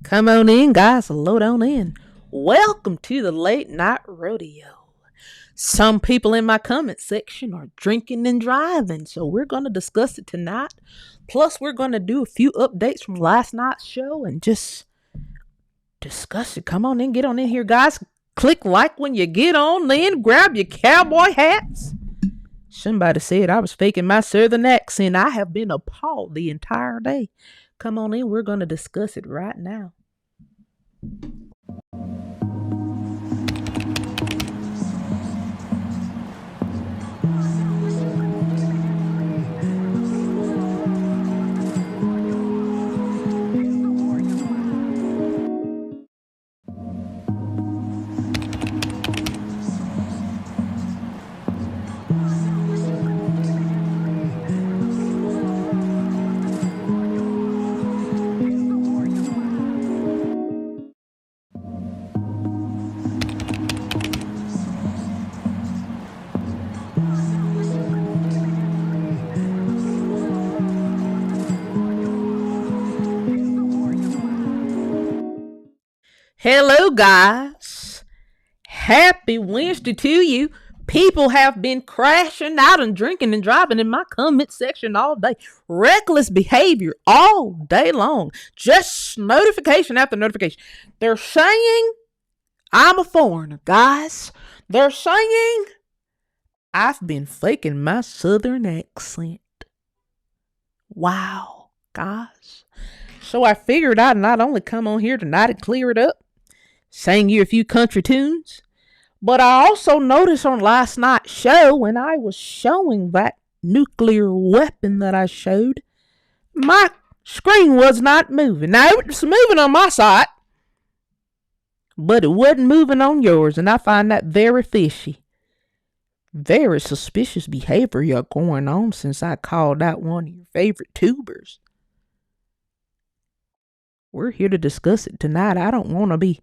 Come on in, guys. Load on in. Welcome to the late night rodeo. Some people in my comment section are drinking and driving, so we're going to discuss it tonight. Plus, we're going to do a few updates from last night's show and just discuss it. Come on in, get on in here, guys. Click like when you get on in. Grab your cowboy hats. Somebody said I was faking my southern accent. I have been appalled the entire day. Come on in. We're going to discuss it right now. Hello, guys. Happy Wednesday to you. People have been crashing out and drinking and driving in my comment section all day. Reckless behavior all day long. Just notification after notification. They're saying I'm a foreigner, guys. They're saying I've been faking my southern accent. Wow, guys. So I figured I'd not only come on here tonight and clear it up, sang you a few country tunes, but I also noticed on last night's show when I was showing that nuclear weapon that I showed, my screen was not moving. Now, it was moving on my side, but it wasn't moving on yours, and I find that very fishy. Very suspicious behavior you're going on since I called out one of your favorite tubers. We're here to discuss it tonight. I don't want to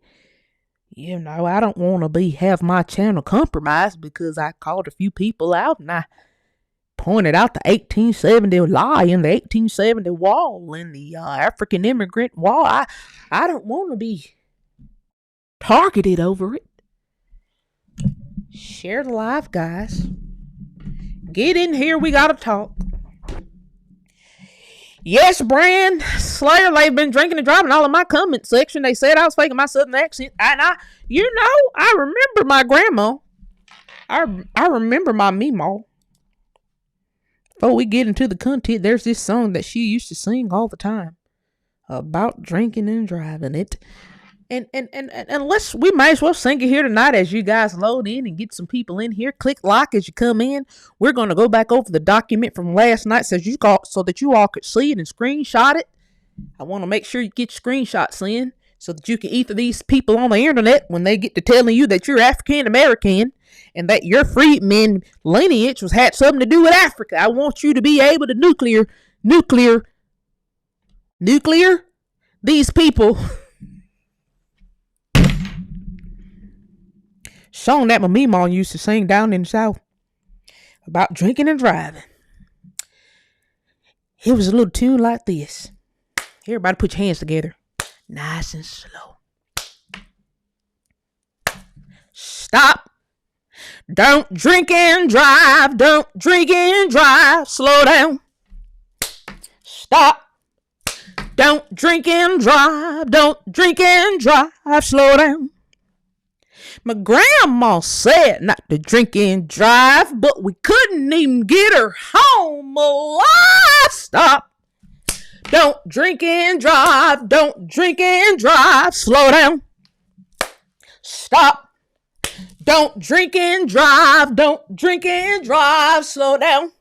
have my channel compromised because I called a few people out and I pointed out the 1870 lie in the 1870 wall and the African immigrant wall. I don't want to be targeted over it. Share the live, guys. Get in here. We got to talk. Yes, Brand Slayer, they've been drinking and driving all in my comment section. They said I was faking my southern accent. And I remember my grandma. I remember my meemaw. Before we get into the content, there's this song that she used to sing all the time about drinking and driving it. And we might as well sing it here tonight as you guys load in and get some people in here. Click like as you come in. We're going to go back over the document from last night so that you all could see it and screenshot it. I want to make sure you get screenshots in so that you can either these people on the internet when they get to telling you that you're African American and that your freedmen lineage had something to do with Africa. I want you to be able to nuclear these people. Song that my meemaw used to sing down in the South about drinking and driving. It was a little tune like this. Everybody put your hands together. Nice and slow. Stop. Don't drink and drive. Don't drink and drive. Slow down. Stop. Don't drink and drive. Don't drink and drive. Slow down. My grandma said not to drink and drive, but we couldn't even get her home alive. Stop. Don't drink and drive. Don't drink and drive. Slow down. Stop. Don't drink and drive. Don't drink and drive. Slow down.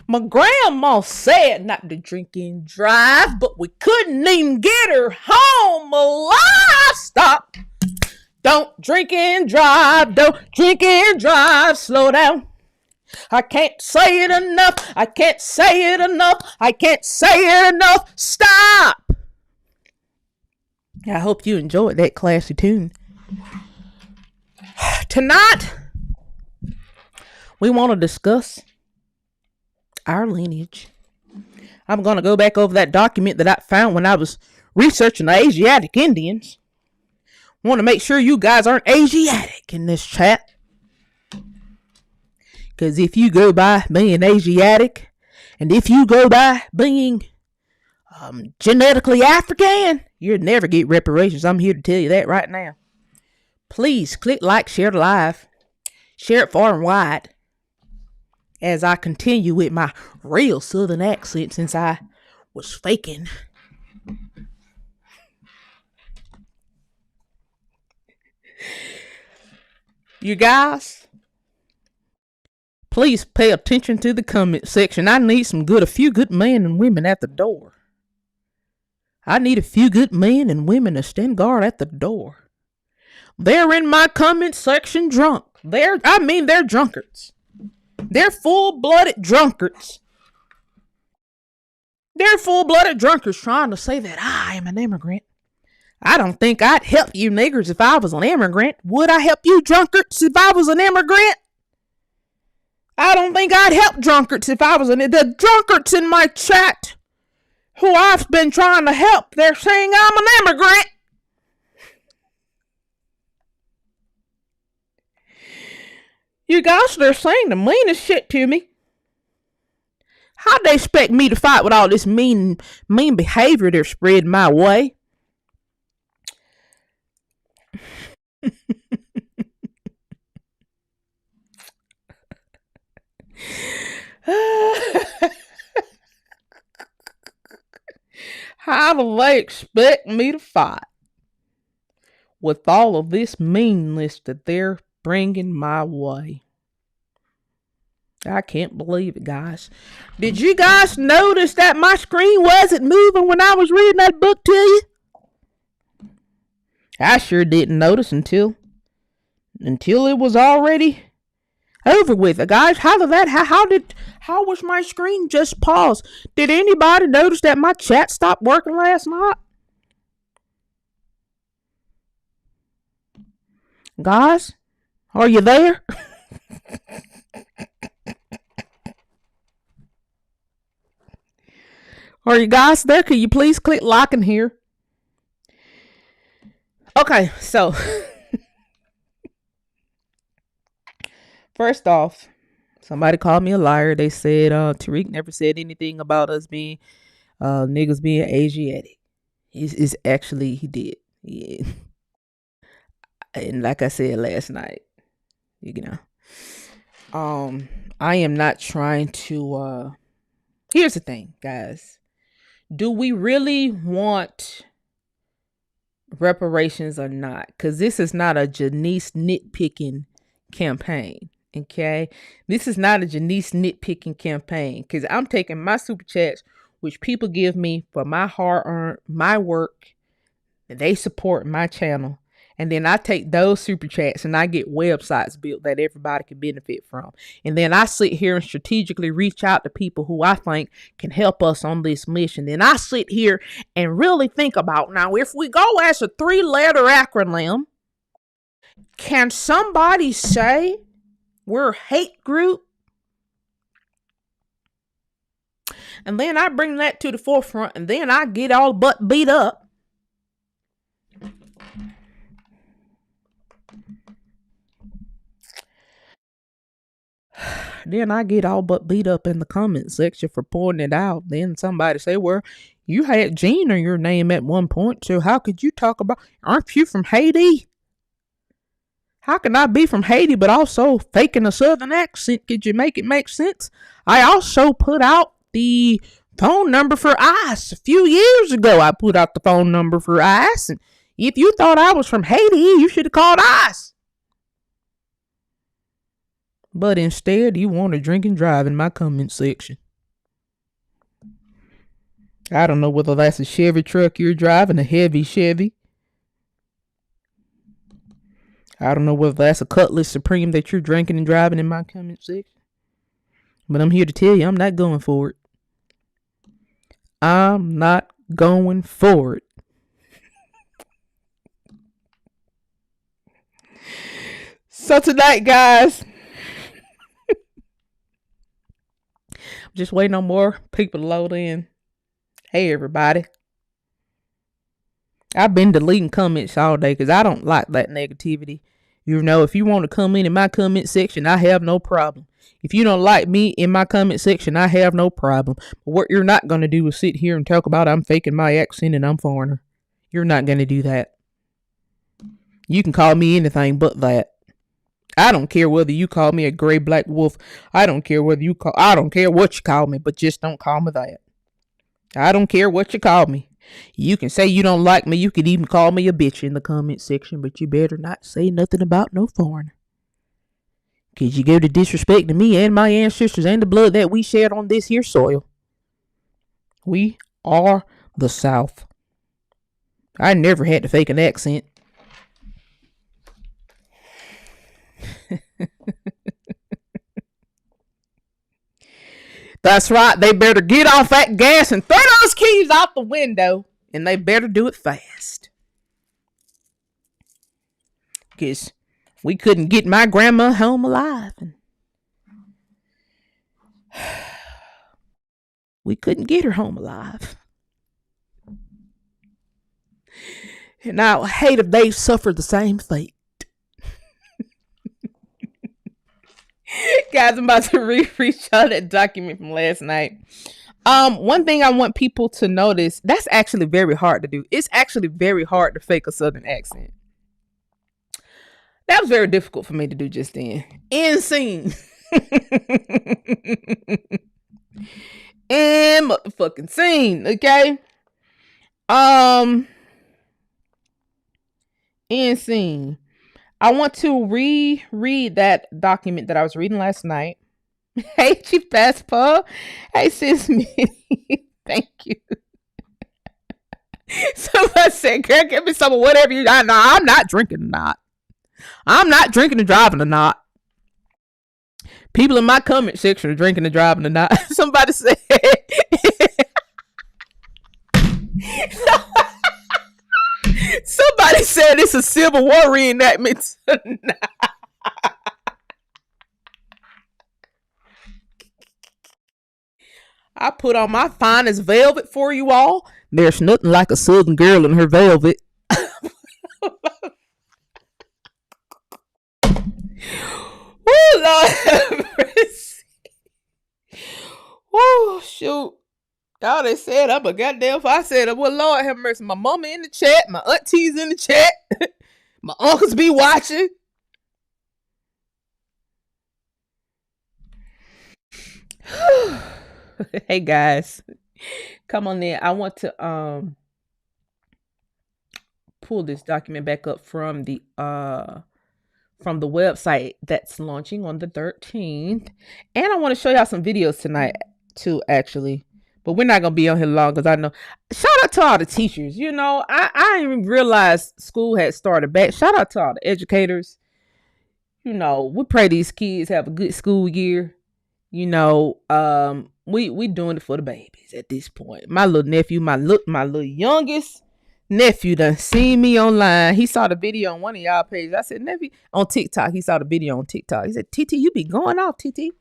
My grandma said not to drink and drive, but we couldn't even get her home alive. Stop. Don't drink and drive. Don't drink and drive. Slow down. I can't say it enough. I can't say it enough. I can't say it enough. Stop. I hope you enjoyed that classy tune. Tonight, we want to discuss our lineage. I'm going to go back over that document that I found when I was researching the Asiatic Indians. Want to make sure you guys aren't Asiatic in this chat. Because if you go by being Asiatic, and if you go by being genetically African, you'll never get reparations. I'm here to tell you that right now. Please click like, share the live. Share it far and wide. As I continue with my real Southern accent since I was faking. You guys, please pay attention to the comment section. I need a few good men and women at the door. I need a few good men and women to stand guard at the door. They're in my comment section drunk. They're drunkards. They're full-blooded drunkards. They're full-blooded drunkards trying to say that I am an immigrant. I don't think I'd help you niggers if I was an immigrant. Would I help you drunkards if I was an immigrant? I don't think I'd help drunkards if I was the drunkards in my chat who I've been trying to help. They're saying I'm an immigrant. You guys, they're saying the meanest shit to me. How'd they expect me to fight with all this mean behavior they're spreading my way? How do they expect me to fight with all of this meanness that they're bringing my way? I can't believe it, guys. Did you guys notice that my screen wasn't moving when I was reading that book to you? I sure didn't notice until it was already over with. Guys, how was my screen just pause? Did anybody notice that my chat stopped working last night? Guys, are you there? Are you guys there? Can you please click like in here? Okay, so first off, somebody called me a liar. They said Tariq never said anything about us being niggas being Asiatic. It's actually he did. Yeah. And like I said last night, you know, I am not trying to. Here's the thing, guys. Do we really want reparations or not? Because this is not a Janice nitpicking campaign. Okay, this is not a Janice nitpicking campaign. Because I'm taking my super chats, which people give me for my hard-earned, my work, and they support my channel. And then I take those super chats and I get websites built that everybody can benefit from. And then I sit here and strategically reach out to people who I think can help us on this mission. Then I sit here and really think about, now, if we go as a 3-letter acronym, can somebody say we're a hate group? And then I bring that to the forefront and then I get all but beat up. Then I get all but beat up in the comment section for pointing it out. Then somebody say, well, you had Gene in your name at one point, so how could you talk about, aren't you from Haiti? How can I be from Haiti but also faking a southern accent? Could you make it make sense? I also put out the phone number for ICE. A few years ago, I put out the phone number for ICE. And if you thought I was from Haiti, you should have called ICE. But instead, you want to drink and drive in my comment section. I don't know whether that's a Chevy truck you're driving, a heavy Chevy. I don't know whether that's a Cutlass Supreme that you're drinking and driving in my comment section. But I'm here to tell you, I'm not going for it. I'm not going for it. So tonight, guys, just waiting on more people to load in. Hey, everybody. I've been deleting comments all day because I don't like that negativity. You know, if you want to come in my comment section, I have no problem. If you don't like me in my comment section, I have no problem. But what you're not going to do is sit here and talk about I'm faking my accent and I'm foreigner. You're not going to do that. You can call me anything but that. I don't care whether you call me a gray black wolf. I don't care what you call me, but just don't call me that. I don't care what you call me. You can say you don't like me. You can even call me a bitch in the comment section, but you better not say nothing about no foreigner. Because you go to disrespecting me and my ancestors and the blood that we shared on this here soil. We are the South. I never had to fake an accent. That's right. They better get off that gas and throw those keys out the window. And they better do it fast. Because we couldn't get my grandma home alive. We couldn't get her home alive. And I would hate if they suffered the same fate. Guys, I'm about to read y'all that document from last night. One thing I want people to notice, that's actually very hard to do. It's actually very hard to fake a Southern accent. That was very difficult for me to do just then. End scene. And motherfucking scene, okay? End scene. I want to reread that document that I was reading last night. Hey, Chief Passport. Hey, Sis Minnie. Thank you. Somebody said, girl, give me some of whatever you got. No, I'm not drinking or not. I'm not drinking and driving or not. People in my comment section are drinking and driving or not. Somebody said. Somebody said it's a Civil War reenactment tonight. I put on my finest velvet for you all. There's nothing like a Southern girl in her velvet. Oh, Lord have mercy. Oh, shoot. Y'all they said I'm a goddamn. I said, well, Lord have mercy. My mama in the chat. My aunties in the chat. My uncles be watching. Hey guys, come on there. I want to pull this document back up from the website that's launching on the 13th, and I want to show y'all some videos tonight too, actually. But we're not gonna be on here long because I know. Shout out to all the teachers. You know, I didn't even realize school had started back. Shout out to all the educators. You know, we pray these kids have a good school year. You know, we doing it for the babies at this point. My little nephew, my little youngest nephew done seen me online. He saw the video on one of y'all pages. I said, nephew, on TikTok. He saw the video on TikTok. He said, TT, you be going off, TT.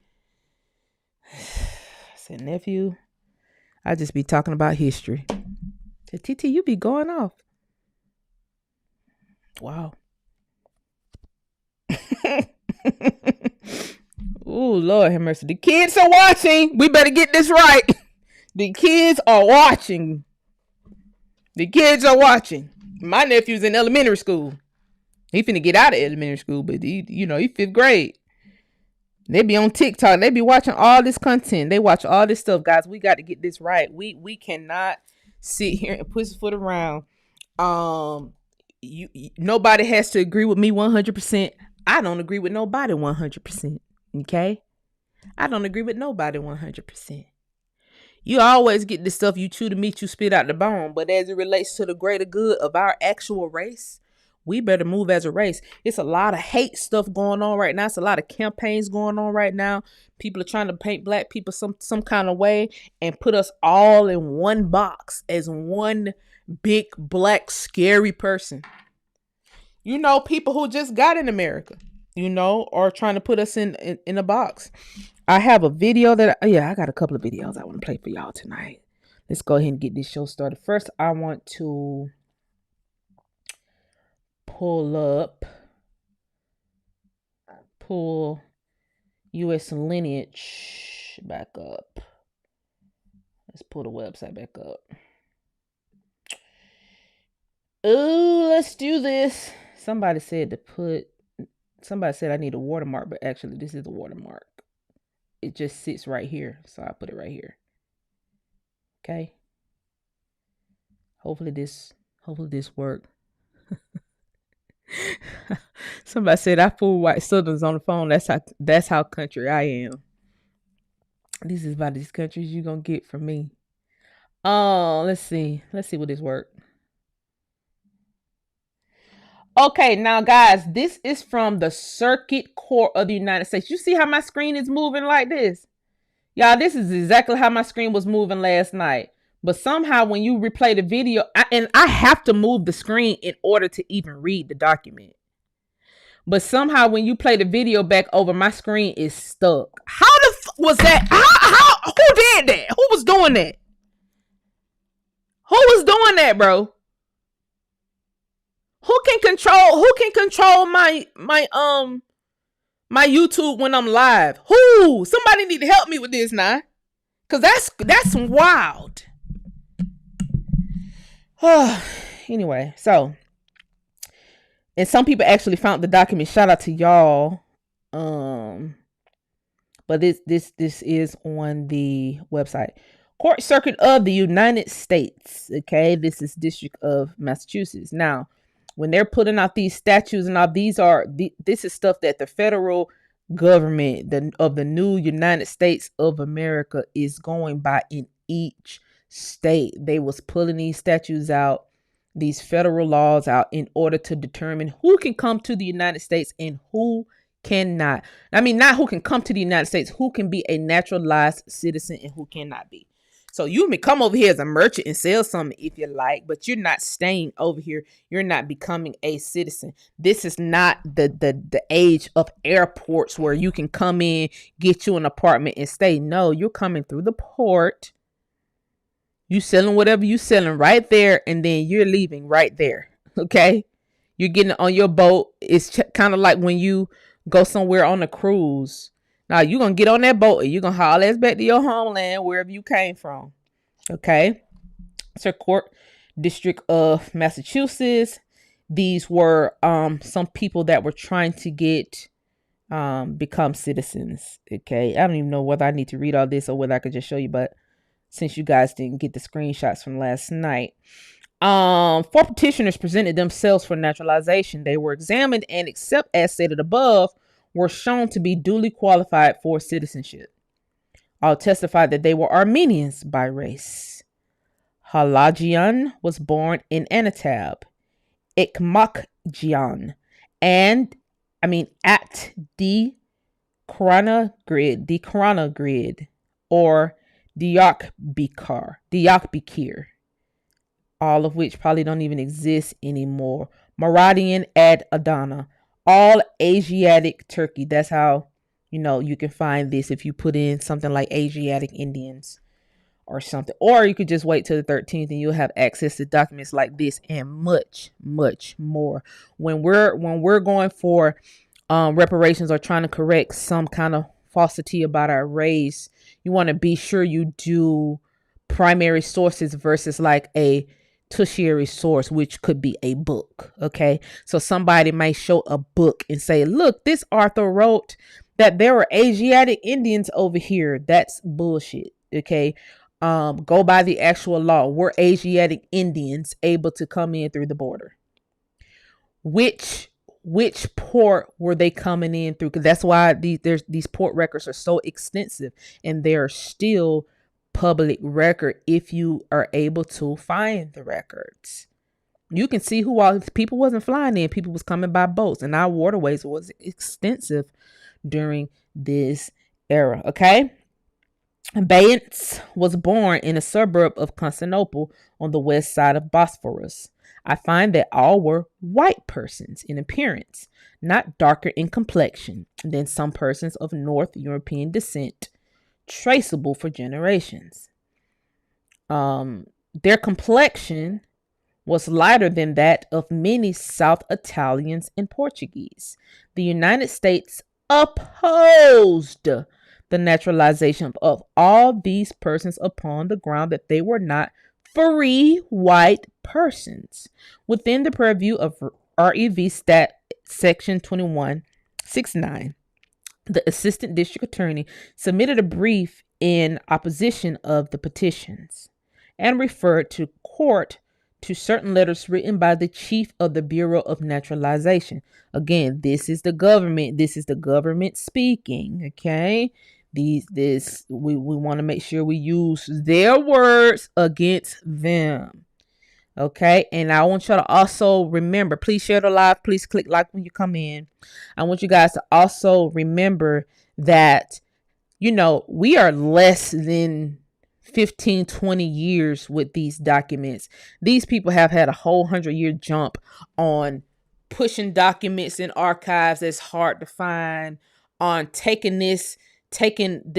I said, nephew, I just be talking about history. I said, TT, you be going off. Wow. Oh, Lord have mercy. The kids are watching. We better get this right. The kids are watching. The kids are watching. My nephew's in elementary school. He finna get out of elementary school, but he 5th grade. They be on TikTok. They be watching all this content. They watch all this stuff, guys. We got to get this right. We cannot sit here and push the foot around. Nobody has to agree with me 100%. I don't agree with nobody 100%. Okay? I don't agree with nobody 100%. You always get this stuff, you chew the meat, you spit out the bone. But as it relates to the greater good of our actual race, we better move as a race. It's a lot of hate stuff going on right now. It's a lot of campaigns going on right now. People are trying to paint black people some kind of way and put us all in one box as one big black scary person. You know, people who just got in America, are trying to put us in a box. I have a video I got a couple of videos I want to play for y'all tonight. Let's go ahead and get this show started. First, I want to pull U.S. lineage back up. Let's pull the website back up. Oh, let's do this. Somebody said I need a watermark, but actually this is the watermark. It just sits right here, so I put it right here. Okay. Hopefully this worked. Somebody said I fool white Southerners on the phone. That's how country I am. This is about these countries you gonna get from me. Oh, let's see what this worked. Okay, now guys, this is from the Circuit Court of the United States. You see how my screen is moving like this? Y'all, this is exactly how my screen was moving last night. But somehow when you replay the video, I have to move the screen in order to even read the document. But somehow when you play the video back over, my screen is stuck. How the was that? How who did that? Who was doing that? Who was doing that, bro? Who can control my YouTube when I'm live? Who? Somebody need to help me with this now. Cause that's wild. Anyway, so and some people actually found the document. Shout out to y'all. But this is on the website. Court Circuit of the United States. Okay, this is District of Massachusetts. Now, when they're putting out these statutes and all, this is stuff that the federal government of the new United States of America is going by in each state. They was pulling these statutes out, these federal laws out in order to determine who can come to the United States and who cannot. I mean, not who can come to the United States, who can be a naturalized citizen and who cannot be. So you may come over here as a merchant and sell something if you like, but you're not staying over here. You're not becoming a citizen. This is not the age of airports where you can come in, get you an apartment and stay. No, you're coming through the port. You selling whatever you selling right there, and then you're leaving right there. Okay? You're getting on your boat. It's kind of like when you go somewhere on a cruise. Now, you're going to get on that boat and you're going to haul ass back to your homeland, wherever you came from. Okay? Circuit Court, District of Massachusetts. These were some people that were trying to get become citizens. Okay? I don't even know whether I need to read all this or whether I could just show you, but since you guys didn't get the screenshots from last night. 4 petitioners presented themselves for naturalization. They were examined and, except as stated above, were shown to be duly qualified for citizenship. All testified that they were Armenians by race. Halajian was born in Anatab, Ikmakjian, at the Korana grid, or Diyarbakir, all of which probably don't even exist anymore. Maradian ad Adana, all Asiatic Turkey. That's how, you can find this if you put in something like Asiatic Indians or something. Or you could just wait till the 13th and you'll have access to documents like this and much, much more. When we're going for reparations or trying to correct some kind of falsity about our race, you want to be sure you do primary sources versus like a tertiary source, which could be a book. Okay, so somebody might show a book and say, look, this author wrote that there were Asiatic Indians over here. That's bullshit. Okay, go by the actual law. Were Asiatic Indians able to come in through the border? Which port were they coming in through? Because that's why these port records are so extensive, and they're still public record if you are able to find the records. You can see who all people wasn't flying in. People was coming by boats, and our waterways was extensive during this era. Okay. Bayance was born in a suburb of Constantinople on the west side of Bosphorus. I find that all were white persons in appearance, not darker in complexion than some persons of North European descent, traceable for generations. Their complexion was lighter than that of many South Italians and Portuguese. The United States opposed the naturalization of all these persons upon the ground that they were not free white persons. Within the purview of REV Stat Section 2169, the Assistant District Attorney submitted a brief in opposition of the petitions and referred to court to certain letters written by the chief of the Bureau of Naturalization. Again, this is the government. This is the government speaking. Okay. We want to make sure we use their words against them. Okay, and I want you to also remember, please share the live, please click like when you come in. I want you guys to also remember that, we are less than 15, 20 years with these documents. These people have had a whole 100-year jump on pushing documents in archives that's hard to find, on taking this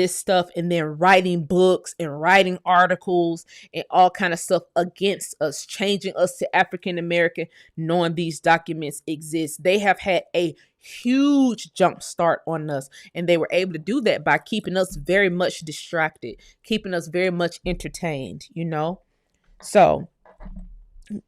stuff and then writing books and writing articles and all kind of stuff against us, changing us to African American, knowing these documents exist. They have had a huge jump start on us, and they were able to do that by keeping us very much distracted, keeping us very much entertained, So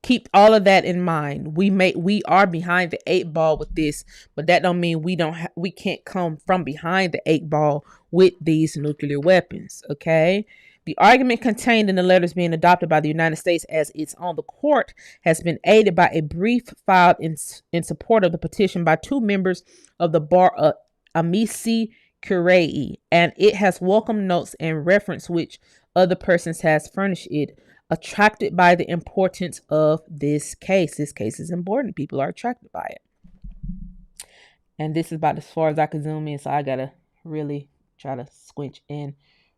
keep all of that in mind. We are behind the 8 ball with this, but that don't mean we can't come from behind the 8 ball with these nuclear weapons. Okay. The argument contained in the letters being adopted by the United States as its own the court has been aided by a brief filed in support of the petition by 2 members of the bar of Amici Curiae, and it has welcome notes and reference which other persons has furnished it, attracted by the importance of this case. This case is important. People are attracted by it. And this is about as far as I can zoom in, so I gotta really try to squinch and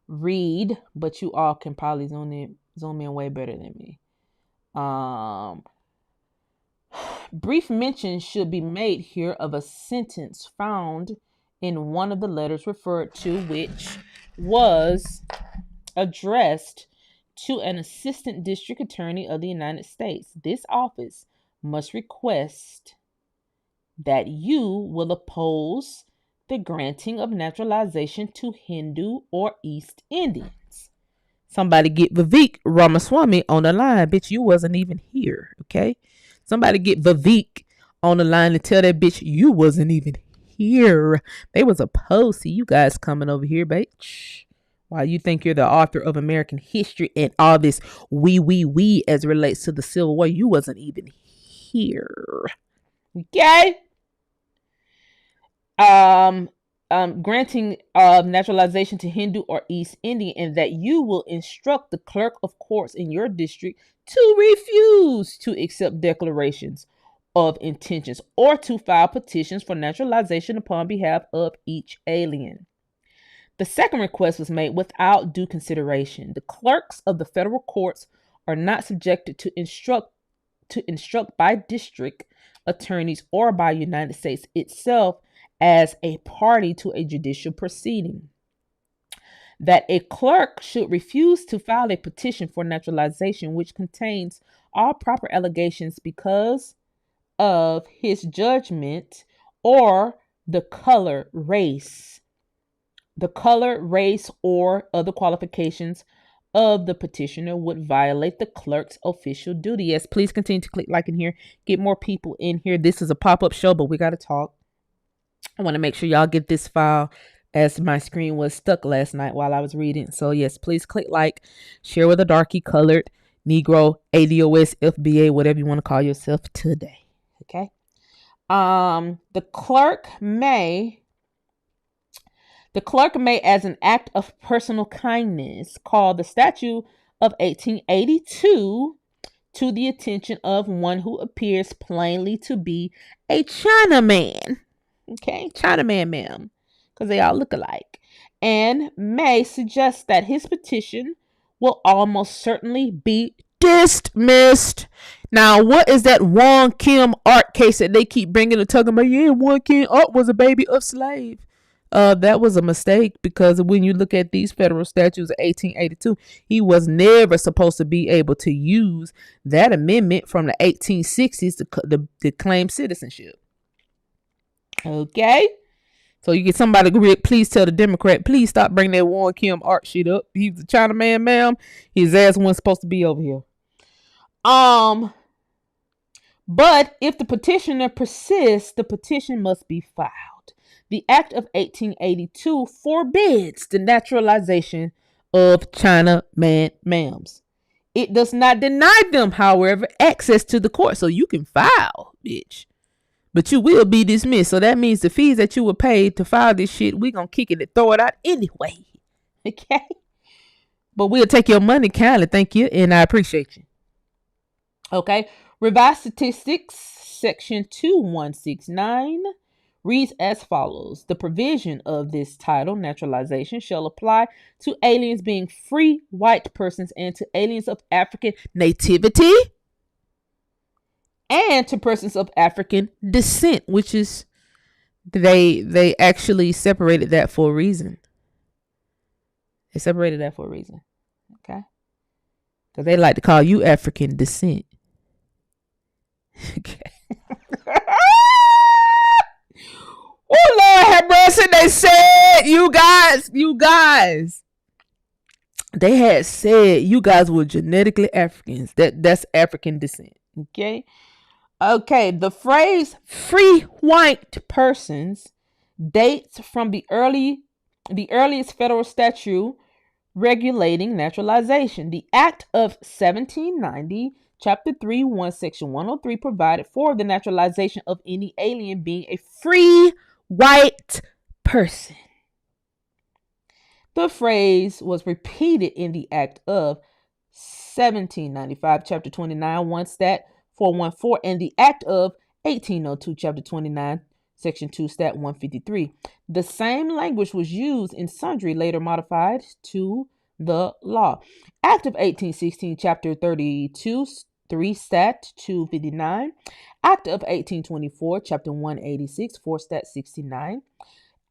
read, but you all can probably zoom in way better than me. Brief mention should be made here of a sentence found in one of the letters referred to, which was addressed to an assistant district attorney of the United States. This office must request that you will oppose the granting of naturalization to Hindu or East Indians. Somebody get Vivek Ramaswamy on the line. Bitch, you wasn't even here, okay? Somebody get Vivek on the line and tell that bitch you wasn't even here. They was opposed to you guys coming over here, bitch. Why you think you're the author of American history and all this we as it relates to the Civil War, you wasn't even here. Okay? Granting naturalization to Hindu or East Indian, and that you will instruct the clerk of courts in your district to refuse to accept declarations of intentions or to file petitions for naturalization upon behalf of each alien. The second request was made without due consideration. The clerks of the federal courts are not subjected to instruct by district attorneys or by United States itself as a party to a judicial proceeding. That a clerk should refuse to file a petition for naturalization which contains all proper allegations because of his judgment or the color, race, or other qualifications of the petitioner would violate the clerk's official duty. Yes, please continue to click like in here. Get more people in here. This is a pop-up show, but we got to talk. I want to make sure y'all get this file as my screen was stuck last night while I was reading. So yes, please click like, share with a darky, colored, Negro, ADOS, FBA, whatever you want to call yourself today. Okay. The clerk may, as an act of personal kindness, call the statute of 1882 to the attention of one who appears plainly to be a Chinaman. Okay, Chinaman, ma'am, because they all look alike, and may suggest that his petition will almost certainly be dismissed. Now, what is that Wong Kim Art case that they keep bringing and talking about? Yeah, Wong Kim Art was a baby of slave. That was a mistake because when you look at these federal statutes of 1882, he was never supposed to be able to use that amendment from the 1860s to claim citizenship. Okay? So you get somebody, please tell the Democrat, please stop bringing that Warren Kim art shit up. He's a Chinaman, ma'am. His ass wasn't supposed to be over here. But if the petitioner persists, the petition must be filed. The Act of 1882 forbids the naturalization of Chinaman ma'ams. It does not deny them, however, access to the court. So you can file, bitch. But you will be dismissed. So that means the fees that you were paid to file this shit, we gonna kick it and throw it out anyway. Okay? But we'll take your money kindly, thank you, and I appreciate you. Okay? Revised Statistics, Section 2169, reads as follows. The provision of this title, naturalization, shall apply to aliens being free white persons and to aliens of African nativity and to persons of African descent, which is, they actually separated that for a reason. They separated that for a reason. Okay? Because they like to call you African descent. Okay. Oh, Lord have mercy. They said, you guys. They had said you guys were genetically Africans. That's African descent. Okay. Okay. The phrase free white persons dates from the earliest federal statute regulating naturalization. The Act of 1790, Chapter 3, Section 103 provided for the naturalization of any alien being a free white person. The phrase was repeated in the Act of 1795, Chapter 29, 1 Stat 414, and the Act of 1802, Chapter 29, Section 2, Stat 153. The same language was used in sundry later modified to the law. Act of 1816, Chapter 32, 3 Stat 259. Act of 1824, Chapter 186, 4 Stat 69.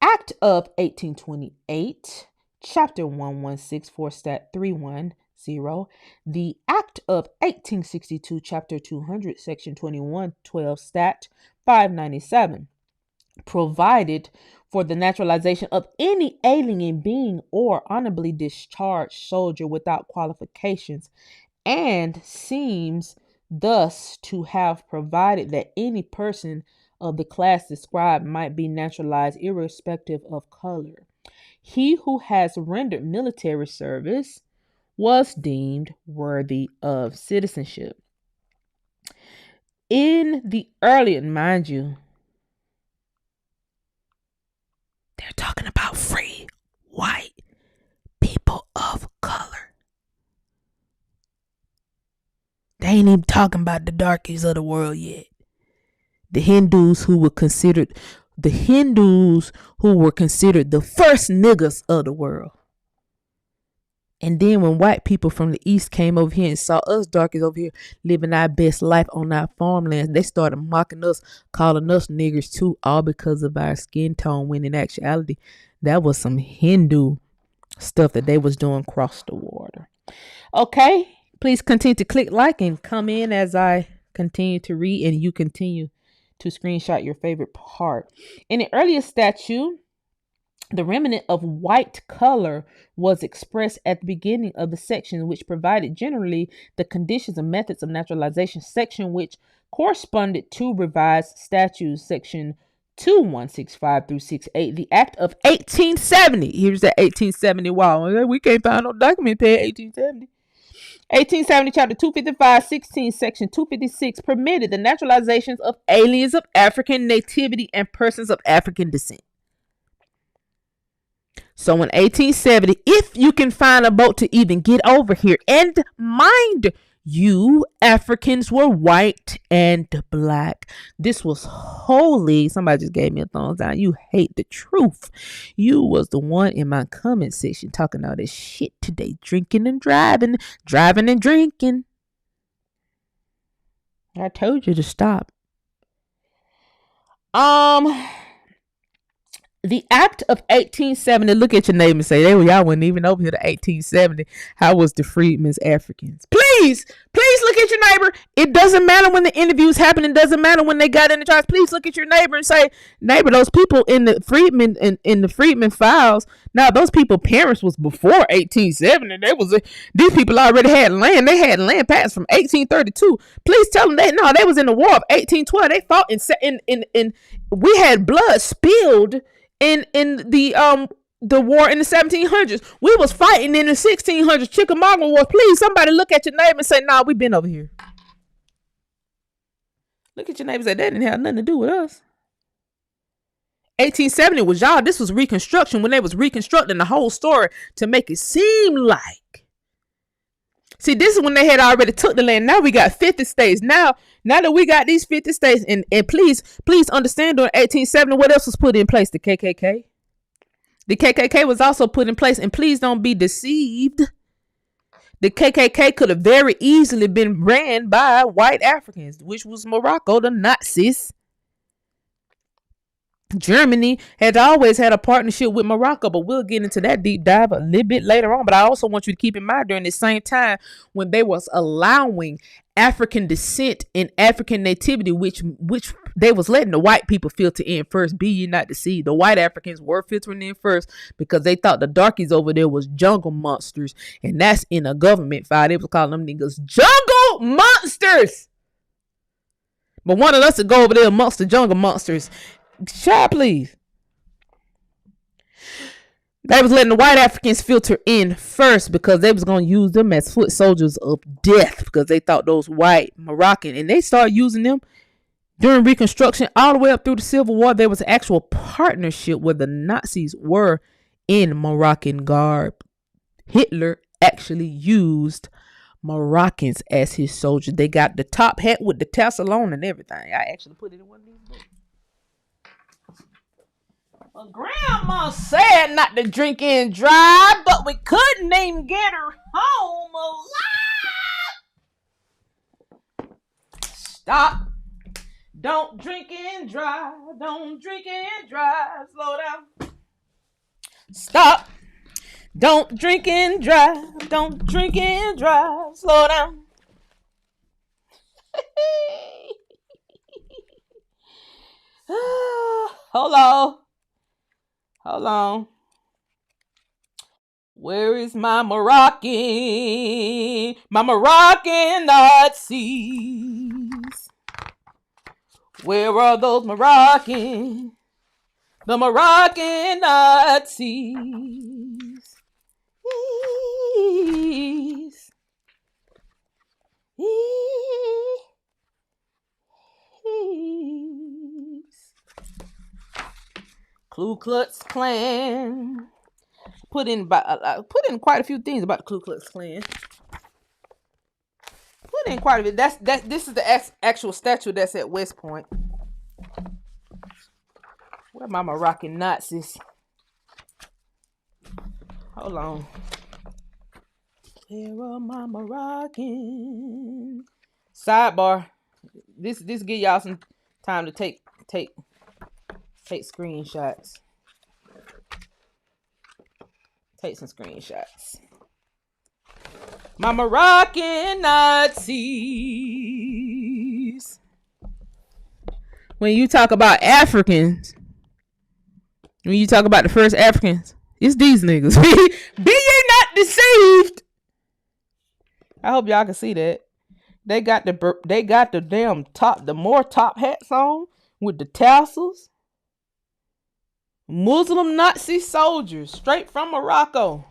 Act of 1828, Chapter 116, 4 Stat 310. The Act of 1862, Chapter 200, Section 21, 12 Stat 597 provided for the naturalization of any alien being or honorably discharged soldier without qualifications, and seems thus to have provided that any person of the class described might be naturalized irrespective of color. He who has rendered military service was deemed worthy of citizenship. In the earlier, mind you, they're talking about free white people of color. They ain't even talking about the darkies of the world yet. The Hindus who were considered the first niggas of the world. And then when white people from the East came over here and saw us darkies over here living our best life on our farmlands, they started mocking us, calling us niggers too, all because of our skin tone, when in actuality, that was some Hindu stuff that they was doing across the water. Okay, please continue to click like and come in as I continue to read, and you continue to screenshot your favorite part. In the earliest statute, the remnant of white color was expressed at the beginning of the section, which provided generally the conditions and methods of naturalization, section which corresponded to revised statutes, section 2165 through 68. The Act of 1870. Here's that 1870. Wow, we can't find no document past 1870. 1870, Chapter 255, 16, Section 256 permitted the naturalizations of aliens of African nativity and persons of African descent. So in 1870, if you can find a boat to even get over here, and mind you, Africans were white and black. This was holy. Somebody just gave me a thumbs down. You hate the truth. You was the one in my comment section talking all this shit today, drinking and driving and drinking. I told you to stop. The Act of 1870. Look at your neighbor and say, y'all wasn't even over here to 1870. How was the freedmen's Africans? Please look at your neighbor. It doesn't matter when the interviews happen. It doesn't matter when they got in the charge. Please look at your neighbor and say, neighbor, those people in the freedmen in the freedmen files. Now those people parents was before 1870. These people already had land. They had land patents from 1832. Please tell them that they was in the war of 1812. They fought in we had blood spilled in the war in the 1700s. We was fighting in the 1600s, Chickamauga War. Please, somebody look at your neighbor and say, nah, we been over here. Look at your neighbor and say, that didn't have nothing to do with us. 1870 was y'all. This was Reconstruction, when they was reconstructing the whole story to make it seem like. See, this is when they had already took the land. Now we got 50 states. Now that we got these 50 states, and please understand, during 1870, what else was put in place? The KKK. The KKK was also put in place, and please don't be deceived. The KKK could have very easily been ran by white Africans, which was Morocco, the Nazis. Germany had always had a partnership with Morocco, but we'll get into that deep dive a little bit later on. But I also want you to keep in mind, during the same time when they was allowing African descent and African nativity, which they was letting the white people filter in first. Be ye not deceived. The white Africans were filtering in first because they thought the darkies over there was jungle monsters, and that's in a government file. They was calling them niggas jungle monsters. But wanted us to go over there amongst the jungle monsters. Child, please. They was letting the white Africans filter in first because they was going to use them as foot soldiers of death, because they thought those white Moroccan, and they started using them during Reconstruction all the way up through the Civil War. There was an actual partnership where the Nazis were in Moroccan garb. Hitler actually used Moroccans as his soldiers. They got the top hat with the tassel on and everything. I actually put it in one of these books. Well, Grandma said not to drink and drive, but we couldn't even get her home alive. Stop. Don't drink and drive. Don't drink and drive. Slow down. Stop. Don't drink and drive. Don't drink and drive. Slow down. Hold on. Where is my Moroccan? My Moroccan Nazis. Where are those Moroccan? The Moroccan Nazis. Ku Klux Klan. Put in quite a few things about the Ku Klux Klan. Put in quite a bit. This is the actual statue that's at West Point. Where are my Moroccan Nazis? Hold on. Where are my Moroccan? Sidebar. This give y'all some time to take screenshots. Take some screenshots. My Moroccan Nazis. When you talk about Africans, when you talk about the first Africans, it's these niggas. Be ye not deceived. I hope y'all can see that. They got the damn top, the more top hats on with the tassels. Muslim Nazi soldiers straight from Morocco.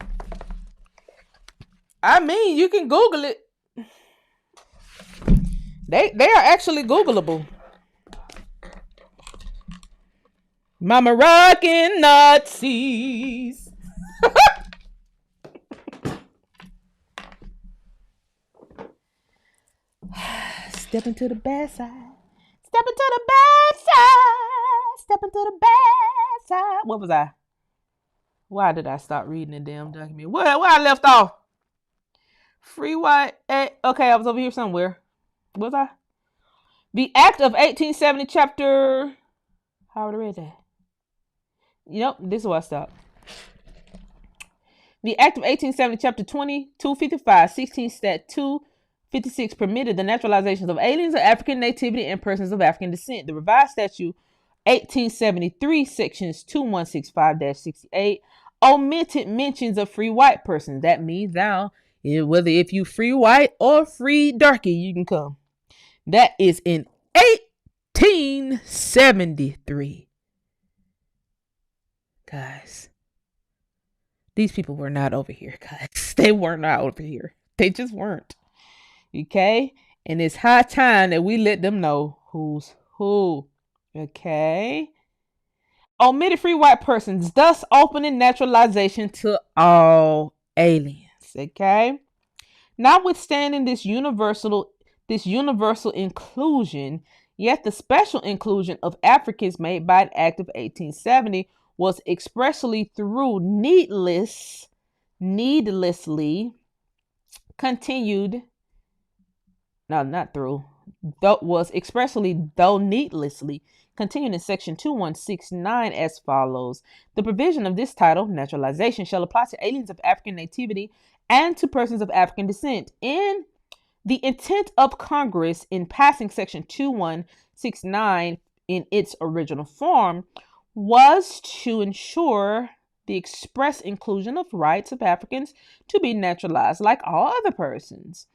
I mean, you can Google it. They are actually Googleable. My Moroccan Nazis. Step into the bad side. Step into the bad side. Step into the bad side. What was I? Why did I stop reading the damn document? Where I left off? Free white. Okay, I was over here somewhere. Was I? The Act of 1870, chapter. How would I read that? Yep, this is where I stopped. The Act of 1870, Chapter 20, 255, 16 Stat 256 permitted the naturalizations of aliens of African nativity and persons of African descent. The revised statute 1873, sections 2165-68, omitted mentions of free white persons. That means now, whether if you free white or free darky, you can come. That is in 1873. Guys, these people were not over here, guys. They were not over here. They just weren't. Okay? And it's high time that we let them know who's who. Okay? Omitted free white persons, thus opening naturalization to all aliens. Okay? Notwithstanding this universal inclusion, yet the special inclusion of Africans made by an Act of 1870 was expressly through needlessly continued. No, not through. Was expressly, though needlessly, continued in section 2169 as follows. The provision of this title, naturalization, shall apply to aliens of African nativity and to persons of African descent. In the intent of Congress in passing section 2169 in its original form was to ensure the express inclusion of rights of Africans to be naturalized like all other persons.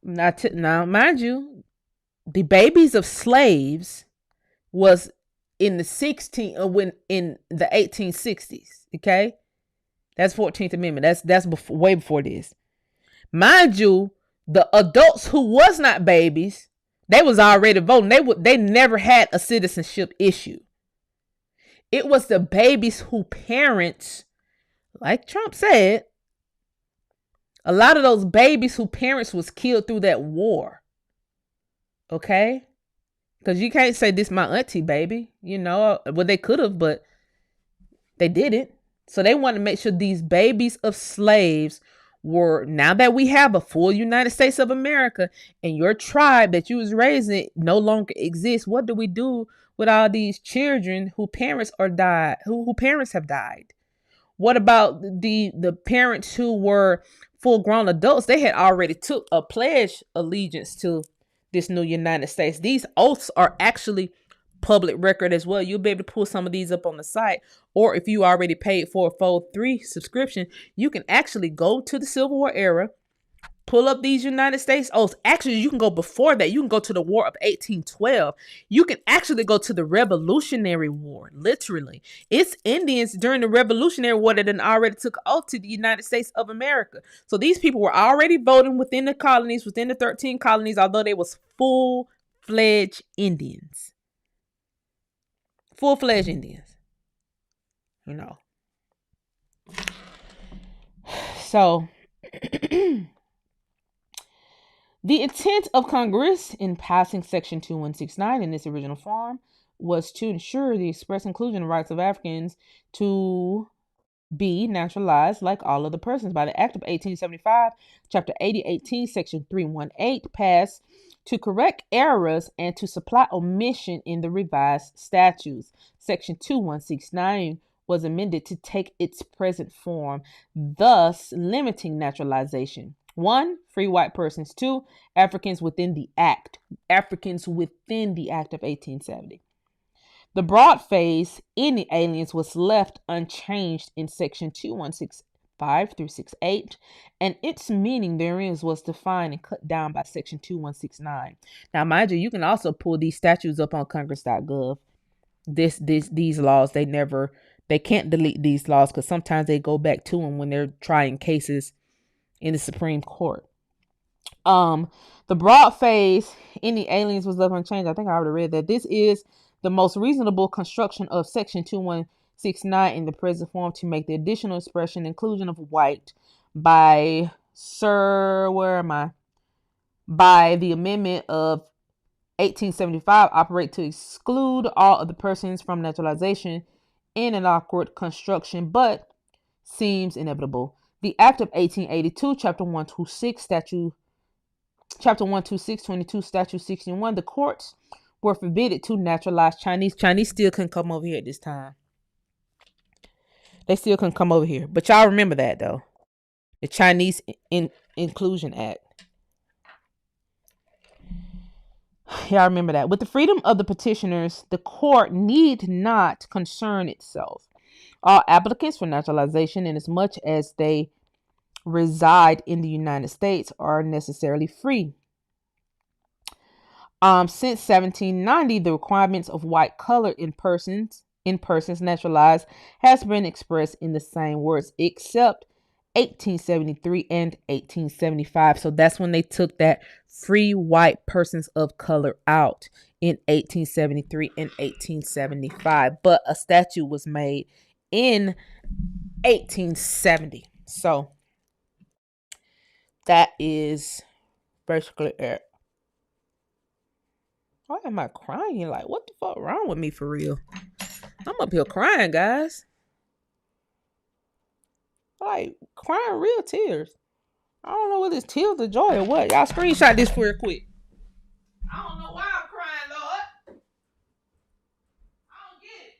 Now, mind you, the babies of slaves was in the 1860s. Okay, that's 14th Amendment. That's way before this. Mind you, the adults who was not babies, they was already voting. They never had a citizenship issue. It was the babies who parents, like Trump said, a lot of those babies who parents was killed through that war. Okay? Because you can't say this my auntie baby. Well, they could have, but they didn't. So they want to make sure these babies of slaves were, now that we have a full United States of America and your tribe that you was raising no longer exists, what do we do with all these children who parents have died? What about the parents who were full-grown adults? They had already took a pledge allegiance to this new United States. These oaths are actually public record as well. You'll be able to pull some of these up on the site, or if you already paid for a Fold 3 subscription, you can actually go to the Civil War era, pull up these United States oaths. Actually, you can go before that. You can go to the War of 1812. You can actually go to the Revolutionary War. Literally, it's Indians during the Revolutionary War that had already took oath to the United States of America. So these people were already voting within the colonies, within the 13 colonies, although they was full-fledged Indians. Full-fledged Indians. So the intent of Congress in passing Section 2169 in its original form was to ensure the express inclusion of rights of Africans to be naturalized like all other persons. By the Act of 1875, Chapter 8018, Section 318, passed to correct errors and to supply omission in the revised statutes. Section 2169 was amended to take its present form, thus limiting naturalization. 1, free white persons. 2, Africans within the Act. Africans within the Act of 1870. The broad phase, any aliens, was left unchanged in Section 2165 through 68, and its meaning therein was defined and cut down by Section 2169. Now, mind you can also pull these statutes up on Congress.gov. These laws, they can't delete these laws because sometimes they go back to them when they're trying cases in the Supreme Court. The broad phase, any aliens, was left unchanged. I think I already read that. This is the most reasonable construction of Section 2169 in the present form to make the additional expression inclusion of white by by the amendment of 1875 operate to exclude all of the persons from naturalization in an awkward construction, but seems inevitable. The Act of 1882, Chapter 126, Chapter 126, 22, Statute 61, the courts were forbidden to naturalize Chinese. Chinese still couldn't come over here at this time. They still couldn't come over here. But y'all remember that though. The Chinese Inclusion Act. Y'all remember that. With the freedom of the petitioners, the court need not concern itself. All applicants for naturalization, in as much as they reside in the United States, are necessarily free. Since 1790, the requirements of white color in persons naturalized has been expressed in the same words, except 1873 and 1875. So that's when they took that free white persons of color out in 1873 and 1875. But a statute was made in 1870. So that is basically it. Why am I crying? Like, what the fuck wrong with me for real? I'm up here crying, guys. Like, crying real tears. I don't know whether it's tears of joy or what. Y'all screenshot this real quick. I don't know why I'm crying, Lord. I don't get it.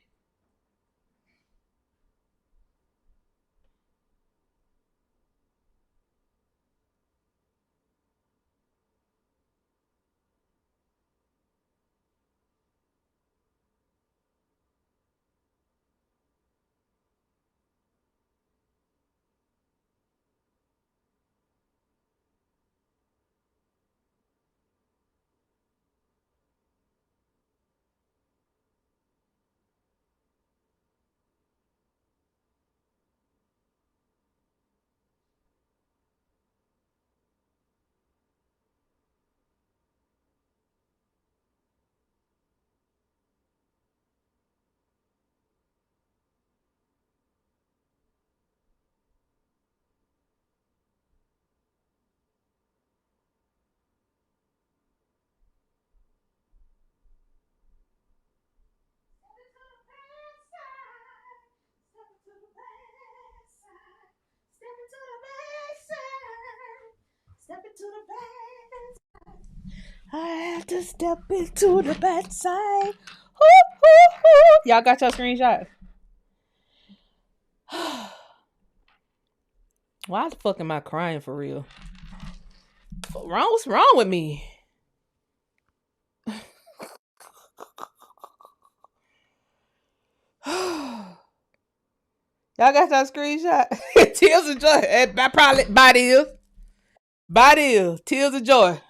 I have to step into the bad side. Y'all got your screenshot? Why the fuck am I crying for real? What's wrong with me? Y'all got your screenshot? Tears of joy. Probably body is. Tears of joy.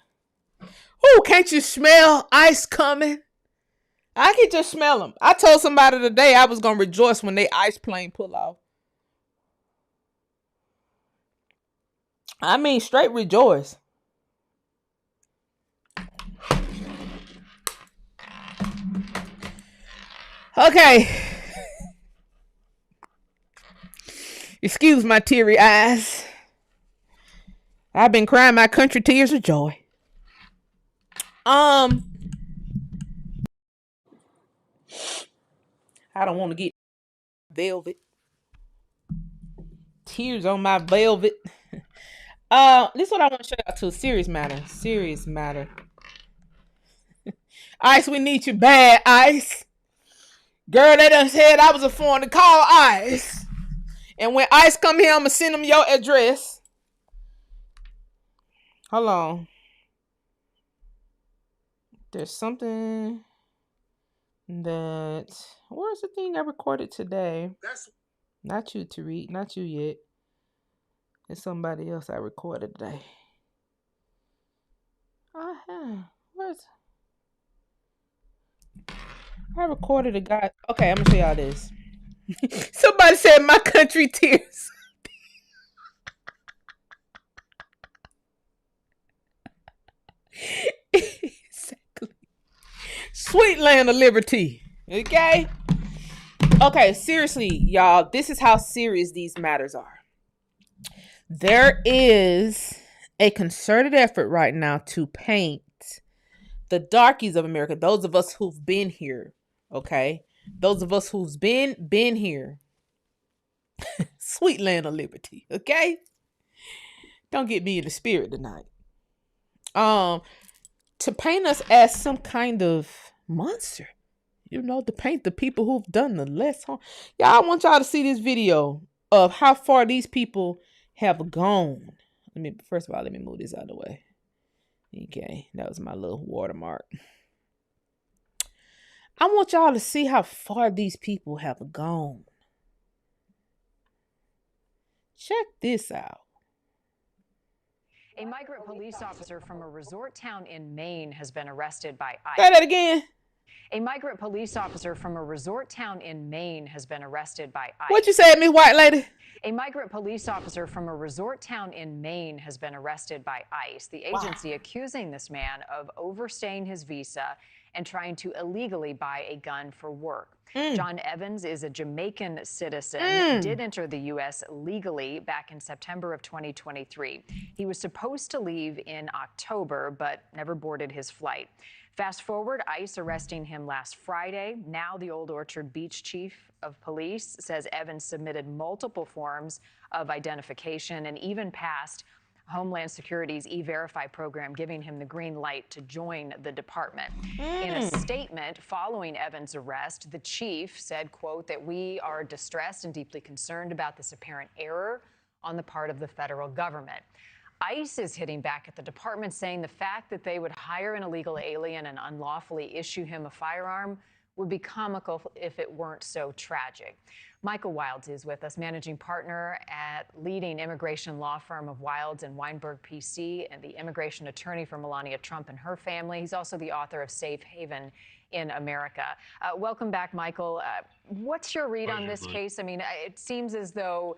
Oh, can't you smell ice coming? I can just smell them. I told somebody today I was going to rejoice when they ice plane pull off. I mean, straight rejoice. Okay. Excuse my teary eyes. I've been crying my country tears of joy. I don't want to get velvet. Tears on my velvet. This is what I want to show y'all too. Serious matter. Serious matter. Ice, we need you bad, Ice. Girl, they done said I was a foreigner. Call Ice. And when Ice come here, I'm going to send them your address. Hold on. There's something that... Where's the thing I recorded today? That's not you, Tariq. Not you yet. It's somebody else I recorded today. Where's... I recorded a guy. Okay, I'm going to show y'all this. Somebody said my country tears. Exactly. Sweet land of liberty. Okay? Okay, seriously, y'all. This is how serious these matters are. There is a concerted effort right now to paint the darkies of America, those of us who've been here, okay? Those of us who's been here. Sweet land of liberty, okay? Don't get me in the spirit tonight. To paint us as some kind of monster. you know, to paint the people who've done the less harm. Yeah, I want y'all to see this video of how far these people have gone. First of all, let me move this out of the way. Okay, that was my little watermark. I want y'all to see how far these people have gone. Check this out. A migrant police officer from a resort town in Maine has been arrested by ICE. Say that again. A migrant police officer from a resort town in Maine has been arrested by ICE. What you said, Miss White Lady? A migrant police officer from a resort town in Maine has been arrested by ICE, the agency accusing this man of overstaying his visa and trying to illegally buy a gun for work. John Evans is a Jamaican citizen, did enter the U.S. legally back in September of 2023. He was supposed to leave in October, but never boarded his flight. Fast forward, ICE arresting him last Friday. Now the Old Orchard Beach chief of police says Evans submitted multiple forms of identification and even passed Homeland Security's E-Verify program, giving him the green light to join the department. In a statement following Evans' arrest, the chief said, quote, that we are distressed and deeply concerned about this apparent error on the part of the federal government. ICE is hitting back at the department, saying the fact that they would hire an illegal alien and unlawfully issue him a firearm would be comical if it weren't so tragic. Michael Wilds is with us, managing partner at leading immigration law firm of Wilds and Weinberg PC, and the immigration attorney for Melania Trump and her family. He's also the author of Safe Haven in America. Welcome back, Michael. What's your read on this case? I mean, it seems as though,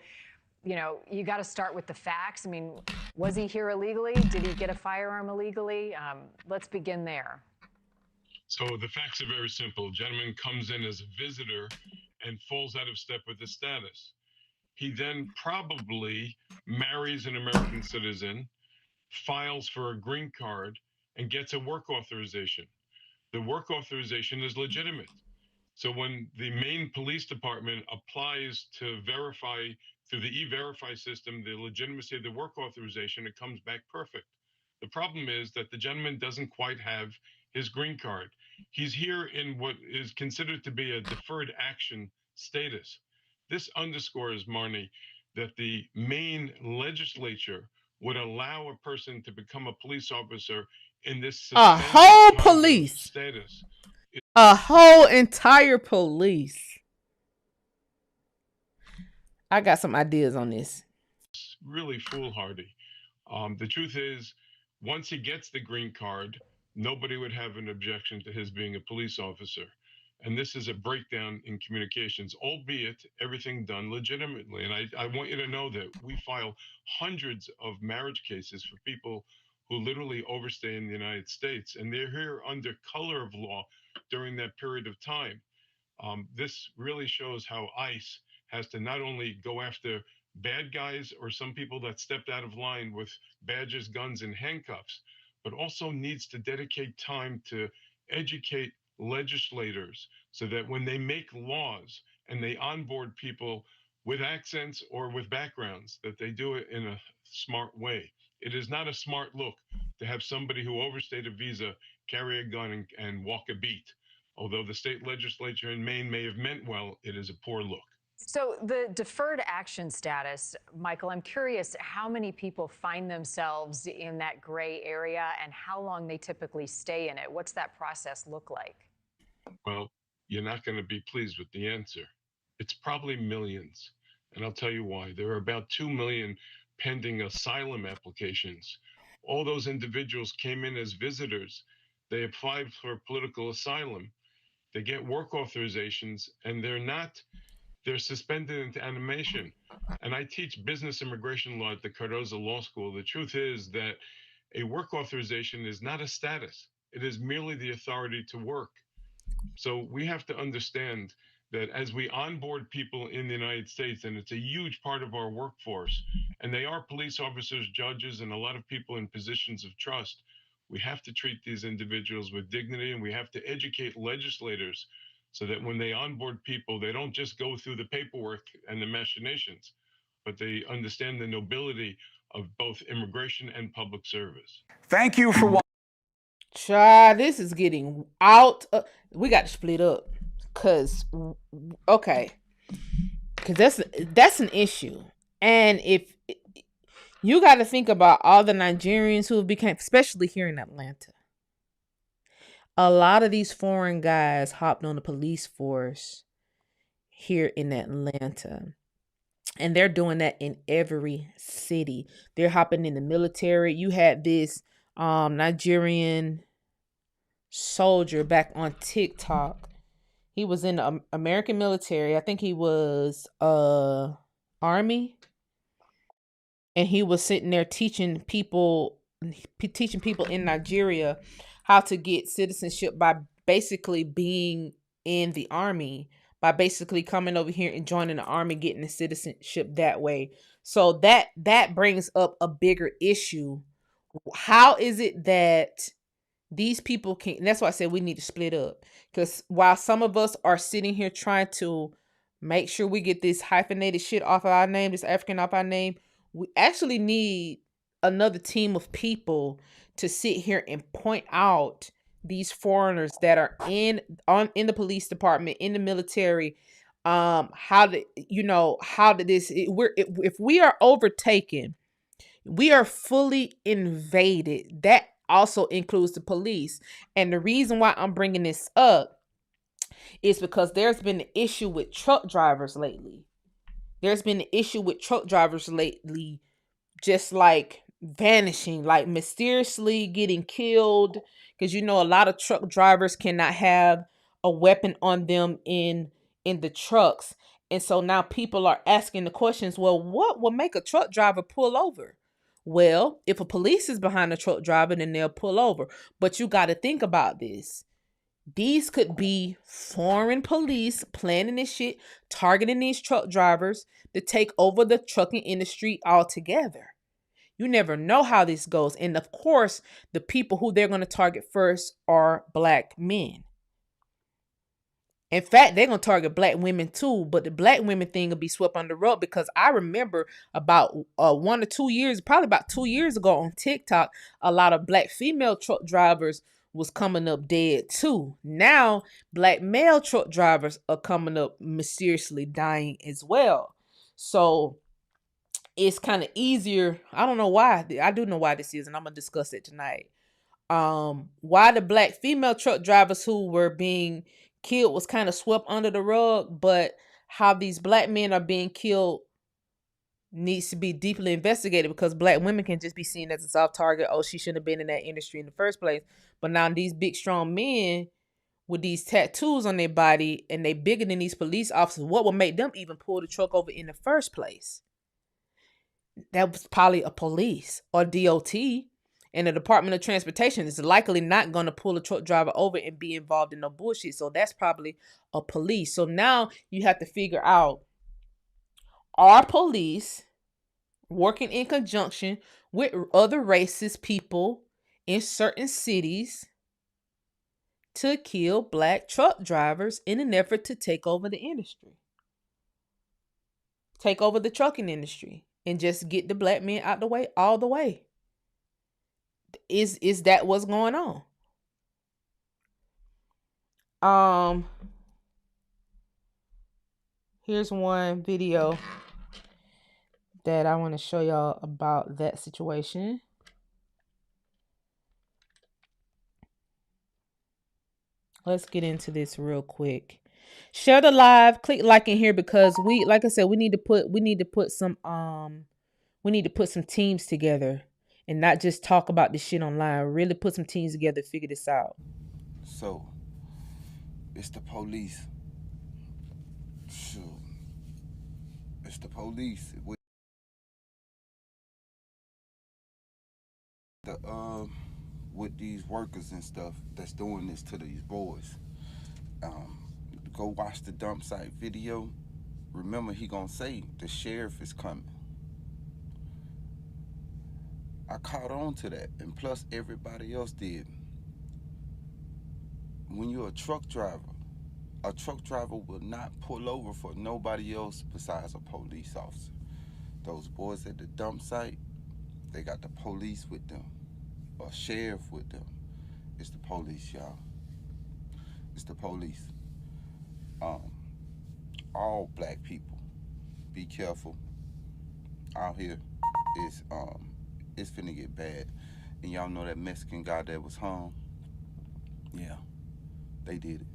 you know, you got to start with the facts. I mean, was he here illegally? Did he get a firearm illegally? Let's begin there. So the facts are very simple. A gentleman comes in as a visitor and falls out of step with his status. He then probably marries an American citizen, files for a green card, and gets a work authorization. The work authorization is legitimate. So when the Maine Police Department applies to verify through the E-Verify system the legitimacy of the work authorization, it comes back perfect. The problem is that the gentleman doesn't quite have his green card. He's here in what is considered to be a deferred action status. This underscores, Marnie, that the Maine legislature would allow a person to become a police officer in this a whole police status. A whole entire police. I got some ideas on this. It's really foolhardy. The truth is, once he gets the green card, nobody would have an objection to his being a police officer. And this is a breakdown in communications, albeit everything done legitimately. And I want you to know that we file hundreds of marriage cases for people who literally overstay in the United States, and they're here under color of law during that period of time. This really shows how ICE has to not only go after bad guys or some people that stepped out of line with badges, guns, and handcuffs, but also needs to dedicate time to educate legislators so that when they make laws and they onboard people with accents or with backgrounds, that they do it in a smart way. It is not a smart look to have somebody who overstayed a visa carry a gun and walk a beat. Although the state legislature in Maine may have meant well, it is a poor look. So the deferred action status, Michael, I'm curious how many people find themselves in that gray area and how long they typically stay in it. What's that process look like? Well, you're not going to be pleased with the answer. It's probably millions. And I'll tell you why. There are about 2 million pending asylum applications. All those individuals came in as visitors. They applied for political asylum. They get work authorizations, and they're suspended into animation. And I teach business immigration law at the Cardozo Law School. The truth is that a work authorization is not a status. It is merely the authority to work. So we have to understand that as we onboard people in the United States, and it's a huge part of our workforce, and they are police officers, judges, and a lot of people in positions of trust, we have to treat these individuals with dignity, and we have to educate legislators so that when they onboard people, they don't just go through the paperwork and the machinations, but they understand the nobility of both immigration and public service. Thank you for watching. Child, this is getting out. We got to split up. Cause okay, cause that's an issue, and if you got to think about all the Nigerians who have become, especially here in Atlanta, a lot of these foreign guys hopped on the police force here in Atlanta. And they're doing that in every city. They're hopping in the military. You had this Nigerian soldier back on TikTok. He was in the American military. I think he was army, and he was sitting there teaching people in Nigeria how to get citizenship by basically being in the army, by basically coming over here and joining the army, getting the citizenship that way. So that brings up a bigger issue. How is it that these people can, and that's why I said we need to split up. Because while some of us are sitting here trying to make sure we get this hyphenated shit off of our name, this African off our name, we actually need another team of people to sit here and point out these foreigners that are in the police department, in the military, how to, how did this, if we are overtaken, we are fully invaded. That also includes the police. And the reason why I'm bringing this up is because there's been an issue with truck drivers lately. Just like vanishing, like mysteriously getting killed. Because a lot of truck drivers cannot have a weapon on them in the trucks. And so now people are asking the questions, well, what will make a truck driver pull over? Well, if a police is behind a truck driver, then they'll pull over. But you got to think about this. These could be foreign police planning this shit, targeting these truck drivers to take over the trucking industry altogether. You never know how this goes. And of course, the people who they're going to target first are black men. In fact, they're going to target black women too, but the black women thing will be swept under the rug, because I remember about 1 or 2 years, probably about 2 years ago on TikTok, a lot of black female truck drivers was coming up dead too. Now, black male truck drivers are coming up mysteriously dying as well. So it's kind of easier. I don't know why. I do know why this is, and I'm going to discuss it tonight. Why the black female truck drivers who were being killed was kind of swept under the rug, but how these black men are being killed needs to be deeply investigated, because black women can just be seen as a soft target. Oh, she shouldn't have been in that industry in the first place. But now these big strong men with these tattoos on their body, and they bigger than these police officers, what would make them even pull the truck over in the first place? That was probably a police or DOT. And the Department of Transportation is likely not going to pull a truck driver over and be involved in no bullshit. So that's probably a police. So now you have to figure out, are police working in conjunction with other racist people in certain cities to kill black truck drivers in an effort to take over the industry? Take over the trucking industry and just get the black men out the way all the way. Is that what's going on? Here's one video that I want to show y'all about that situation. Let's get into this real quick. Share the live, click like in here, because like I said, we need to put some teams together and not just talk about this shit online. Really put some teams together to figure this out. So, it's the police. Shoot. It's the police. With these workers and stuff that's doing this to these boys. Go watch the dump site video. Remember, he gonna say the sheriff is coming. I caught on to that, and plus everybody else did. When you're a truck driver will not pull over for nobody else besides a police officer. Those boys at the dump site, they got the police with them, or sheriff with them. It's the police, y'all. It's the police. all black people, be careful out here. It's it's finna get bad. And y'all know that Mexican guy that was hung? Yeah, they did it.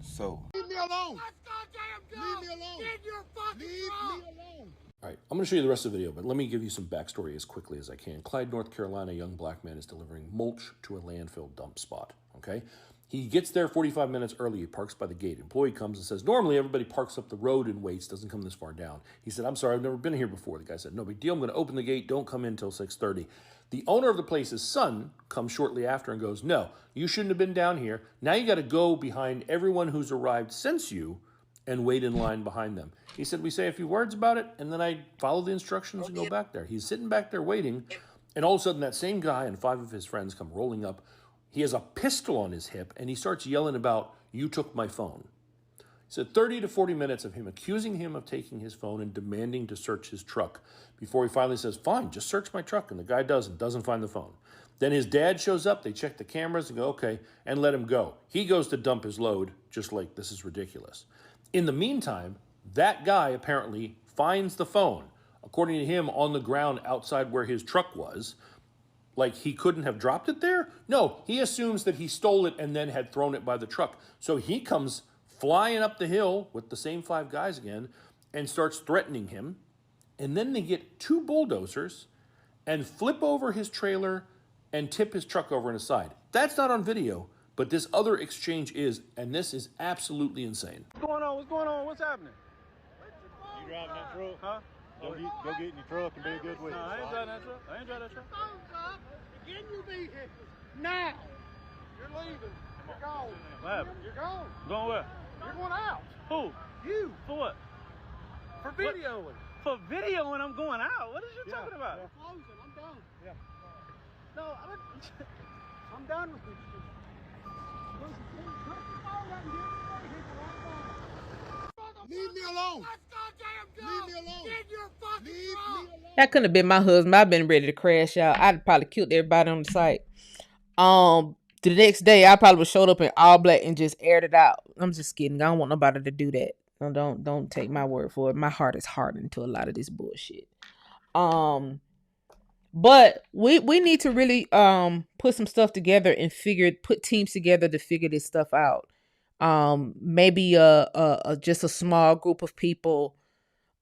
So leave me alone. Let's goddamn go. Leave me alone. Get your fucking leave me alone. All right, I'm going to show you the rest of the video, but let me give you some backstory as quickly as I can. Clyde, North Carolina, a young black man is delivering mulch to a landfill dump spot, okay? He gets there 45 minutes early. He parks by the gate. Employee comes and says, normally everybody parks up the road and waits, doesn't come this far down. He said, I'm sorry, I've never been here before. The guy said, no big deal. I'm going to open the gate. Don't come in until 6:30. The owner of the place's son comes shortly after and goes, no, you shouldn't have been down here. Now you got to go behind everyone who's arrived since you and wait in line behind them. He said, we say a few words about it, and then I follow the instructions and go back there. He's sitting back there waiting, and all of a sudden that same guy and 5 of his friends come rolling up. He has a pistol on his hip, and he starts yelling about, you took my phone. He said 30 to 40 minutes of him accusing him of taking his phone and demanding to search his truck before he finally says, fine, just search my truck, and the guy doesn't find the phone. Then his dad shows up, they check the cameras and go, okay, and let him go. He goes to dump his load, just like, this is ridiculous. In the meantime, that guy apparently finds the phone, according to him, on the ground outside where his truck was. Like he couldn't have dropped it there? No, he assumes that he stole it and then had thrown it by the truck. So he comes flying up the hill with the same 5 guys again and starts threatening him. And then they get 2 bulldozers and flip over his trailer and tip his truck over on his side. That's not on video, but this other exchange is, and this is absolutely insane. What's going on? What's going on? What's happening? You driving that truck? Huh? Go get in your truck and be a good witness. No, I ain't driving that truck. I ain't driving that truck. Get in your vehicle. Now. You're leaving. You're gone. What happened? You're gone. Going where? You're going out. Who? You. For what? For videoing. For videoing, I'm going out. What is you talking about? Yeah. Closing. I'm done. Yeah. No, I'm done with this. Leave me alone. Leave me alone. Get your fucking leave me alone. That couldn't have been my husband. I've been ready to crash out. I'd probably killed everybody on the site. The next day, I probably would showed up in all black and just aired it out. I'm just kidding. I don't want nobody to do that. Don't take my word for it. My heart is hardened to a lot of this bullshit. But we need to really put some stuff together and put teams together to figure this stuff out. Maybe just a small group of people,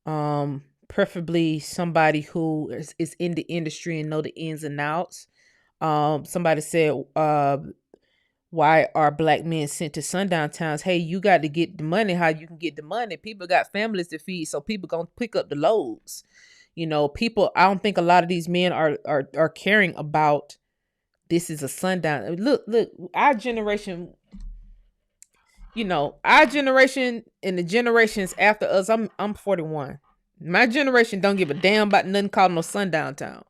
preferably somebody who is in the industry and know the ins and outs. Somebody said, why are black men sent to sundown towns? Hey, you got to get the money. How you can get the money? People got families to feed, so people gonna pick up the loads. You know, people, I don't think a lot of these men are caring about this is a sundown. Look, our generation, our generation and the generations after us, I'm 41. My generation don't give a damn about nothing called no sundown town.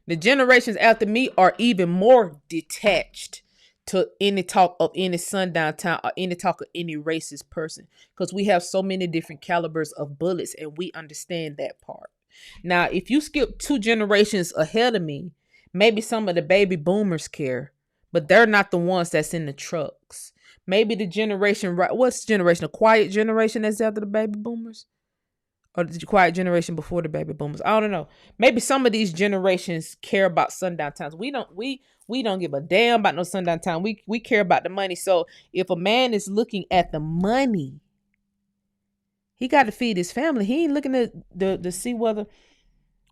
The generations after me are even more detached to any talk of any sundown town or any talk of any racist person, because we have so many different calibers of bullets and we understand that part. Now, if you skip 2 generations ahead of me, maybe some of the baby boomers care, but they're not the ones that's in the trucks. Maybe the generation, what's the generation? A quiet generation that's after the baby boomers? Or the quiet generation before the baby boomers? I don't know. Maybe some of these generations care about sundown towns. We don't give a damn about no sundown town. We care about the money. So if a man is looking at the money, he got to feed his family. He ain't looking at to see whether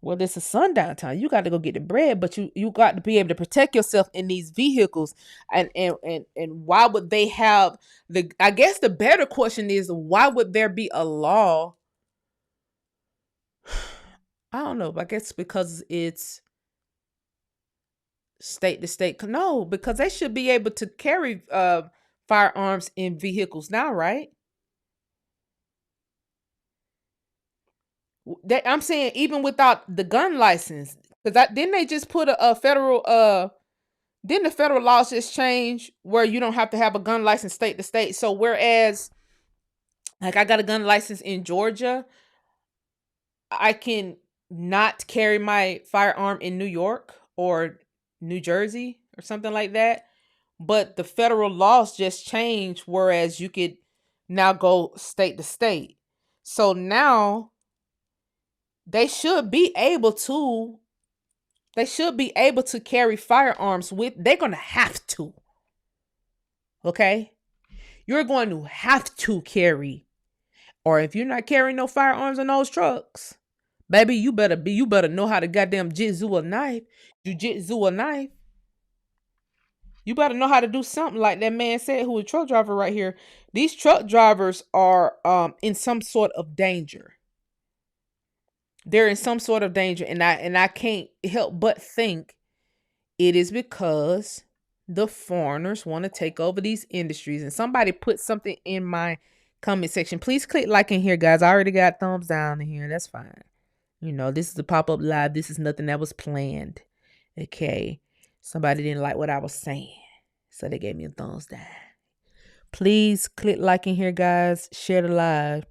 it's a sundown town. You got to go get the bread, but you got to be able to protect yourself in these vehicles. And why would they have I guess the better question is, why would there be a law? I don't know. I guess because it's state to state. No, because they should be able to carry firearms in vehicles now, right? I'm saying even without the gun license, because didn't they just put a federal didn't the federal laws just change where you don't have to have a gun license state to state? So whereas like I got a gun license in Georgia, I can not carry my firearm in New York or New Jersey or something like that. But the federal laws just changed, whereas you could now go state to state. So now they should be able to carry firearms with. They're going to have to. Okay? You're going to have to carry, or if you're not carrying no firearms in those trucks, baby, you better know how to goddamn jujitsu a knife. You better know how to do something like that man said, who is a truck driver right here. These truck drivers are in some sort of danger. They're in some sort of danger, and I can't help but think it is because the foreigners want to take over these industries. And somebody put something in my comment section. Please click like in here, guys. I already got thumbs down in here. That's fine. You know, this is a pop-up live. This is nothing that was planned. Okay. Somebody didn't like what I was saying, so they gave me a thumbs down. Please click like in here, guys. Share the live.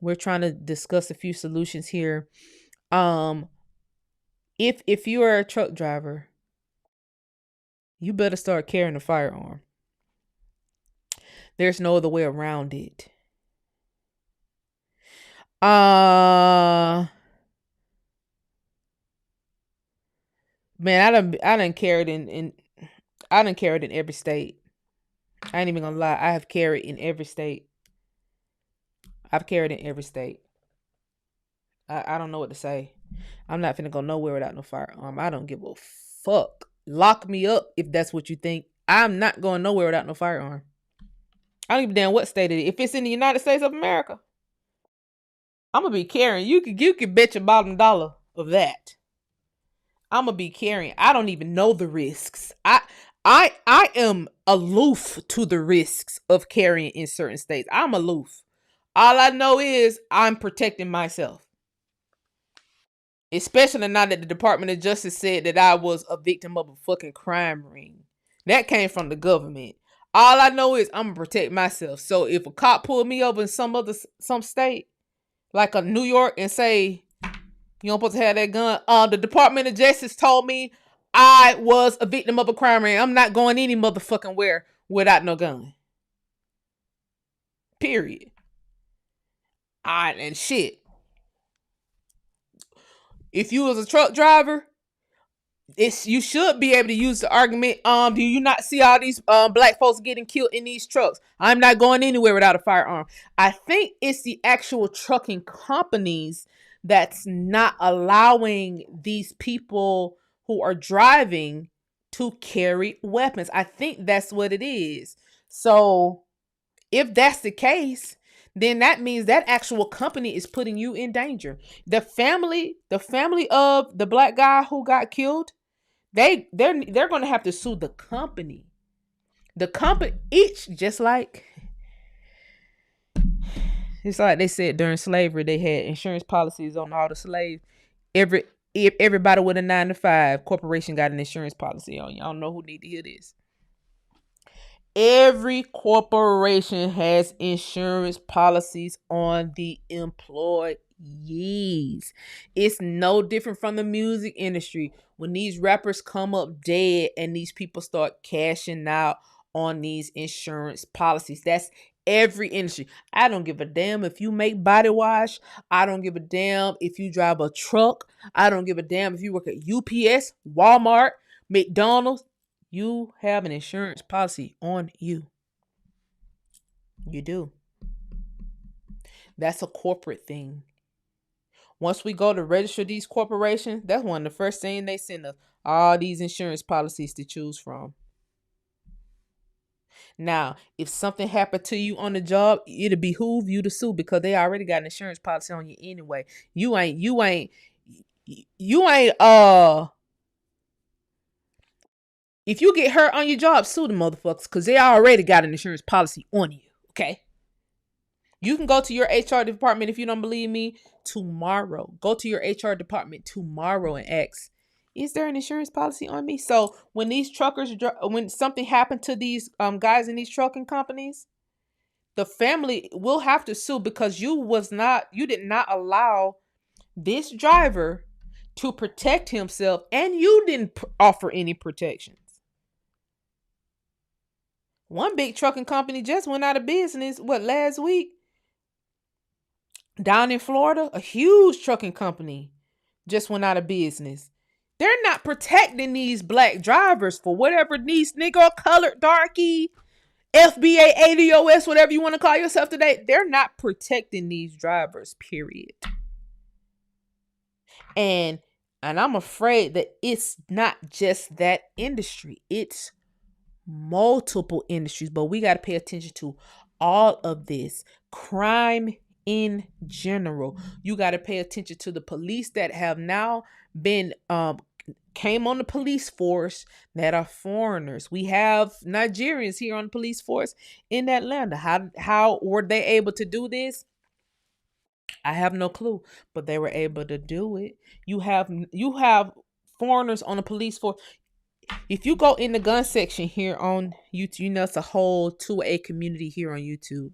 We're trying to discuss a few solutions here. If you are a truck driver, you better start carrying a firearm. There's no other way around it. Man, I done carried in every state. I ain't even gonna lie. I have carried in every state. I've carried in every state. I don't know what to say. I'm not finna go nowhere without no firearm. I don't give a fuck. Lock me up if that's what you think. I'm not going nowhere without no firearm. I don't give a damn what state it is. If it's in the United States of America, I'm gonna be carrying. You could bet your bottom dollar of that. I'm gonna be carrying. I don't even know the risks. I am aloof to the risks of carrying in certain states. I'm aloof. All I know is I'm protecting myself. Especially now that the Department of Justice said that I was a victim of a fucking crime ring. That came from the government. All I know is I'm gonna protect myself. So if a cop pulled me over in some state, like a New York, and say, you don't supposed to have that gun, the Department of Justice told me I was a victim of a crime ring. I'm not going any motherfucking where without no gun. Period. And shit. If you was a truck driver, you should be able to use the argument, do you not see all these black folks getting killed in these trucks? I'm not going anywhere without a firearm. I think it's the actual trucking companies that's not allowing these people who are driving to carry weapons. I think that's what it is. So if that's the case, then that means that actual company is putting you in danger. The family of the black guy who got killed, they're going to have to sue the company. The company, just like it's like they said during slavery, they had insurance policies on all the slaves. Everybody with a 9-to-5 corporation got an insurance policy on you. I don't know who need to hear this. Every corporation has insurance policies on the employees. It's no different from the music industry. When these rappers come up dead and these people start cashing out on these insurance policies, that's every industry. I don't give a damn if you make body wash. I don't give a damn if you drive a truck. I don't give a damn if you work at UPS, Walmart, McDonald's. You have an insurance policy on you. You do. That's a corporate thing. Once we go to register these corporations, that's one of the first things they send us, all these insurance policies to choose from. Now, if something happened to you on the job, it'll behoove you to sue because they already got an insurance policy on you anyway. You ain't if you get hurt on your job, sue the motherfuckers because they already got an insurance policy on you, okay? You can go to your HR department if you don't believe me tomorrow. Go to your HR department tomorrow and ask, is there an insurance policy on me? So when these truckers, when something happened to these guys in these trucking companies, the family will have to sue because you did not allow this driver to protect himself and you didn't offer any protections. One big trucking company just went out of business, last week? Down in Florida, a huge trucking company just went out of business. They're not protecting these black drivers for whatever these nigga colored darky, FBA, ADOS, whatever you want to call yourself today. They're not protecting these drivers, period. And I'm afraid that it's not just that industry. It's multiple industries, but we got to pay attention to all of this. Crime in general. You got to pay attention to the police that have now been came on the police force that are foreigners. We have Nigerians here on the police force in Atlanta. How were they able to do this? I have no clue, but they were able to do it. You have foreigners on the police force. If you go in the gun section here on YouTube, you know it's a whole 2A community here on YouTube.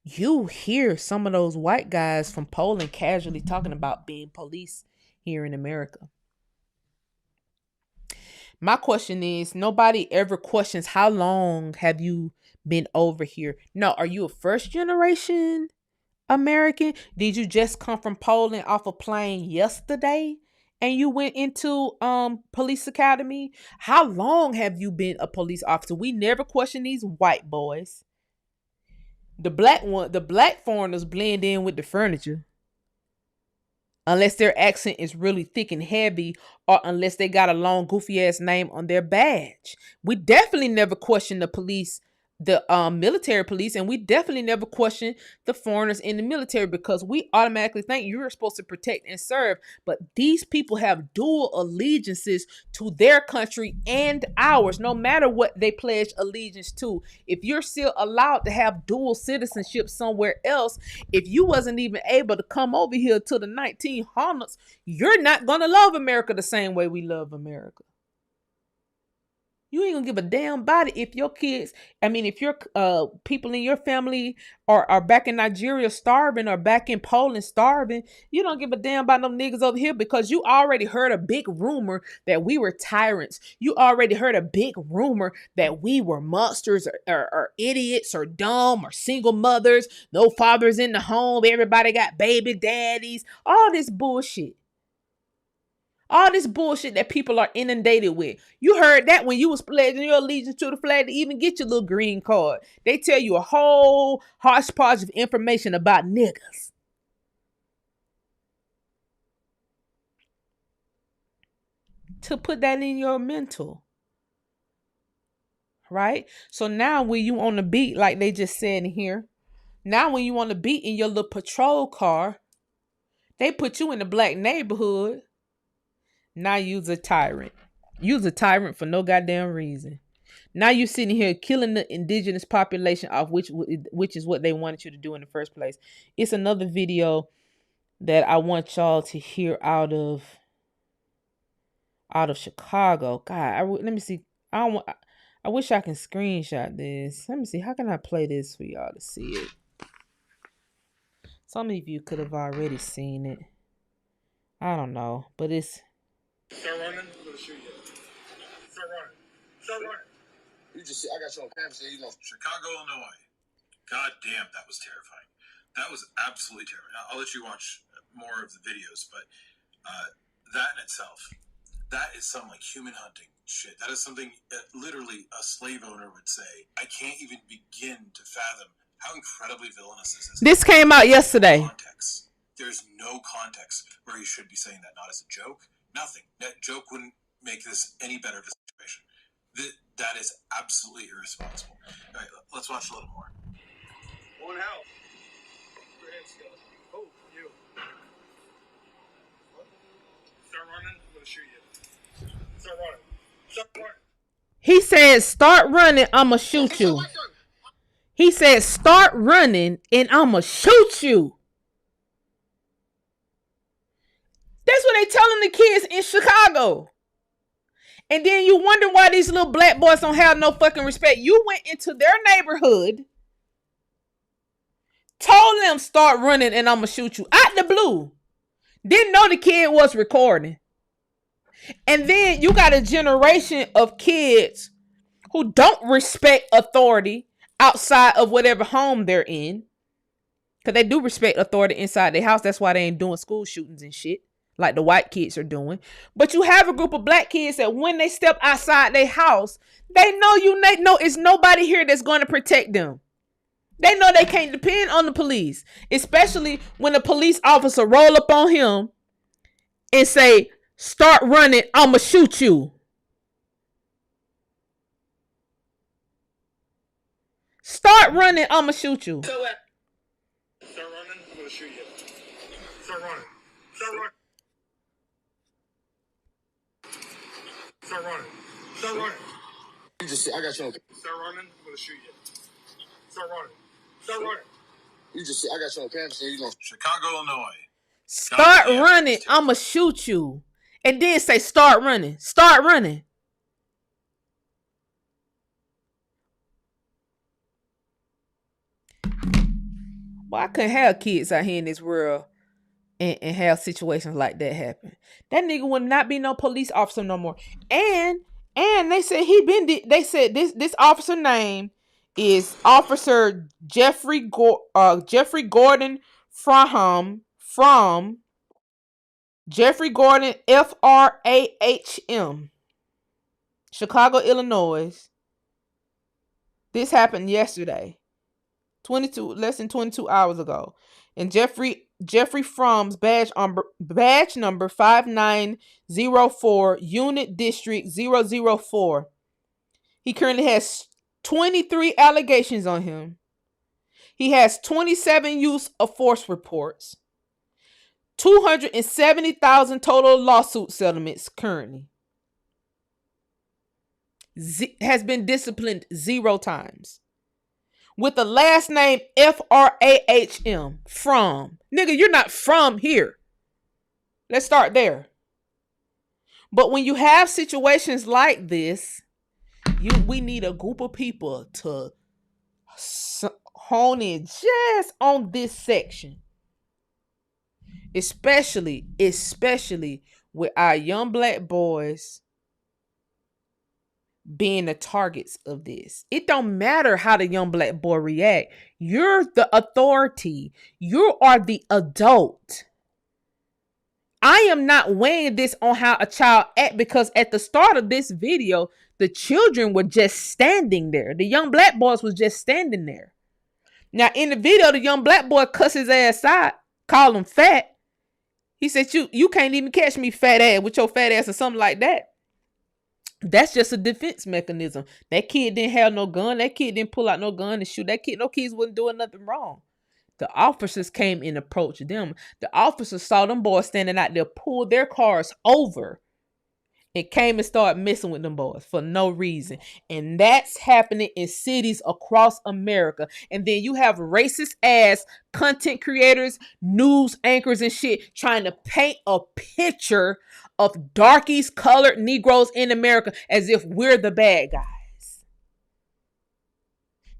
You hear some of those white guys from Poland casually talking about being police here in America. My question is, nobody ever questions how long have you been over here? No, are you a first generation American? Did you just come from Poland off a plane yesterday and you went into police academy? How long have you been a police officer? We never question these white boys. The black foreigners blend in with the furniture. Unless their accent is really thick and heavy, or unless they got a long goofy ass name on their badge. We definitely never question the police, the military police, and we definitely never question the foreigners in the military, because we automatically think you're supposed to protect and serve. But these people have dual allegiances to their country and ours, no matter what they pledge allegiance to. If you're still allowed to have dual citizenship somewhere else, if you wasn't even able to come over here to the 1900s, you're not gonna love America the same way we love America. You ain't gonna give a damn about it if your kids, if your people in your family are back in Nigeria starving, or back in Poland starving. You don't give a damn about them niggas over here, because you already heard a big rumor that we were tyrants. You already heard a big rumor that we were monsters, or idiots, or dumb, or single mothers, no fathers in the home, everybody got baby daddies, all this bullshit. All this bullshit that people are inundated with. You heard that when you was pledging your allegiance to the flag to even get your little green card. They tell you a whole hodgepodge of information about niggas. To put that in your mental. Right? So now when you on the beat, like they just said in here, now when you on the beat in your little patrol car, they put you in the black neighborhood. Now you's a tyrant. You's a tyrant for no goddamn reason. Now you sitting here killing the indigenous population off, which is what they wanted you to do in the first place. It's another video that I want y'all to hear out of Chicago. God, let me see. I wish I can screenshot this. Let me see. How can I play this for y'all to see it? Some of you could have already seen it. I don't know, but it's. Start running, I'm gonna shoot you. Start running. Start running. You just see, I got you on camera, so you know. Chicago, Illinois. God damn, that was terrifying. That was absolutely terrifying. I'll let you watch more of the videos, but that in itself, that is some like human hunting shit. That is something that literally a slave owner would say. I can't even begin to fathom how incredibly villainous this is. This came out yesterday. Context. There's no context where he should be saying that, not as a joke. Nothing. That joke wouldn't make this any better of a situation. That is absolutely irresponsible. All right, let's watch a little more. One house. Your hands together. Oh, you. Start running, I'm going to shoot you. Start running. Start running. He said, start running, I'ma shoot you. He said, start running and I'ma shoot you. That's what they telling the kids in Chicago. And then you wonder why these little black boys don't have no fucking respect. You went into their neighborhood, told them start running and I'ma shoot you. Out the blue. Didn't know the kid was recording. And then you got a generation of kids who don't respect authority outside of whatever home they're in. Because they do respect authority inside their house. That's why they ain't doing school shootings and shit like the white kids are doing. But you have a group of black kids that when they step outside their house, they know it's nobody here that's going to protect them. They know they can't depend on the police, especially when a police officer roll up on him and say, "Start running, I'ma shoot you." Start running, I'ma shoot you. Start running, I'm gonna shoot you. Start running. Start running. Start running. Start running. You just I got you on. Start running, I'm gonna shoot you. Start running. Start running. You just I got you on campus and you know Chicago, Illinois. Start running, I'ma shoot you. And then say, start running. Start running. Well, I couldn't have kids out here in this world and have situations like that happen. That nigga would not be no police officer no more. And they said this officer name is Officer Jeffrey Gordon from Jeffrey Gordon FRAHM, Chicago, Illinois. This happened yesterday, less than 22 hours ago. And Jeffrey Fromm's badge number 5904, Unit District 004. He currently has 23 allegations on him. He has 27 use of force reports. 270,000 total lawsuit settlements currently. Has been disciplined 0 times. With the last name FRAHM, from. Nigga, you're not from here. Let's start there. But when you have situations like this, we need a group of people to hone in just on this section. Especially with our young black boys being the targets of this. It don't matter how the young black boy react. You're the authority. You are the adult. I am not weighing this on how a child act, because at the start of this video, the children were just standing there. The young black boys was just standing there. Now in the video, the young black boy cuss his ass out, call him fat. He said, you can't even catch me, fat ass, with your fat ass or something like that. That's just a defense mechanism. That kid didn't have no gun. That kid didn't pull out no gun and shoot. No kids wasn't doing nothing wrong. The officers came and approached them. The officers saw them boys standing out there, pulled their cars over, and came and started messing with them boys for no reason. And that's happening in cities across America. And then you have racist ass content creators, news anchors and shit trying to paint a picture of darkies, colored Negroes in America as if we're the bad guys.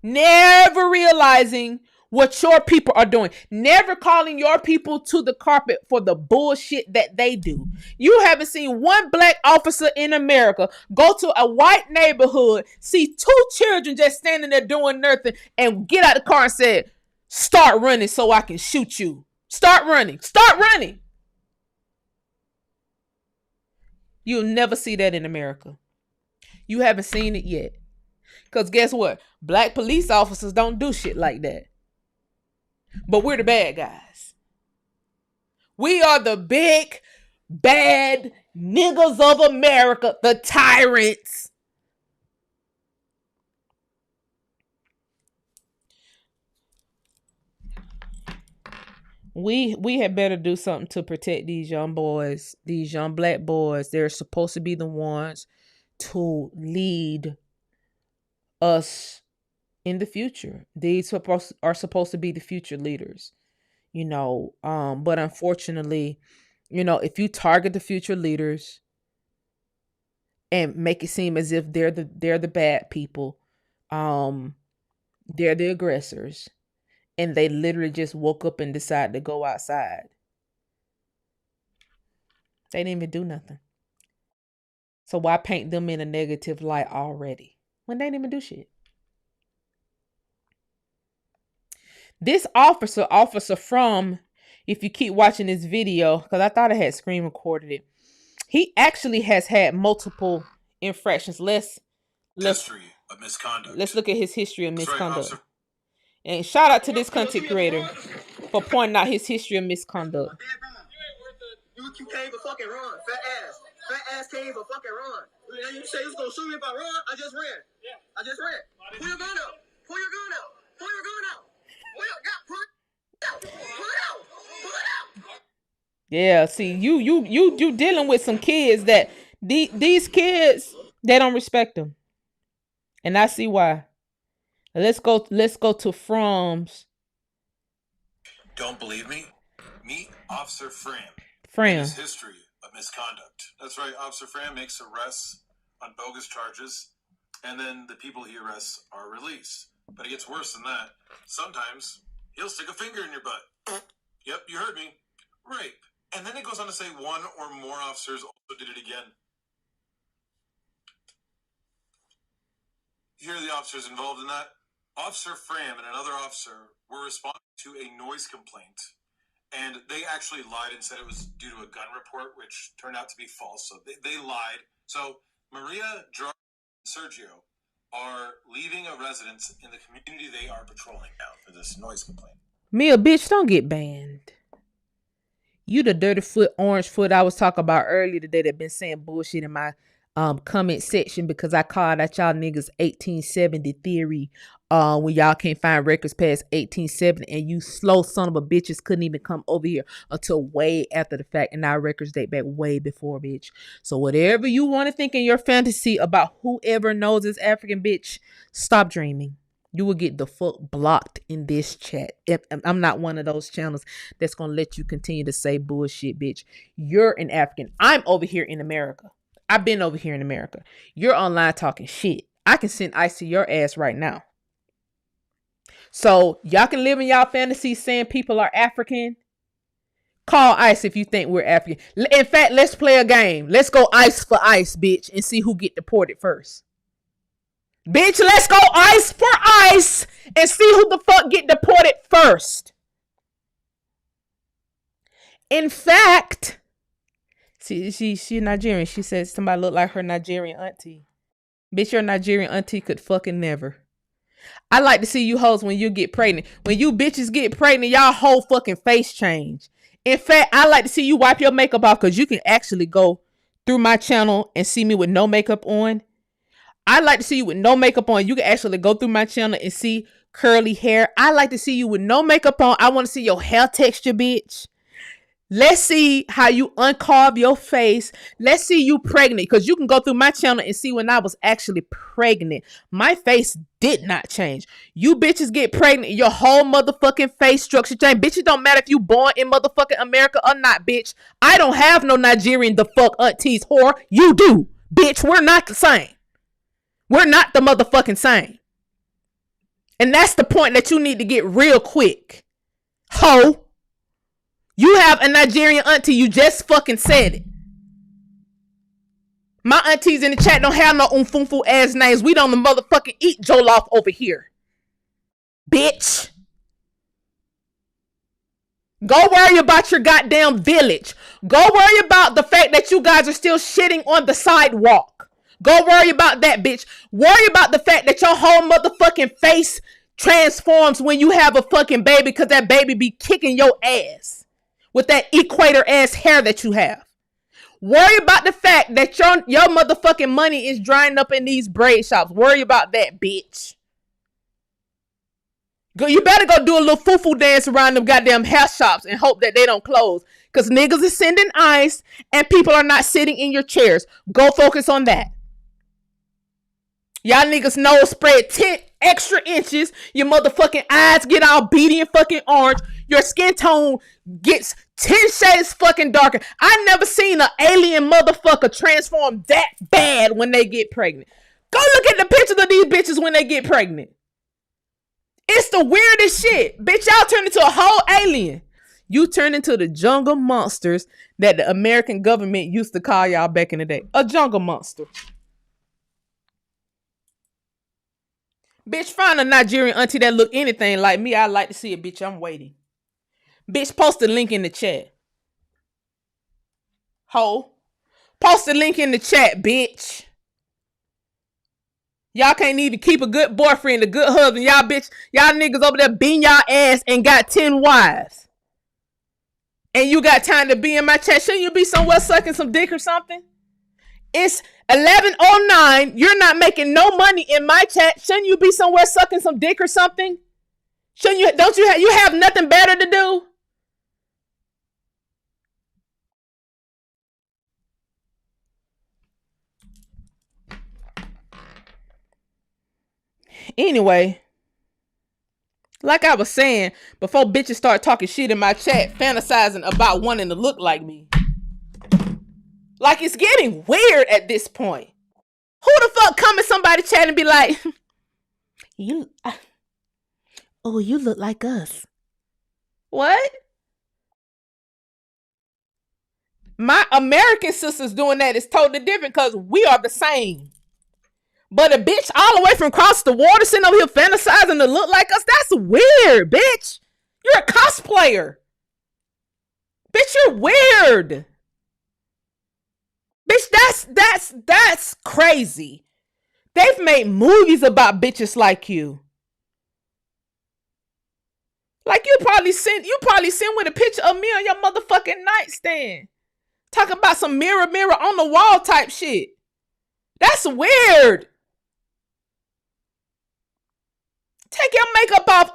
Never realizing what your people are doing. Never calling your people to the carpet for the bullshit that they do. You haven't seen one black officer in America go to a white neighborhood, see 2 children just standing there doing nothing, and get out the car and say, "Start running so I can shoot you. Start running. Start running." You'll never see that in America. You haven't seen it yet. Because guess what? Black police officers don't do shit like that. But we're the bad guys. We are the big, bad niggas of America, the tyrants. We had better do something to protect these young boys, these young black boys. They're supposed to be the ones to lead us in the future. These are supposed to be the future leaders, but unfortunately, if you target the future leaders and make it seem as if they're the bad people, they're the aggressors, and they literally just woke up and decided to go outside. They didn't even do nothing. So why paint them in a negative light already? when they didn't even do shit. This officer from, if you keep watching this video, because I thought I had screen recorded it, he actually has had multiple infractions. History of misconduct. Let's look at his history of misconduct. Right, and shout out to this content creator for pointing out his history of misconduct. You can't even fucking run, fat ass can't even fucking run. You say you was gonna shoot me if I run? I just ran. Yeah. I just ran. Pull your gun out. Pull your gun out. Pull your gun out. Pull it out. Pull it out. Pull it out. Yeah, see, you dealing with some kids that these kids, they don't respect them, and I see why. Let's go to From's. Don't believe me? Meet Officer Fram. His history of misconduct. That's right. Officer Fram makes arrests on bogus charges, and then the people he arrests are released. But it gets worse than that. Sometimes he'll stick a finger in your butt. Yep, you heard me. Rape. And then it goes on to say one or more officers also did it again. Here are the officers involved in that. Officer Fram and another officer were responding to a noise complaint. And they actually lied and said it was due to a gun report, which turned out to be false. So they lied. So Maria, Gerard, and Sergio are leaving a residence in the community they are patrolling now for this noise complaint. Mia, bitch, don't get banned. You the dirty foot, orange foot I was talking about earlier today that been saying bullshit in my comment section because I called out y'all niggas 1870 theory when y'all can't find records past 1870 and you slow son of a bitches couldn't even come over here until way after the fact, and our records date back way before, bitch. So whatever you want to think in your fantasy about whoever knows is African, bitch, stop dreaming. You will get the fuck blocked in this chat. I'm not one of those channels that's going to let you continue to say bullshit, bitch. You're an African. I'm over here in America. I've been over here in America. You're online talking shit. I can send ice to your ass right now. So y'all can live in y'all fantasies saying people are African. Call ICE if you think we're African. In fact, let's play a game. Let's go ICE for ICE, bitch, and see who get deported first. Bitch, let's go ICE for ICE and see who the fuck get deported first. In fact, she Nigerian. She said somebody look like her Nigerian auntie. Bitch, your Nigerian auntie could fucking never. I like to see you hoes when you get pregnant. When you bitches get pregnant, y'all whole fucking face change. In fact, I like to see you wipe your makeup off because you can actually go through my channel and see me with no makeup on. I like to see you with no makeup on. You can actually go through my channel and see curly hair. I like to see you with no makeup on. I want to see your hair texture, bitch. Let's see how you uncarve your face. Let's see you pregnant, because you can go through my channel and see when I was actually pregnant. My face did not change. You bitches get pregnant, your whole motherfucking face structure change. Bitch, it don't matter if you born in motherfucking America or not, bitch. I don't have no Nigerian the fuck aunties, whore. You do. Bitch, we're not the same. We're not the motherfucking same. And that's the point that you need to get real quick. Ho. You have a Nigerian auntie. You just fucking said it. My aunties in the chat don't have no umfunfu ass names. We don't motherfucking eat jollof over here. Bitch. Go worry about your goddamn village. Go worry about the fact that you guys are still shitting on the sidewalk. Go worry about that, bitch. Worry about the fact that your whole motherfucking face transforms when you have a fucking baby, because that baby be kicking your ass. With that equator ass hair that you have. Worry about the fact that your motherfucking money is drying up in these braid shops. Worry about that, bitch. You better go do a little foo-foo dance around them goddamn hair shops and hope that they don't close. Because niggas is sending ice and people are not sitting in your chairs. Go focus on that. Y'all niggas nose spread 10 extra inches. Your motherfucking eyes get all beady and fucking orange. Your skin tone gets 10 shades fucking darker. I never seen an alien motherfucker transform that bad when they get pregnant. Go look at the pictures of these bitches when they get pregnant. It's the weirdest shit. Bitch, y'all turn into a whole alien. You turn into the jungle monsters that the American government used to call y'all back in the day. A jungle monster. Bitch, find a Nigerian auntie that look anything like me. I'd like to see it, bitch. I'm waiting. Bitch, post the link in the chat. Ho. Post the link in the chat, bitch. Y'all can't even keep a good boyfriend, a good husband. Y'all niggas over there beating y'all ass and got 10 wives. And you got time to be in my chat. Shouldn't you be somewhere sucking some dick or something? It's 11:09. You're not making no money in my chat. Shouldn't you be somewhere sucking some dick or something? Shouldn't you? Don't you have nothing better to do? Anyway, like I was saying, before bitches start talking shit in my chat, fantasizing about wanting to look like me. Like, it's getting weird at this point. Who the fuck come in somebody's chat and be like, you look like us. What? My American sisters doing that is totally different because we are the same. But a bitch all the way from across the water sitting over here fantasizing to look like us, that's weird, bitch. You're a cosplayer. Bitch, you're weird. Bitch, that's crazy. They've made movies about bitches like you. Like you probably sent with a picture of me on your motherfucking nightstand. Talking about some mirror on the wall type shit. That's weird. Take your makeup off,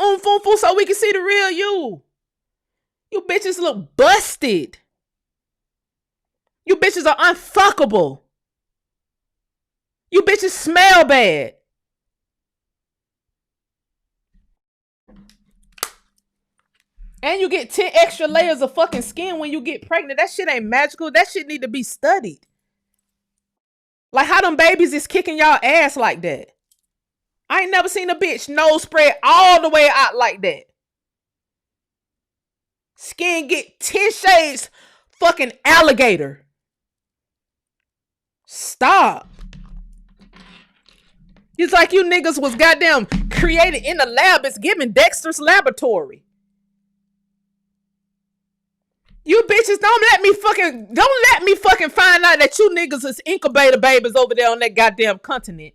so we can see the real you. You bitches look busted. You bitches are unfuckable. You bitches smell bad. And you get 10 extra layers of fucking skin when you get pregnant. That shit ain't magical. That shit need to be studied. Like how them babies is kicking y'all ass like that. I ain't never seen a bitch nose spread all the way out like that. Skin get 10 shades fucking alligator. Stop. It's like you niggas was goddamn created in the lab. It's giving Dexter's Laboratory. You bitches don't let me fucking find out that you niggas is incubator babies over there on that goddamn continent.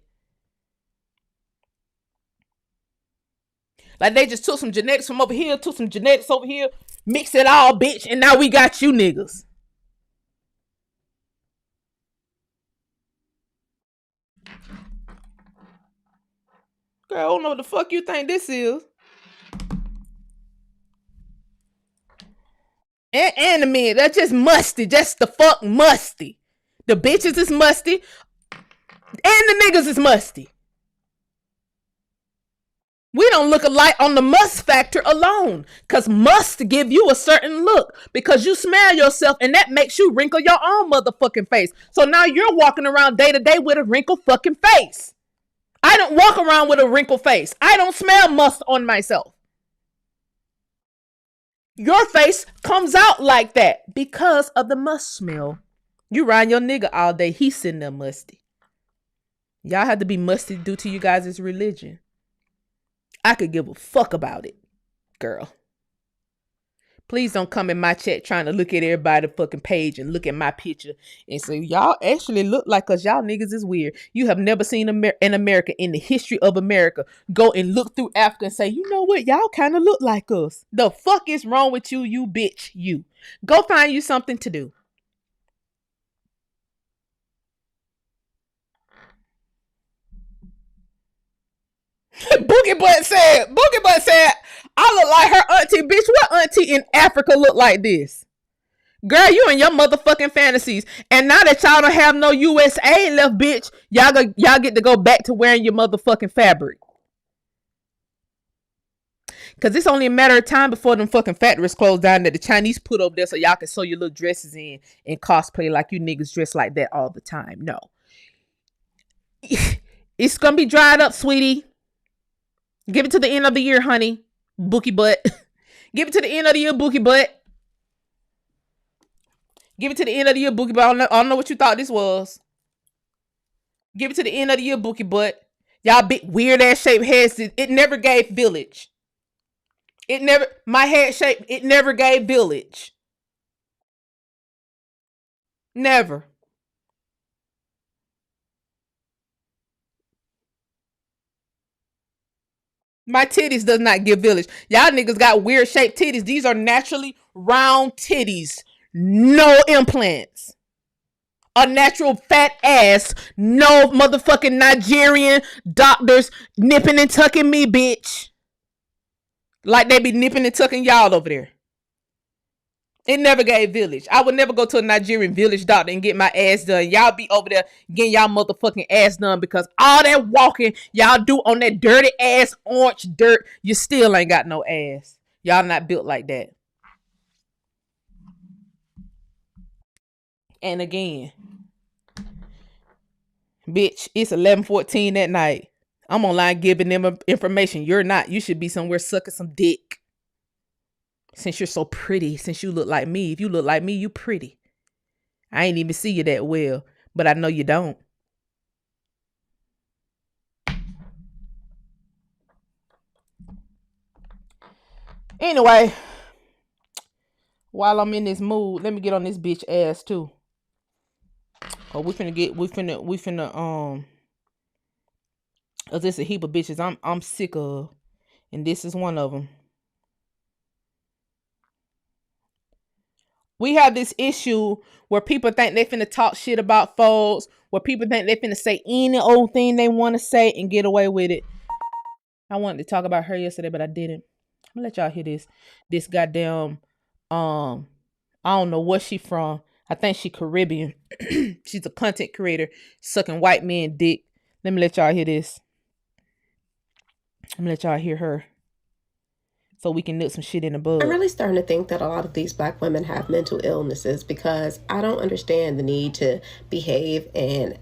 Like they just took some genetics from over here, took some genetics over here, mixed it all, bitch, and now we got you niggas. Girl, I don't know what the fuck you think this is. And the men, that's just musty. Just the fuck musty. The bitches is musty. And the niggas is musty. We don't look alike on the must factor alone. Because must give you a certain look. Because you smell yourself and that makes you wrinkle your own motherfucking face. So now you're walking around day to day with a wrinkled fucking face. I don't walk around with a wrinkled face. I don't smell must on myself. Your face comes out like that because of the must smell. You ride your nigga all day. He's sitting there musty. Y'all have to be musty due to you guys' religion. I could give a fuck about it, girl. Please don't come in my chat trying to look at everybody's fucking page and look at my picture and say, y'all actually look like us. Y'all niggas is weird. You have never seen in America, in the history of America, go and look through Africa and say, you know what? Y'all kind of look like us. The fuck is wrong with you, you bitch, you. Go find you something to do. Boogie Butt said, I look like her auntie. Bitch, what auntie in Africa look like this? Girl, you and your motherfucking fantasies. And now that y'all don't have no USA left, bitch, y'all get to go back to wearing your motherfucking fabric. Because it's only a matter of time before them fucking factories close down that the Chinese put over there so y'all can sew your little dresses in and cosplay like you niggas dress like that all the time. No. It's going to be dried up, sweetie. Give it to the end of the year, honey. Bookie butt. Give it to the end of the year, Bookie butt. Give it to the end of the year, Bookie butt. I don't know what you thought this was. Give it to the end of the year, Bookie butt. Y'all big weird ass shaped heads. It never gave village. My head shape, it never gave village. Never. My titties does not give village. Y'all niggas got weird shaped titties. These are naturally round titties. No implants. A natural fat ass. No motherfucking Nigerian doctors nipping and tucking me, bitch. Like they be nipping and tucking y'all over there. It never gave village. I would never go to a Nigerian village doctor and get my ass done. Y'all be over there getting y'all motherfucking ass done because all that walking y'all do on that dirty ass orange dirt, you still ain't got no ass. Y'all not built like that. And again, bitch, it's 11:14 at night. I'm online giving them information. You're not. You should be somewhere sucking some dick. Since you're so pretty, since you look like me. If you look like me, you pretty. I ain't even see you that well, but I know you don't. Anyway, while I'm in this mood, let me get on this bitch ass too. Oh, we finna cause there's a heap of bitches I'm sick of, and this is one of them. We have this issue where people think they finna talk shit about folks, where people think they finna say any old thing they want to say and get away with it. I wanted to talk about her yesterday, but I didn't. I'm gonna let y'all hear this. This goddamn, I don't know where she from. I think she Caribbean. She's a content creator sucking white men dick. Let me let y'all hear this. I'm gonna let y'all hear her, so we can nip some shit in the bud. I'm really starting to think that a lot of these Black women have mental illnesses because I don't understand the need to behave and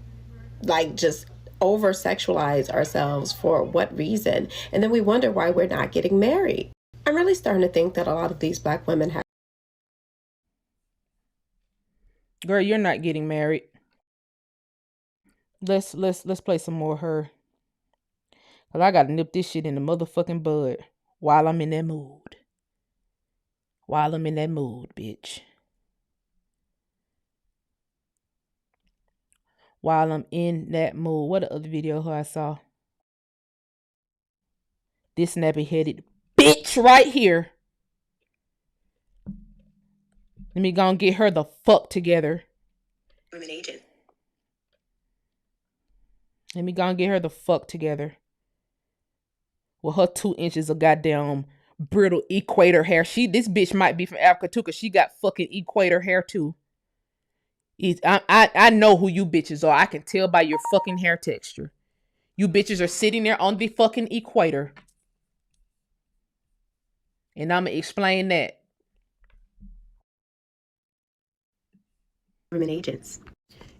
like just over sexualize ourselves for what reason. And then we wonder why we're not getting married. I'm really starting to think that a lot of these Black women have. Girl, you're not getting married. Let's play some more of her. Cause I gotta nip this shit in the motherfucking bud while I'm in that mood. While I'm in that mood, bitch. While I'm in that mood. What the other video I saw? This nappy headed bitch right here. Let me go and get her the fuck together. Women agent. Let me go and get her the fuck together. With her 2 inches of goddamn brittle equator hair. This bitch might be from Africa too, cause she got fucking equator hair too. I know who you bitches are. I can tell by your fucking hair texture. You bitches are sitting there on the fucking equator. And I'ma explain that. Women agents.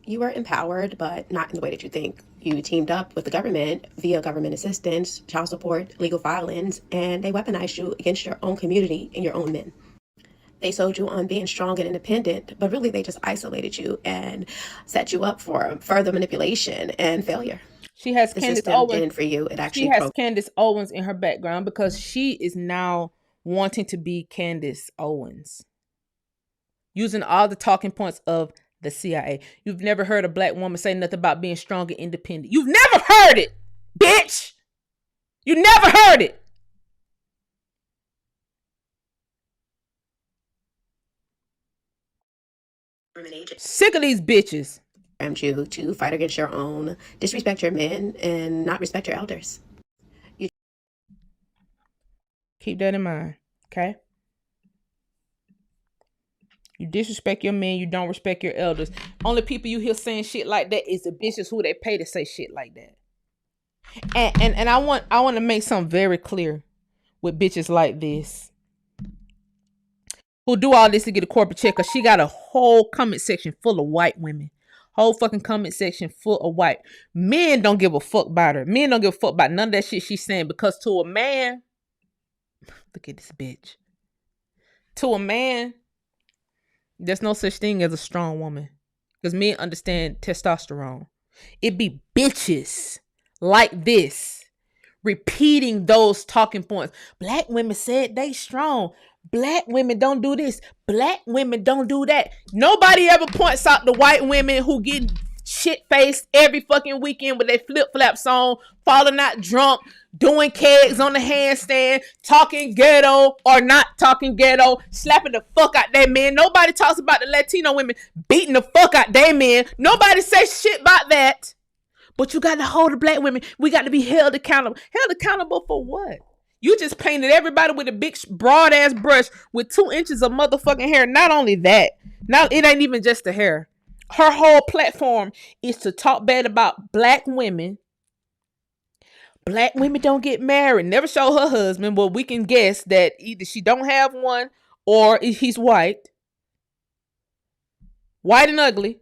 You were empowered, but not in the way that you think. You teamed up with the government via government assistance, child support, legal filings, and they weaponized you against your own community and your own men. They sold you on being strong and independent, but really they just isolated you and set you up for further manipulation and failure. She has Candace Owens. And for you, it actually she has Candace Owens in her background because she is now wanting to be Candace Owens. Using all the talking points of the CIA. You've never heard a Black woman say nothing about being strong and independent. You've never heard it, bitch. You never heard it. Sick of these bitches. You to fight against your own, disrespect your men, and not respect your elders. Keep that in mind, okay? You disrespect your men, you don't respect your elders. Only people you hear saying shit like that is the bitches who they pay to say shit like that. And I want to make something very clear with bitches like this who do all this to get a corporate check, because she got a whole comment section full of white women. Whole fucking comment section full of white. Men don't give a fuck about her. Men don't give a fuck about none of that shit she's saying, because to a man, look at this bitch. To a man, there's no such thing as a strong woman, because men understand testosterone. It be bitches like this, repeating those talking points. Black women said they strong. Black women don't do this. Black women don't do that. Nobody ever points out the white women who get shit-faced every fucking weekend with their flip-flops on, falling out drunk, doing kegs on the handstand, talking ghetto or not talking ghetto, slapping the fuck out their men. Nobody talks about the Latino women beating the fuck out their men. Nobody says shit about that. But you got to hold the black women. We got to be held accountable. Held accountable for what? You just painted everybody with a big broad ass brush with 2 inches of motherfucking hair. Not only that, now it ain't even just the hair. Her whole platform is to talk bad about black women. Black women don't get married. Never show her husband, but we can guess that either she don't have one or he's white. White and ugly.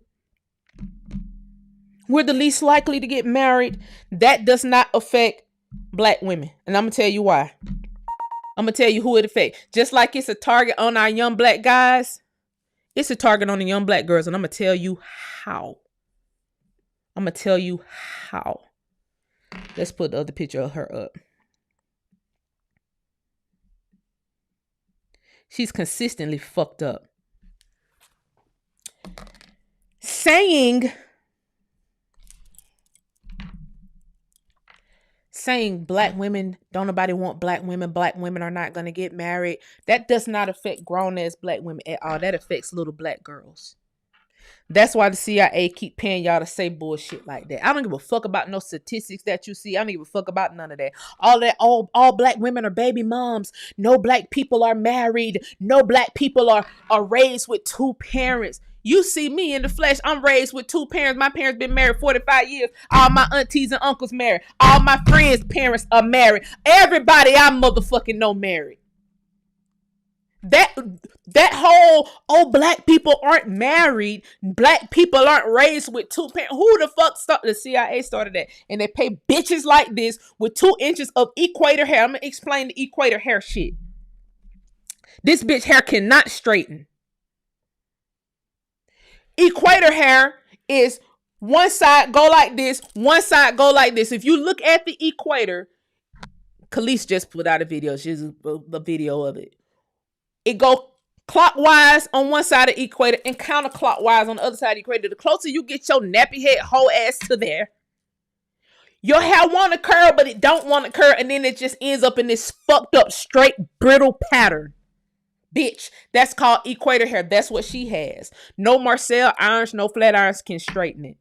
We're the least likely to get married. That does not affect black women. And I'm going to tell you why. I'm going to tell you who it affects. Just like it's a target on our young black guys, it's a target on the young black girls. And I'm going to tell you how. I'm going to tell you how. Let's put the other picture of her up. She's consistently fucked up. Saying black women, don't nobody want black women are not going to get married. That does not affect grown ass black women at all. That affects little black girls. That's why the CIA keep paying y'all to say bullshit like that. I don't give a fuck about no statistics that you see. I don't give a fuck about none of that. All black women are baby moms. No black people are married. No black people are raised with 2 parents. You see me in the flesh. I'm raised with 2 parents. My parents been married 45 years. All my aunties and uncles married. All my friends' parents are married. Everybody I motherfucking know married. That whole black people aren't married. Black people aren't raised with 2 parents. Who the fuck started? The CIA started that. And they pay bitches like this with 2 inches of equator hair. I'm going to explain the equator hair shit. This bitch hair cannot straighten. Equator hair is one side go like this, one side go like this. If you look at the equator, Khalees just put out a video. She's a video of it. It go clockwise on one side of the equator and counterclockwise on the other side of the equator. The closer you get your nappy head whole ass to there, your hair want to curl, but it don't want to curl, and then it just ends up in this fucked up, straight, brittle pattern. Bitch, that's called equator hair. That's what she has. No Marcel irons, no flat irons can straighten it.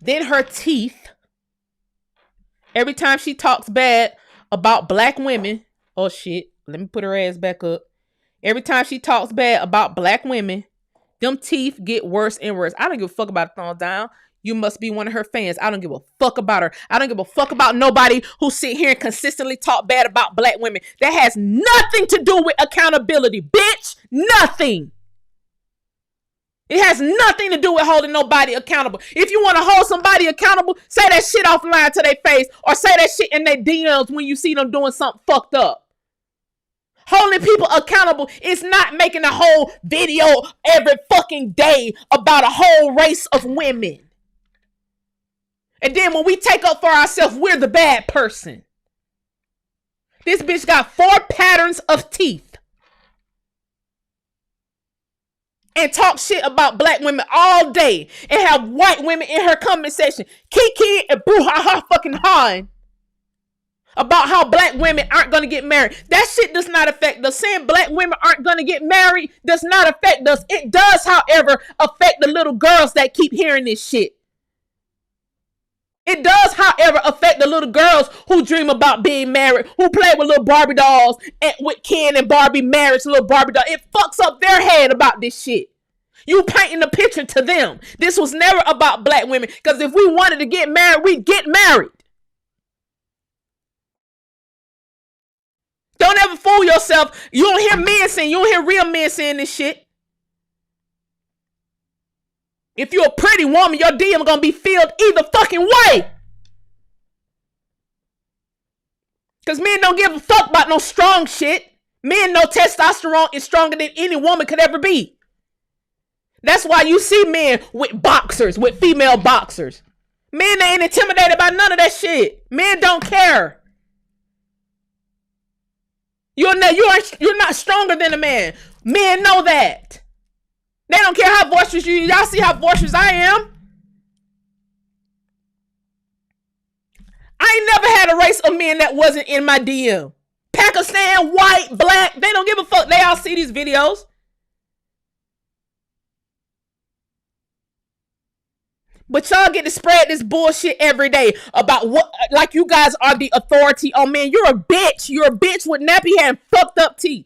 Then her teeth. Every time she talks bad about black women, oh shit, let me put her ass back up. Every time she talks bad about black women, them teeth get worse and worse. I don't give a fuck about thumbs down. You must be one of her fans. I don't give a fuck about her. I don't give a fuck about nobody who sit here and consistently talk bad about black women. That has nothing to do with accountability, bitch. Nothing. It has nothing to do with holding nobody accountable. If you want to hold somebody accountable, say that shit offline to their face or say that shit in their DMs when you see them doing something fucked up. Holding people accountable is not making a whole video every fucking day about a whole race of women. And then when we take up for ourselves, we're the bad person. This bitch got 4 patterns of teeth. And talk shit about black women all day. And have white women in her comment section. Kiki and brouhaha fucking hawing. About how black women aren't going to get married. That shit does not affect us. Saying black women aren't going to get married does not affect us. It does, however, affect the little girls that keep hearing this shit. It does, however, affect the little girls who dream about being married, who play with little Barbie dolls and with Ken and Barbie marriage, little Barbie doll. It fucks up their head about this shit. You painting the picture to them. This was never about black women, because if we wanted to get married, we'd get married. Don't ever fool yourself. You don't hear men saying, you don't hear real men saying this shit. If you're a pretty woman, your DM gonna be filled either fucking way. Because men don't give a fuck about no strong shit. Men know testosterone is stronger than any woman could ever be. That's why you see men with boxers, with female boxers. Men ain't intimidated by none of that shit. Men don't care. You're not stronger than a man. Men know that. They don't care how boisterous you. Y'all see how boisterous I am. I ain't never had a race of men that wasn't in my DM. Pakistan, white, black. They don't give a fuck. They all see these videos. But y'all get to spread this bullshit every day about what, like you guys are the authority on men. You're a bitch. You're a bitch with nappy hair and fucked up teeth.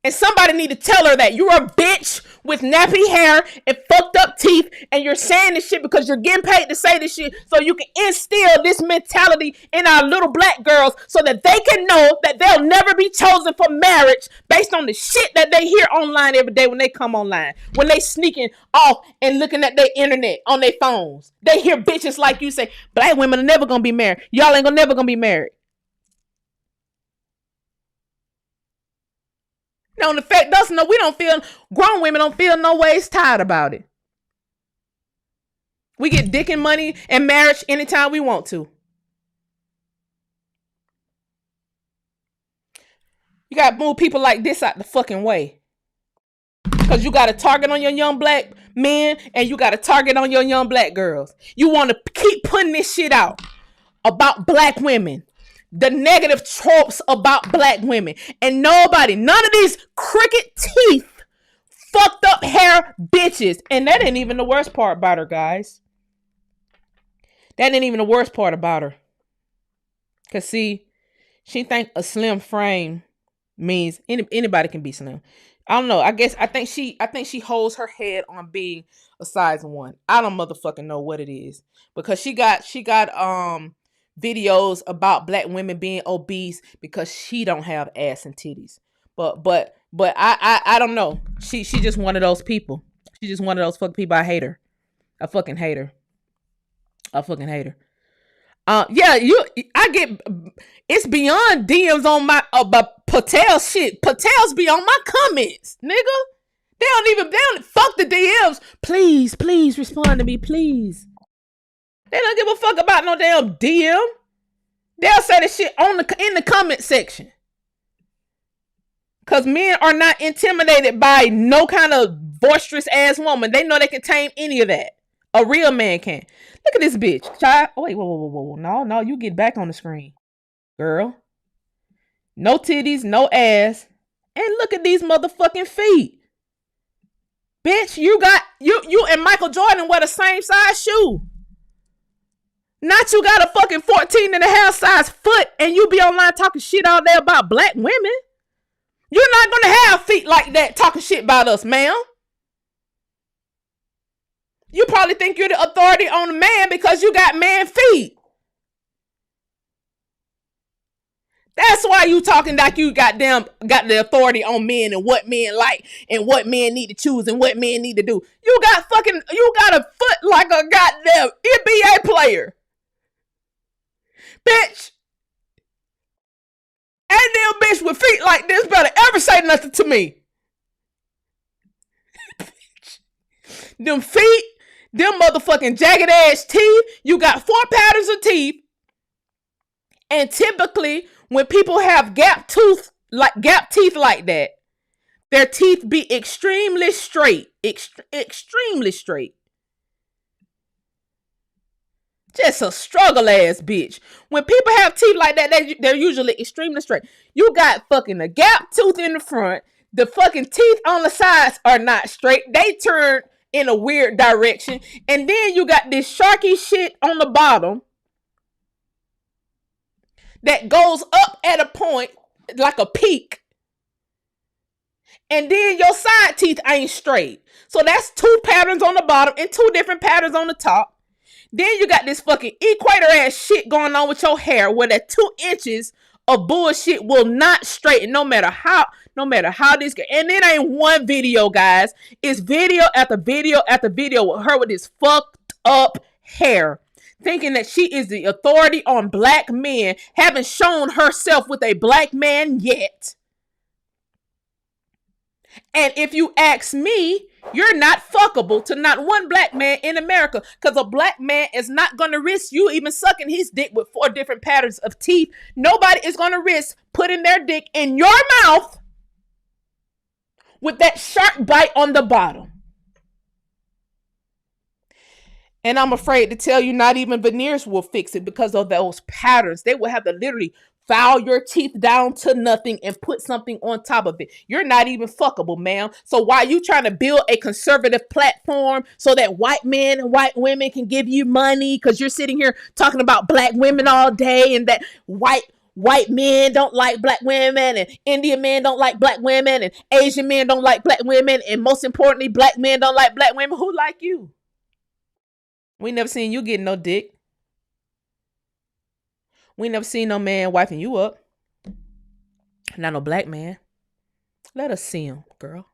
And somebody need to tell her that. You're a bitch with nappy hair and fucked up teeth, and you're saying this shit because you're getting paid to say this shit so you can instill this mentality in our little black girls so that they can know that they'll never be chosen for marriage based on the shit that they hear online every day when they come online. When they sneaking off and looking at their internet on their phones. They hear bitches like you say, black women are never gonna be married. Y'all ain't never gonna be married. No, the fact doesn't know grown women don't feel no ways tired about it. We get dick and money and marriage anytime we want to. You gotta move people like this out the fucking way. Because you got a target on your young black men and you got a target on your young black girls. You want to keep putting this shit out about black women. The negative tropes about black women. And none of these crooked teeth, fucked up hair bitches. And that ain't even the worst part about her, guys. That ain't even the worst part about her. Because see, she think a slim frame means anybody can be slim. I don't know. I think she holds her head on being a size 1. I don't motherfucking know what it is. Because she got videos about black women being obese because she don't have ass and titties. But I don't know. She just one of those people. She just one of those fucking people. I hate her. I fucking hate her. It's beyond DMs on my about Patel shit. Patel's be on my comments, nigga. They don't fuck the DMs. Please respond to me, please. They don't give a fuck about no damn DM. They'll say the shit in the comment section. Cause men are not intimidated by no kind of boisterous ass woman. They know they can tame any of that. A real man can. Look at this bitch. Child. Oh, wait, whoa. No, you get back on the screen. Girl. No titties, no ass. And look at these motherfucking feet. Bitch, you and Michael Jordan wear the same size shoe. Not you got a fucking 14 and a half size foot and you be online talking shit all day about black women. You're not going to have feet like that talking shit about us, ma'am. You probably think you're the authority on a man because you got man feet. That's why you talking like you got the authority on men and what men like and what men need to choose and what men need to do. You got a foot like a goddamn NBA player. Bitch. Ain't damn bitch with feet like this better ever say nothing to me. Them feet, them motherfucking jagged ass teeth. You got 4 patterns of teeth. And typically, when people have gap teeth like that, their teeth be extremely straight. Extremely straight. Just a struggle ass bitch. When people have teeth like that, they're usually extremely straight. You got fucking a gap tooth in the front. The fucking teeth on the sides are not straight. They turn in a weird direction. And then you got this sharky shit on the bottom that goes up at a point like a peak. And then your side teeth ain't straight. So that's 2 patterns on the bottom and 2 different patterns on the top. Then you got this fucking equator ass shit going on with your hair where that 2 inches of bullshit will not straighten no matter how this get. And it ain't one video, guys. It's video after video after video with her with this fucked up hair. Thinking that she is the authority on black men, haven't shown herself with a black man yet. And if you ask me, You're not fuckable to not one black man in America, because a black man is not going to risk you even sucking his dick with 4 different patterns of teeth. Nobody is going to risk putting their dick in your mouth with that sharp bite on the bottom. And I'm afraid to tell you, not even veneers will fix it because of those patterns. They will have to literally file your teeth down to nothing and put something on top of it. You're not even fuckable, ma'am. So why are you trying to build a conservative platform so that white men and white women can give you money? Because you're sitting here talking about black women all day, and that white men don't like black women, and Indian men don't like black women, and Asian men don't like black women, and most importantly, black men don't like black women. Who like you? We never seen you getting no dick. We never seen no man wiping you up. Not no black man. Let us see him, girl.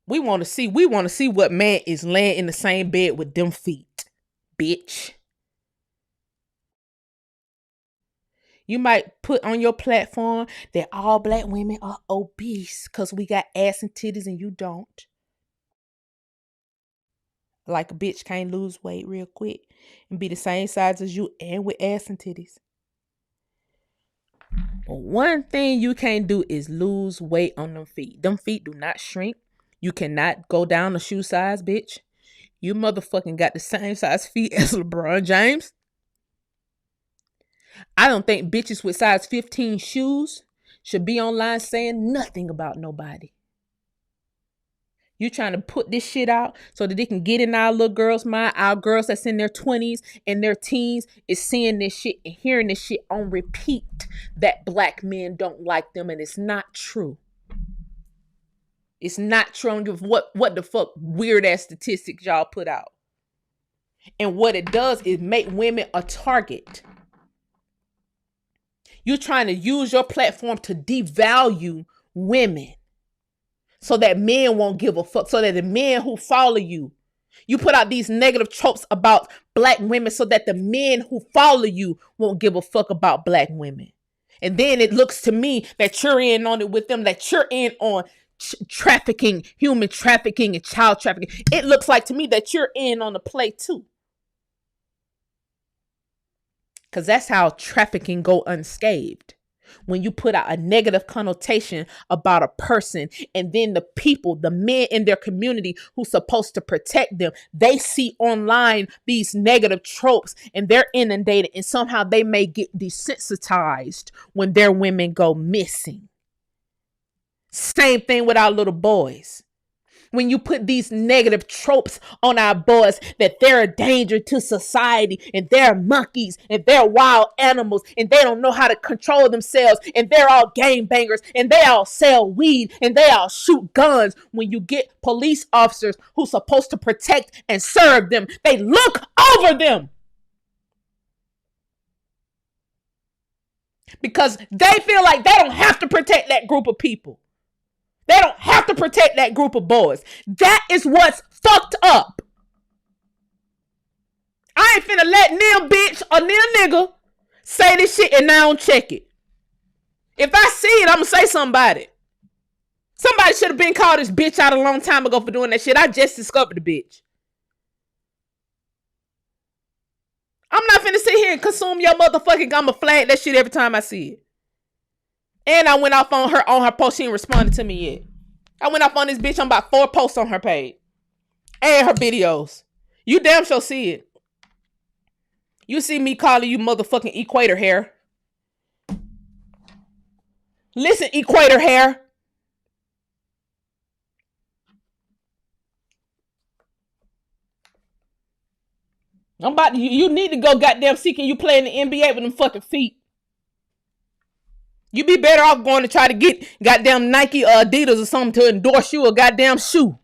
We want to see what man is laying in the same bed with them feet, bitch. You might put on your platform that all black women are obese because we got ass and titties and you don't. Like a bitch can't lose weight real quick and be the same size as you and with ass and titties. But one thing you can't do is lose weight on them feet. Them feet do not shrink. You cannot go down a shoe size, bitch. You motherfucking got the same size feet as LeBron James. I don't think bitches with size 15 shoes should be online saying nothing about nobody. You trying to put this shit out so that they can get in our little girls' mind. Our girls that's in their 20s and their teens is seeing this shit and hearing this shit on repeat that black men don't like them, and it's not true. It's not true. I don't give what the fuck weird ass statistics y'all put out. And what it does is make women a target. You're trying to use your platform to devalue women so that men won't give a fuck, so that the men who follow you, you put out these negative tropes about black women so that the men who follow you won't give a fuck about black women. And then it looks to me that you're in on it with them, that you're in on trafficking, human trafficking and child trafficking. It looks like to me that you're in on the play too. Because that's how trafficking go unscathed. When you put out a negative connotation about a person, and then the people, the men in their community who's supposed to protect them, they see online these negative tropes and they're inundated, and somehow they may get desensitized when their women go missing. Same thing with our little boys. When you put these negative tropes on our boys that they're a danger to society and they're monkeys and they're wild animals and they don't know how to control themselves and they're all gangbangers and they all sell weed and they all shoot guns. When you get police officers who's supposed to protect and serve them, they look over them because they feel like they don't have to protect that group of people. They don't have to protect that group of boys. That is what's fucked up. I ain't finna let Neil bitch or Neil nigga say this shit and I don't check it. If I see it, I'm gonna say somebody. Somebody should have been called this bitch out a long time ago for doing that shit. I just discovered the bitch. I'm not finna sit here and consume your motherfucking, I'ma flag that shit every time I see it. And I went off on her post. She ain't responded to me yet. I went off on this bitch on about 4 posts on her page. And her videos. You damn sure see it. You see me calling you motherfucking equator hair. Listen, equator hair. You need to go goddamn see, can you play in the NBA with them fucking feet? You be better off going to try to get goddamn Nike or Adidas or something to endorse you a goddamn shoe.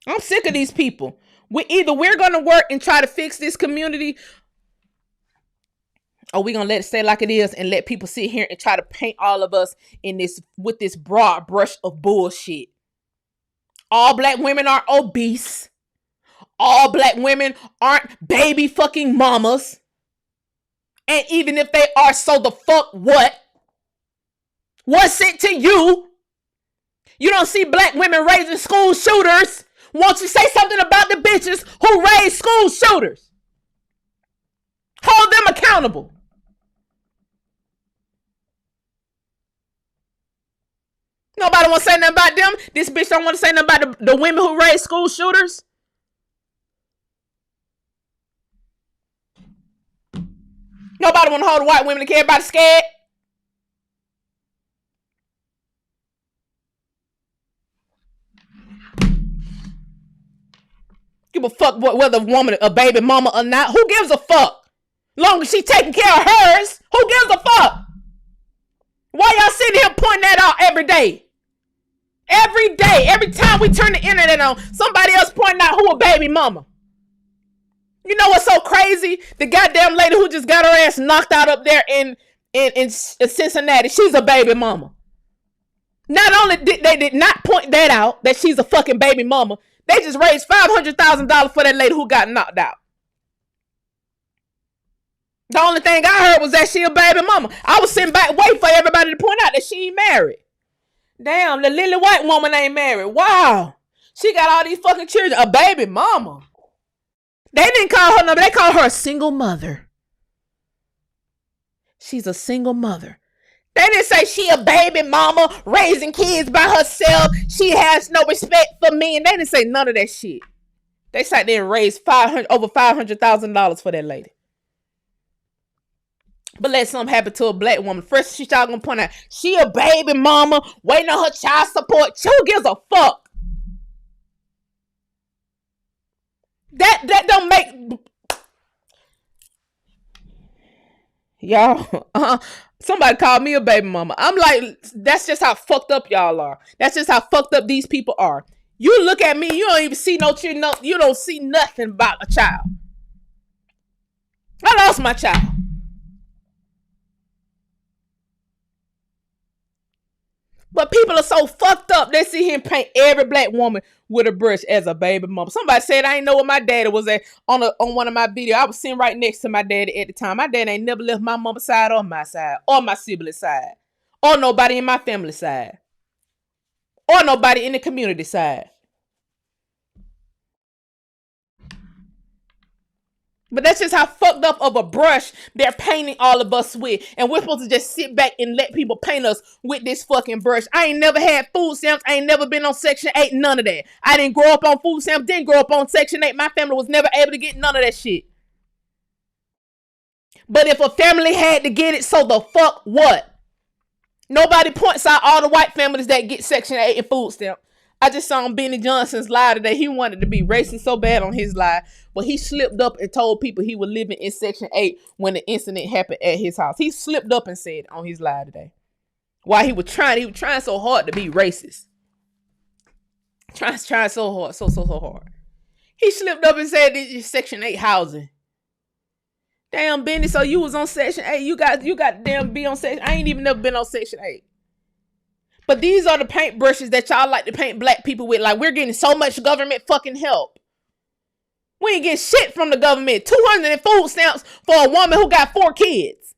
I'm sick of these people. We're going to work and try to fix this community, or we're going to let it stay like it is and let people sit here and try to paint all of us in this with this broad brush of bullshit. All black women are obese. All black women aren't baby fucking mamas. And even if they are, so the fuck what? What's it to you? You don't see black women raising school shooters. Won't you say something about the bitches who raise school shooters? Hold them accountable. Nobody want to say nothing about them. This bitch don't want to say nothing about the women who raise school shooters. Nobody want to hold the white women. Everybody scared. Give a fuck whether a woman a baby mama or not. Who gives a fuck? Long as she taking care of hers, who gives a fuck? Why y'all sitting here pointing that out every day? Every day, every time we turn the internet on, somebody else pointing out who a baby mama. You know what's so crazy? The goddamn lady who just got her ass knocked out up there in Cincinnati, she's a baby mama. Not only did they not point that out, that she's a fucking baby mama, they just raised $500,000 for that lady who got knocked out. The only thing I heard was that she a baby mama. I was sitting back waiting for everybody to point out that she ain't married. Damn, the lily white woman ain't married. Wow. She got all these fucking children. A baby mama. They didn't call her no, they called her a single mother. She's a single mother. They didn't say she a baby mama raising kids by herself. She has no respect for men. They didn't say none of that shit. They said they raised over $500,000 for that lady. But let something happen to a black woman. First, she's y'all gonna point out she a baby mama waiting on her child support. Who gives a fuck? That don't make y'all. Somebody called me a baby mama. I'm like, that's just how fucked up y'all are. That's just how fucked up these people are. You look at me, you don't even see no children. No, you don't see nothing about a child. I lost my child. But people are so fucked up. They sit here and paint every black woman with a brush as a baby mama. Somebody said I ain't know where my daddy was at on one of my videos. I was sitting right next to my daddy at the time. My daddy ain't never left my mama's side or my side or my sibling side or nobody in my family side or nobody in the community side. But that's just how fucked up of a brush they're painting all of us with. And we're supposed to just sit back and let people paint us with this fucking brush. I ain't never had food stamps. I ain't never been on Section 8. None of that. I didn't grow up on food stamps. Didn't grow up on Section 8. My family was never able to get none of that shit. But if a family had to get it, so the fuck what? Nobody points out all the white families that get Section 8 and food stamps. I just saw on Benny Johnson's live today. He wanted to be racist so bad on his live, but he slipped up and told people he was living in Section 8 when the incident happened at his house. He slipped up and said it on his live today. While he was trying so hard to be racist. Trying so hard, so hard. He slipped up and said this is Section 8 housing. Damn, Benny, so you was on Section 8. You got damn be on Section. I ain't even never been on Section 8. But these are the paint brushes that y'all like to paint black people with. Like, we're getting so much government fucking help. We ain't getting shit from the government. 200 in food stamps for a woman who got 4 kids.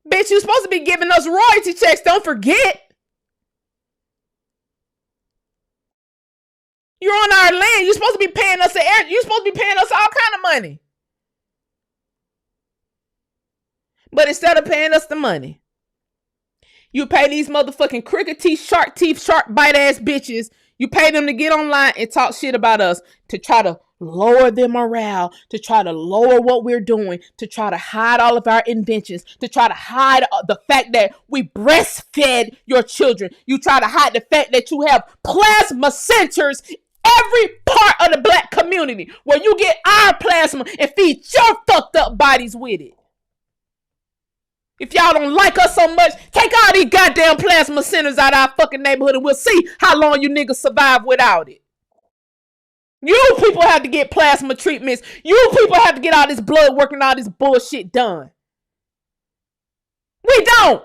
Bitch, you supposed to be giving us royalty checks. Don't forget. You're on our land. You're supposed to be paying us you're supposed to be paying us all kind of money. But instead of paying us the money, you pay these motherfucking crooked teeth, shark bite ass bitches. You pay them to get online and talk shit about us to try to lower their morale, to try to lower what we're doing, to try to hide all of our inventions, to try to hide the fact that we breastfed your children. You try to hide the fact that you have plasma centers every part of the black community where you get our plasma and feed your fucked up bodies with it. If y'all don't like us so much, take all these goddamn plasma centers out of our fucking neighborhood and we'll see how long you niggas survive without it. You people have to get plasma treatments. You people have to get all this blood work and all this bullshit done. We don't.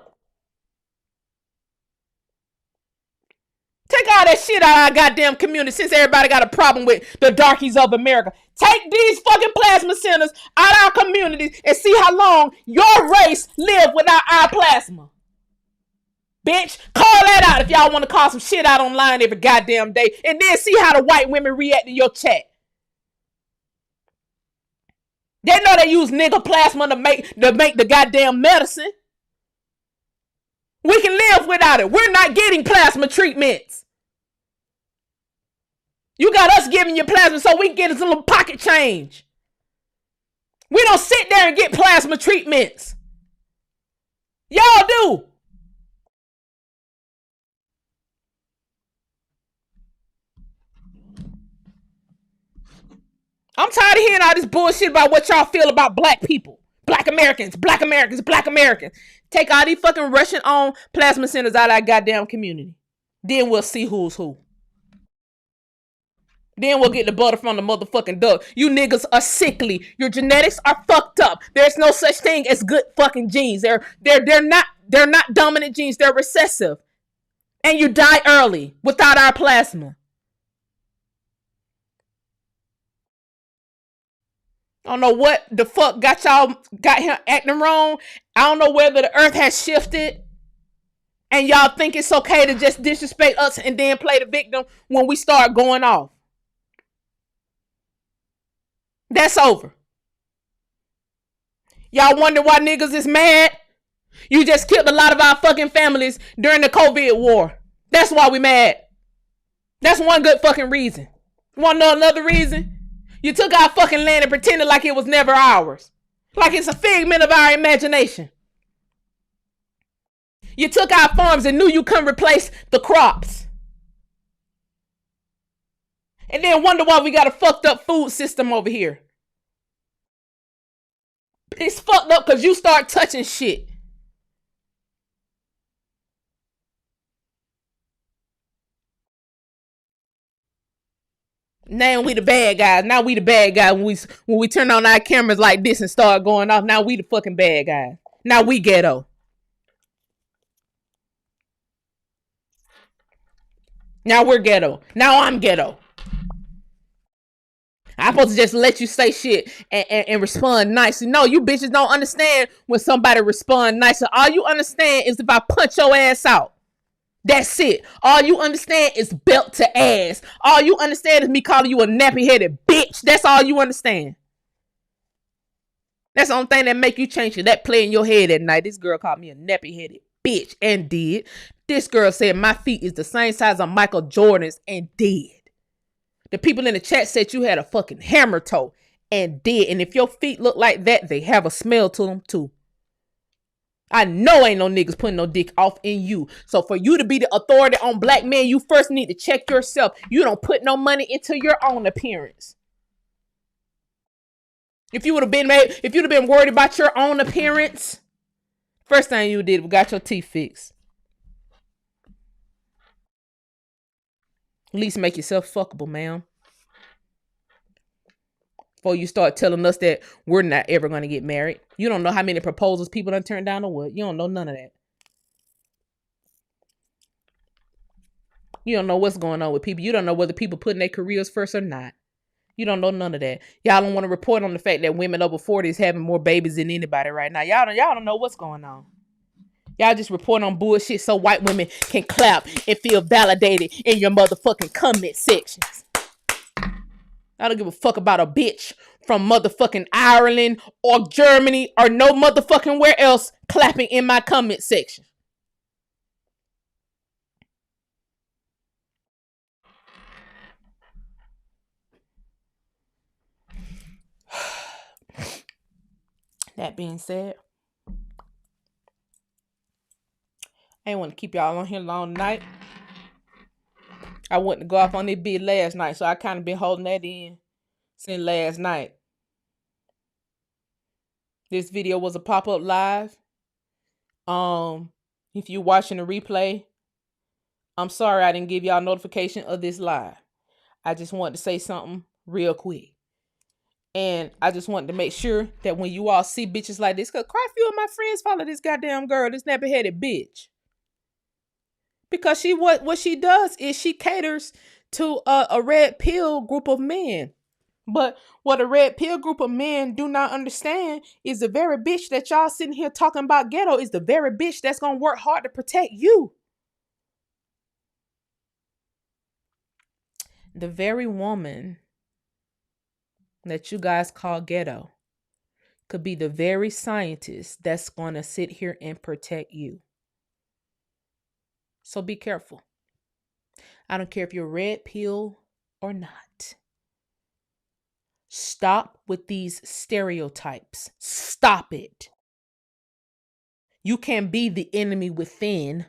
Take all that shit out of our goddamn community since everybody got a problem with the darkies of America. Take these fucking plasma centers out of our communities and see how long your race live without our plasma. Bitch, call that out if y'all want to call some shit out online every goddamn day. And then see how the white women react to your chat. They know they use nigga plasma to make the goddamn medicine. We can live without it. We're not getting plasma treatments. You got us giving you plasma so we can get us a little pocket change. We don't sit there and get plasma treatments. Y'all do. I'm tired of hearing all this bullshit about what y'all feel about black people. Black Americans, black Americans, black Americans. Take all these fucking Russian-owned plasma centers out of our goddamn community. Then we'll see who's who. Then we'll get the butter from the motherfucking duck. You niggas are sickly. Your genetics are fucked up. There's no such thing as good fucking genes. They're not dominant genes. They're recessive. And you die early without our plasma. I don't know what the fuck got him acting wrong. I don't know whether the earth has shifted and y'all think it's okay to just disrespect us and then play the victim when we start going off. That's over. Y'all wonder why niggas is mad? You just killed a lot of our fucking families during the COVID war. That's why we mad. That's one good fucking reason. You wanna know another reason? You took our fucking land and pretended like it was never ours. Like it's a figment of our imagination. You took our farms and knew you couldn't replace the crops. And then wonder why we got a fucked up food system over here. It's fucked up because you start touching shit. Now we the bad guys. Now we the bad guys when we turn on our cameras like this and start going off. Now we the fucking bad guys. Now we ghetto. Now we're ghetto. Now I'm ghetto. I'm supposed to just let you say shit and respond nicely. No, you bitches don't understand when somebody respond nicely. All you understand is if I punch your ass out. That's it. All you understand is belt to ass. All you understand is me calling you a nappy-headed bitch. That's all you understand. That's the only thing that make you change it. That play in your head at night. This girl called me a nappy-headed bitch and did. This girl said my feet is the same size of Michael Jordan's and did. The people in the chat said you had a fucking hammer toe and did. And if your feet look like that, they have a smell to them too. I know ain't no niggas putting no dick off in you. So for you to be the authority on black men, you first need to check yourself. You don't put no money into your own appearance. If you'd have been worried about your own appearance, first thing you did was got your teeth fixed. At least make yourself fuckable, ma'am. Before you start telling us that we're not ever going to get married. You don't know how many proposals people done turned down or what. You don't know none of that. You don't know what's going on with people. You don't know whether people putting their careers first or not. You don't know none of that. Y'all don't want to report on the fact that women over 40 is having more babies than anybody right now. Y'all don't know what's going on. Y'all just report on bullshit so white women can clap and feel validated in your motherfucking comment sections. I don't give a fuck about a bitch from motherfucking Ireland or Germany or no motherfucking where else clapping in my comment section. That being said, I ain't want to keep y'all on here long night. I went to go off on this bid last night, so I kind of been holding that in since last night. This video was a pop-up live. If you watching the replay, I'm sorry I didn't give y'all notification of this live. I just wanted to say something real quick. And I just wanted to make sure that when you all see bitches like this, because quite a few of my friends follow this goddamn girl, this nappy-headed bitch. Because what she does is she caters to a red pill group of men. But what a red pill group of men do not understand is the very bitch that y'all sitting here talking about ghetto is the very bitch that's gonna work hard to protect you. The very woman that you guys call ghetto could be the very scientist that's gonna sit here and protect you. So be careful. I don't care if you're red pill or not. Stop with these stereotypes. Stop it. You can't be the enemy within.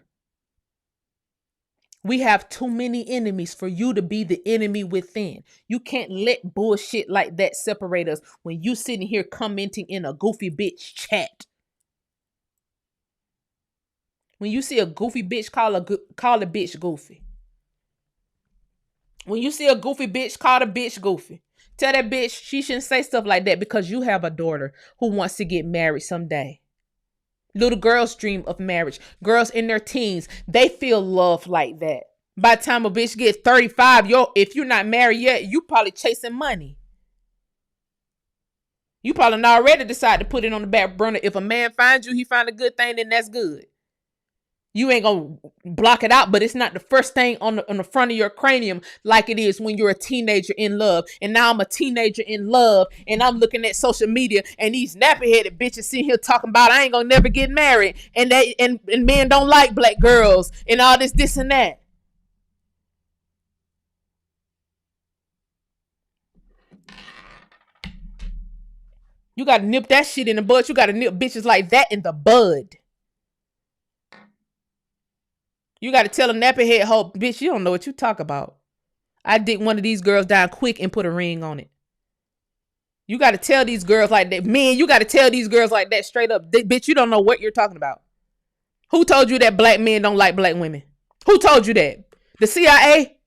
We have too many enemies for you to be the enemy within. You can't let bullshit like that separate us when you sitting here commenting in a goofy bitch chat. When you see a goofy bitch, call a bitch goofy. When you see a goofy bitch, call the bitch goofy. Tell that bitch she shouldn't say stuff like that because you have a daughter who wants to get married someday. Little girls dream of marriage. Girls in their teens, they feel love like that. By the time a bitch gets 35, if you're not married yet, you probably chasing money. You probably not already decide to put it on the back burner. If a man finds you, he find a good thing, then that's good. You ain't gonna block it out, but it's not the first thing on the front of your cranium like it is when you're a teenager in love. And now I'm a teenager in love, and I'm looking at social media, and these nappy-headed bitches sitting here talking about I ain't gonna never get married, and men don't like black girls, and all this and that. You gotta nip that shit in the bud. You gotta nip bitches like that in the bud. You got to tell a nappy head hoe, bitch, you don't know what you talk about. I dick one of these girls down quick and put a ring on it. You got to tell these girls like that. Man, you got to tell these girls like that straight up. Bitch, you don't know what you're talking about. Who told you that black men don't like black women? Who told you that? The CIA?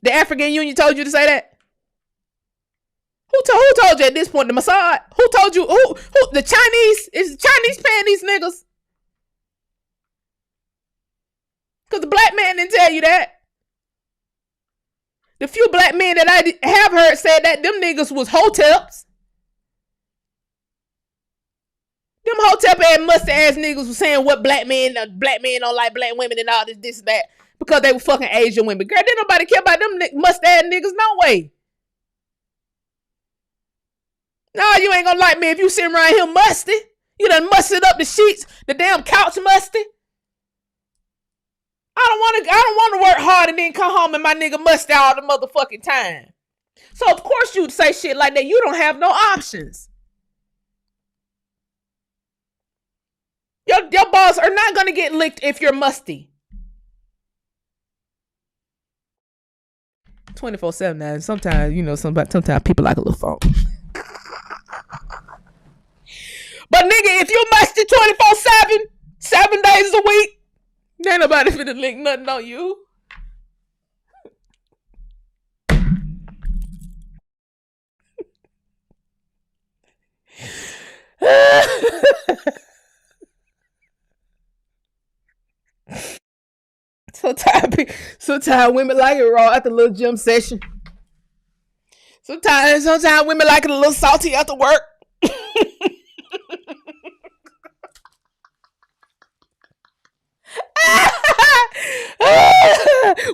The African Union told you to say that? Who told you at this point? The Mossad? Who told you? Who? The Chinese? Is the Chinese paying these niggas? Because the black man didn't tell you that. The few black men that I have heard said that them niggas was hoteps. Them hotep ass mustard ass niggas was saying what black men don't like black women and all this and that because they were fucking Asian women. Girl, didn't nobody care about them mustard ass niggas, no way. No, you ain't gonna like me if you sitting around here musty. You done musted up the sheets, the damn couch musty. I don't want to work hard and then come home and my nigga musty all the motherfucking time. So of course you'd say shit like that. You don't have no options. Your balls are not gonna get licked if you're musty. 24/7 now. Sometimes, sometimes people like a little phone. But nigga, if you musty 24/7, 7 days a week, ain't nobody finna lick nothing on you. Sometimes women like it raw at the little gym session. Sometimes women like it a little salty after work.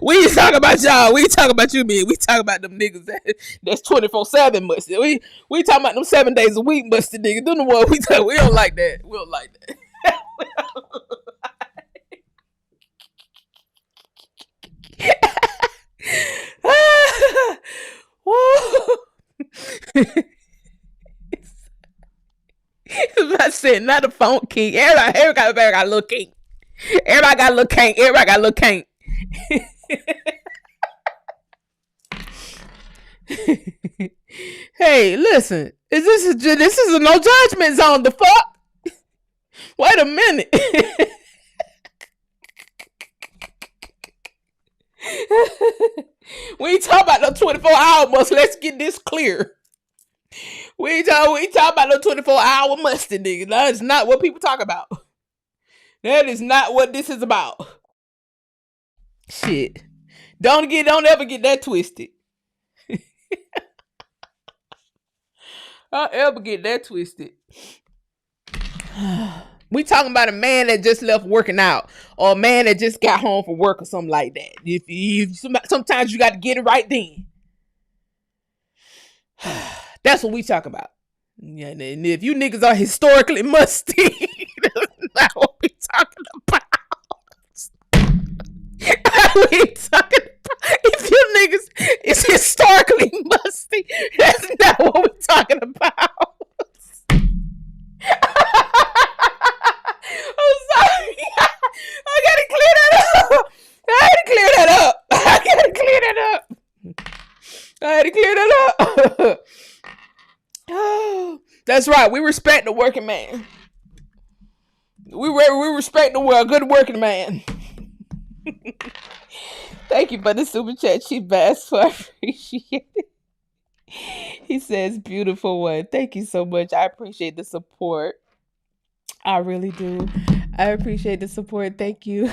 We ain't talking about y'all. We ain't talking about you, man. We talking about them niggas that's 24/7 musty. We talking about them 7 days a week musty niggas. Them the one we don't like that. We don't like that. I said not a phone king. Everybody got a little king. Everybody got a little kink. Everybody got a little kink. Hey, listen. This is a no judgment zone. The fuck? Wait a minute. We ain't talking about no 24-hour must. Let's get this clear. We ain't talking about no 24-hour musty nigga. That is not what people talk about. That is not what this is about. Shit. Don't ever get that twisted. Don't ever get that twisted. We talking about a man that just left working out, or a man that just got home from work, or something like that. Sometimes you got to get it right then. That's what we talk about. Yeah, and if you niggas are historically musty, that's not what we talking about. We talking about. If you niggas is historically musty, that's not what we talking about. I'm sorry. I gotta clear that up. I had to clear that up. Oh, that's right. We respect the working man. We respect the good working man. Thank you for the super chat, Chief Bass. I appreciate it. He says, beautiful one. Thank you so much. I appreciate the support. I really do. I appreciate the support. Thank you.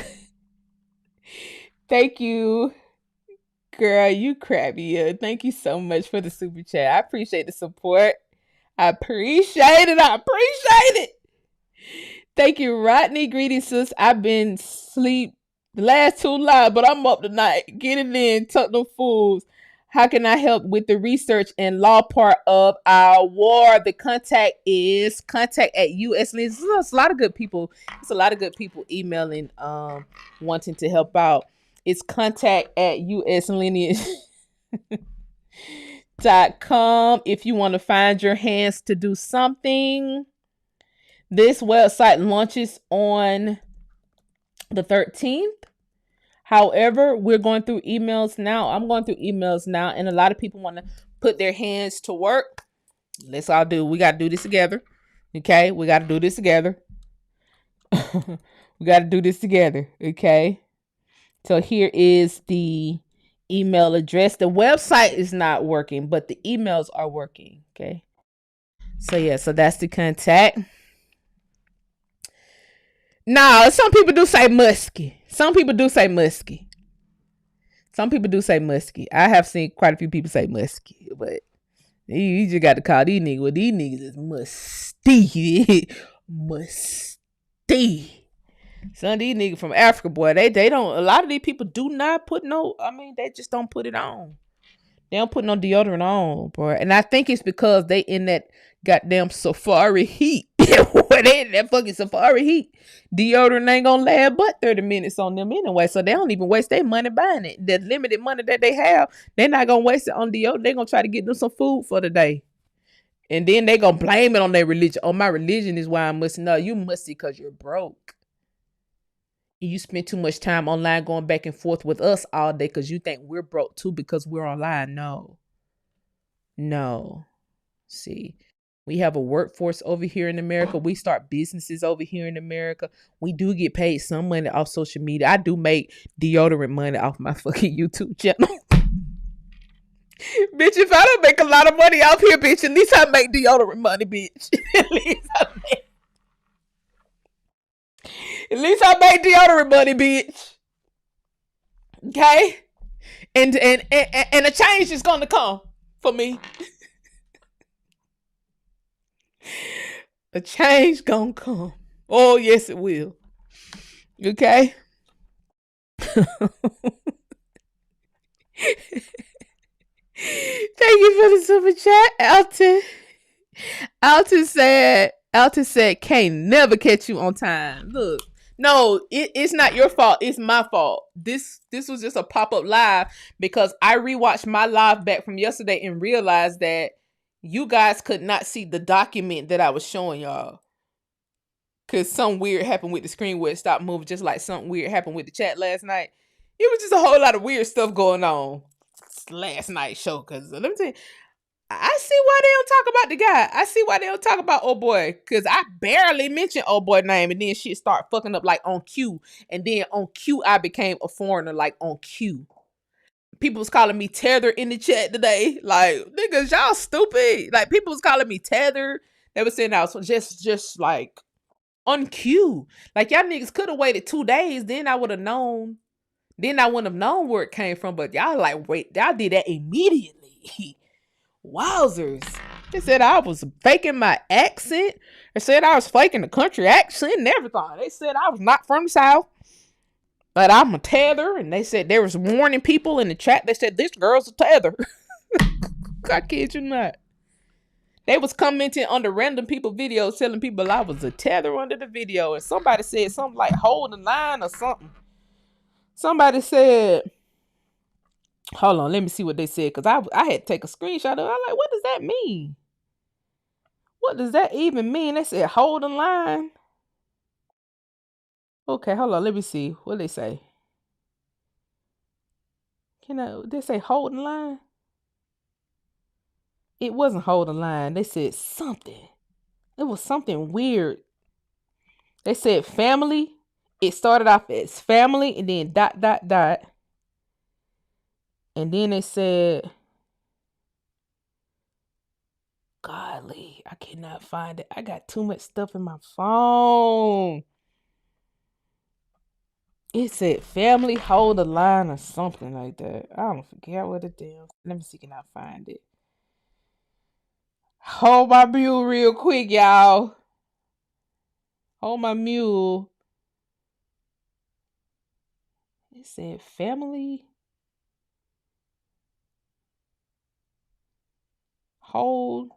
Thank you. Girl, you crabby. Thank you so much for the super chat. I appreciate the support. I appreciate it. Thank you, Rodney. Greetings, sis. I've been asleep the last 2 lives, but I'm up tonight. Get it in. Tuck them fools. How can I help with the research and law part of our war? The contact is contact@US. There's a lot of good people. It's a lot of good people emailing, wanting to help out. It's contact@uslineage.com if you want to find your hands to do something. This website launches on the 13th. However, we're going through emails now. I'm going through emails now, and a lot of people want to put their hands to work. Let's all do. We got to do this together. Okay? We got to do this together. We got to do this together. Okay? So here is the email address. The website is not working, but the emails are working. Okay? So yeah, so that's the contact. Now, some people do say musky. I have seen quite a few people say musky, but you just got to call these niggas. Well, these niggas is musty. Musty. Some of these niggas from Africa, boy, they don't, a lot of these people do not put they just don't put it on. They don't put no deodorant on, boy. And I think it's because they in that goddamn safari heat. They in that fucking safari heat. Deodorant ain't gonna last but 30 minutes on them anyway. So they don't even waste their money buying it. The limited money that they have, they're not gonna waste it on deodorant. They're gonna try to get them some food for the day. And then they gonna blame it on their religion. Oh, my religion is why I'm musty. No, you musty because you're broke. You spend too much time online going back and forth with us all day because you think we're broke too because we're online. No. See, we have a workforce over here in America. We start businesses over here in America. We do get paid some money off social media. I do make deodorant money off my fucking YouTube channel. Bitch, if I don't make a lot of money off here, bitch, at least I make deodorant money, bitch. At least I make deodorant money, bitch. Okay? And a change is gonna come for me. A change gonna come. Oh, yes, it will. Okay? Thank you for the super chat, Alton said, can't never catch you on time. Look, no, it's not your fault. It's my fault. This was just a pop-up live because I rewatched my live back from yesterday and realized that you guys could not see the document that I was showing y'all. Because something weird happened with the screen where it stopped moving, just like something weird happened with the chat last night. It was just a whole lot of weird stuff going on last night's show. Because let me tell you, I see why they don't talk about the guy. I see why they don't talk about old boy. Because I barely mentioned old boy name and then shit start fucking up like on cue. And then on cue, I became a foreigner like on cue. People was calling me Tether in the chat today. Like, niggas, y'all stupid. Like, people was calling me Tether. They were saying I was just like on cue. Like, y'all niggas could have waited 2 days. Then I would have known Then I wouldn't have known where it came from, but y'all like, wait, y'all did that immediately. Wowzers. They said I was faking my accent. They said I was faking the country accent and everything. They said I was not from the South, but I'm a tether. And they said there was warning people in the chat. They said this girl's a tether. I kid you not. They was commenting under random people videos telling people I was a tether under the video. And somebody said something like hold the line or something. Somebody said, hold on, let me see what they said. Because I had to take a screenshot of it. I'm like, what does that mean? What does that even mean? They said hold the line. Okay, hold on. Let me see. What they say? They say hold the line? It wasn't hold the line. They said something. It was something weird. They said family. It started off as family and then ... And then they said, golly, I cannot find it. I got too much stuff in my phone. It said family hold the line or something like that. I don't forget what it is. Let me see, can I find it? Hold my mule real quick, y'all. Hold my mule. It said family hold.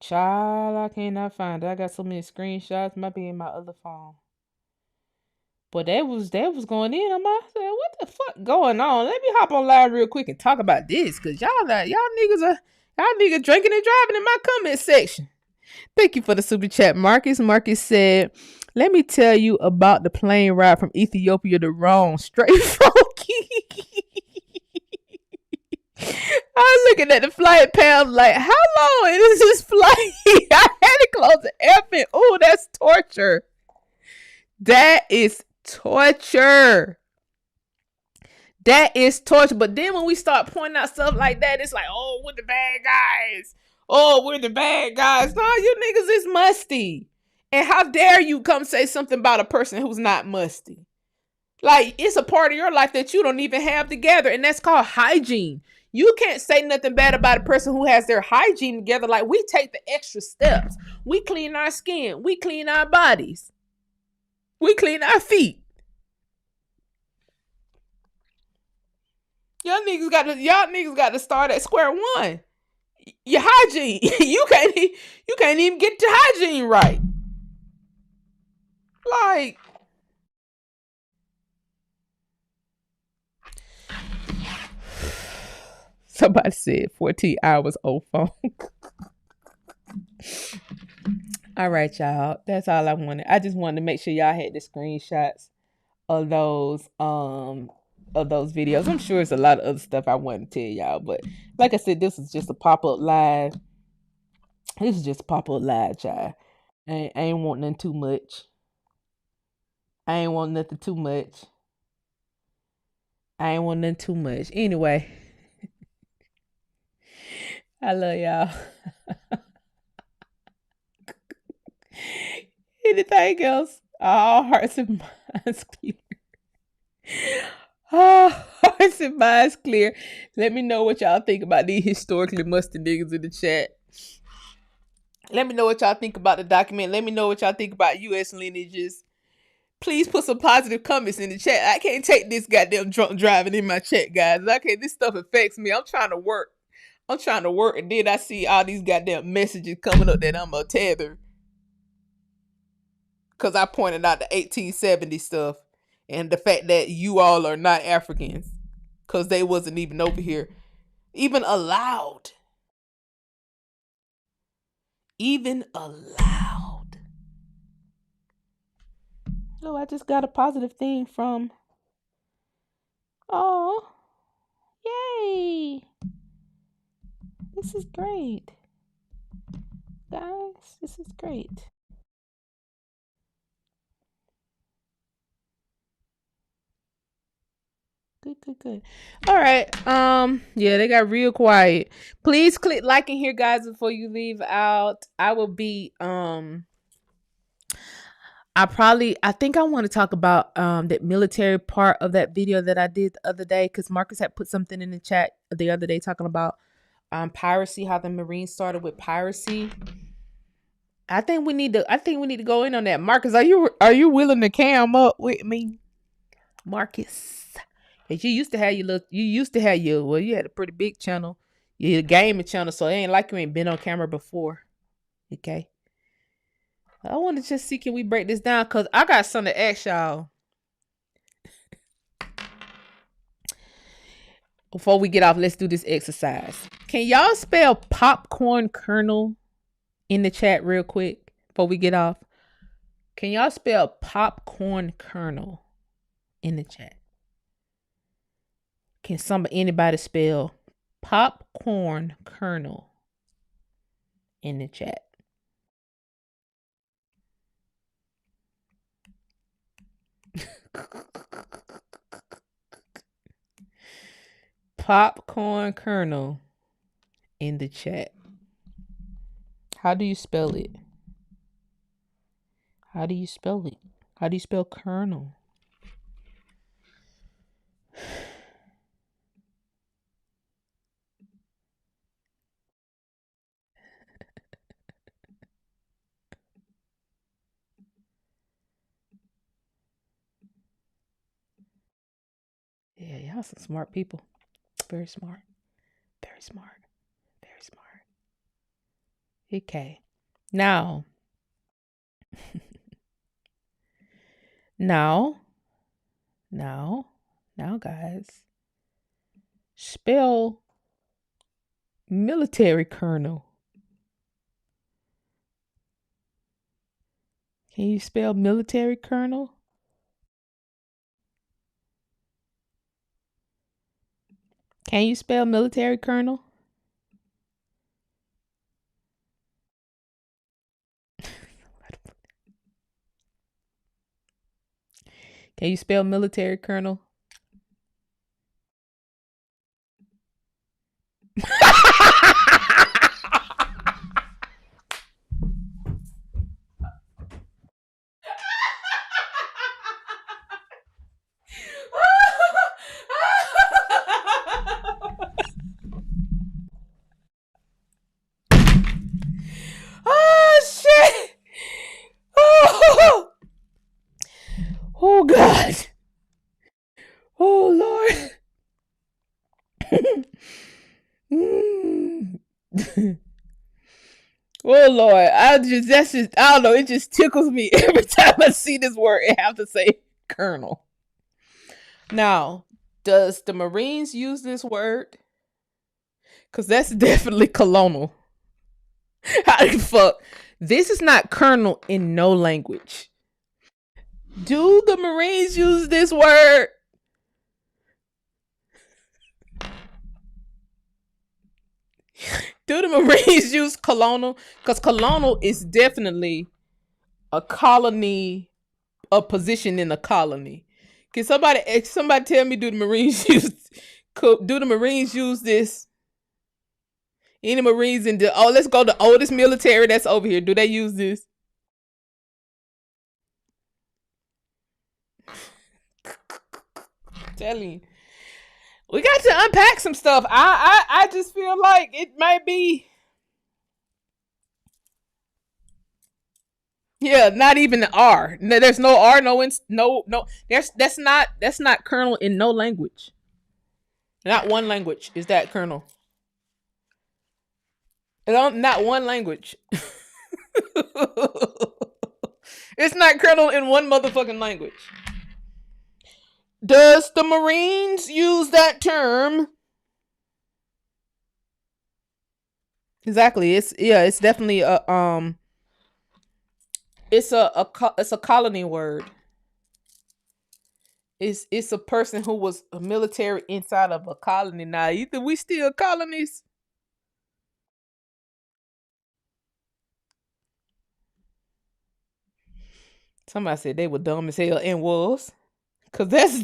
Child, I cannot find it. I got so many screenshots. Might be in my other phone. But that was going in. I said, what the fuck going on? Let me hop on live real quick and talk about this. Cause y'all niggas drinking and driving in my comment section. Thank you for the super chat, Marcus. Marcus said, let me tell you about the plane ride from Ethiopia to Rome. Straight funky. I was looking at the flight pal like, how long is this flight? I had to close the effing. Oh, that's torture. That is torture. That is torture. But then when we start pointing out stuff like that, it's like, oh, we're the bad guys. Oh, we're the bad guys. No, you niggas is musty. And how dare you come say something about a person who's not musty? Like, it's a part of your life that you don't even have together, and that's called hygiene. You can't say nothing bad about a person who has their hygiene together. Like, we take the extra steps. We clean our skin. We clean our bodies. We clean our feet. Y'all niggas got to start at square one. Your hygiene. You can't even get your hygiene right. Like, somebody said 14 hours old phone. All right, y'all. That's all I wanted. I just wanted to make sure y'all had the screenshots of those videos. I'm sure it's a lot of other stuff I want to tell y'all, but like I said, this is just a pop-up live. This is just a pop-up live, y'all. I ain't want nothing too much. I ain't want nothing too much. Anyway, I love y'all. Anything else? All hearts and minds clear. Hearts and minds clear. Let me know what y'all think about these historically musty niggas in the chat. Let me know what y'all think about the document. Let me know what y'all think about U.S. lineages. Please put some positive comments in the chat. I can't take this goddamn drunk driving in my chat, guys. This stuff affects me. I'm trying to work, and then I see all these goddamn messages coming up that I'm a tether. Because I pointed out the 1870 stuff and the fact that you all are not Africans. Because they wasn't even over here. Even allowed. Oh, I just got a positive thing from... Oh, yay. This is great. Guys, this is great. Good. All right. Yeah, they got real quiet. Please click like in here, guys, before you leave out. I will be I think I want to talk about that military part of that video that I did the other day, because Marcus had put something in the chat the other day talking about piracy, how the Marines started with piracy. I think we need to go in on that. Marcus, are you willing to cam up with me, Marcus? Cause you used to have you had a pretty big channel, you had a gaming channel, so it ain't like you ain't been on camera before. Okay. I want to just see, can we break this down? Cause I got something to ask y'all before we get off. Let's do this exercise. Can y'all spell popcorn kernel in the chat real quick before we get off? Can y'all spell popcorn kernel in the chat? Can anybody spell popcorn kernel in the chat? Popcorn kernel in the chat. How do you spell it? How do you spell it? How do you spell kernel? Yeah, y'all some smart people. Very smart. Very smart. Very smart. Okay. Now, guys, spell military colonel. Can you spell military colonel? Can you spell military colonel? Can you spell military colonel? Oh shit! Oh God! Oh Lord! Oh Lord! I don't know. It just tickles me every time I see this word. It have to say colonel. Now, does the Marines use this word? Because that's definitely colonel. How the fuck? This is not colonel in no language. Do the Marines use this word? Do the Marines use colonel? Because colonel is definitely a colony, a position in a colony. Can somebody tell me, do the Marines use this? Any Marines let's go to the oldest military that's over here. Do they use this? Telling you. We got to unpack some stuff. I just feel like it might be. Yeah, not even the R. No, there's no R. No. That's not colonel in no language. Not one language is that colonel. Not one language. It's not colonel in one motherfucking language. Does the Marines use that term? Exactly. It's definitely it's a colony word. It's a person who was a military inside of a colony. Now, either we still colonies. Somebody said they were dumb as hell, and was. Cause that's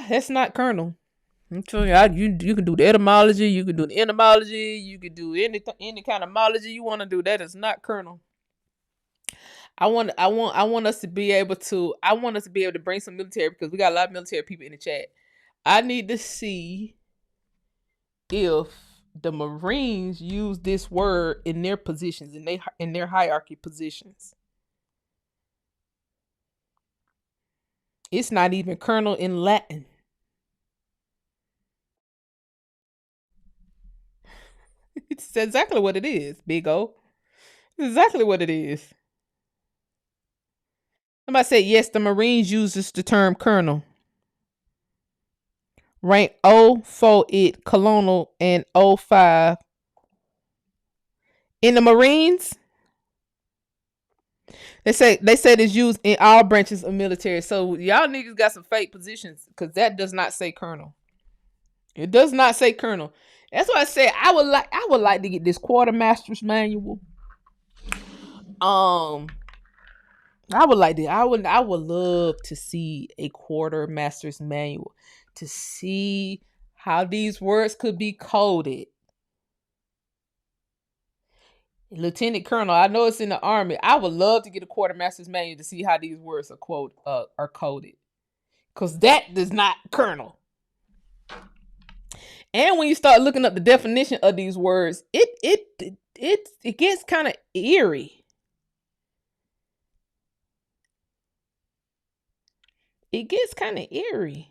that's not colonel. I'm telling you, you can do the etymology, you can do the etymology, you can do any kind of mology you want to do. That is not Colonel. I want us to be able to. I want us to be able to bring some military because we got a lot of military people in the chat. I need to see if the Marines use this word in their positions, in their hierarchy positions. It's not even colonel in Latin. It's exactly what it is, Big O. It's exactly what it is. Somebody said, yes, the Marines uses the term colonel. Rank 0 for it, colonel, and 05. In the Marines, they said it's used in all branches of military. So y'all niggas got some fake positions because that does not say colonel. It does not say colonel. That's why I said I would like to get this quartermaster's manual. I would like to. I would love to see a quartermaster's manual to see how these words could be coded. Lieutenant Colonel, I know it's in the Army. I would love to get a quartermaster's manual to see how these words are coded, because that does not Colonel. And when you start looking up the definition of these words, it gets kind of eerie. It gets kind of eerie.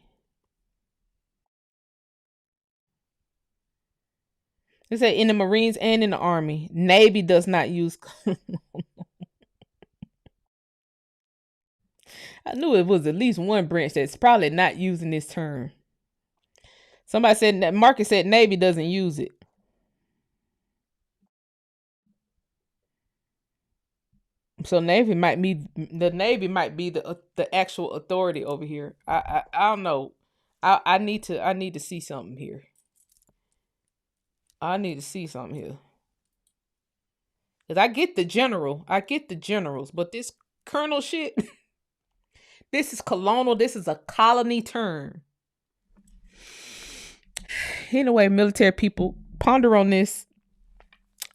They say in the Marines and in the Army, Navy does not use. I knew it was at least one branch that's probably not using this term. Somebody said that Marcus said Navy doesn't use it. So Navy might be the actual authority over here. I don't know. I need to see something here. I need to see something here. Cause I get the generals, but this colonel shit, this is colonial. This is a colony term. Anyway, military people, ponder on this.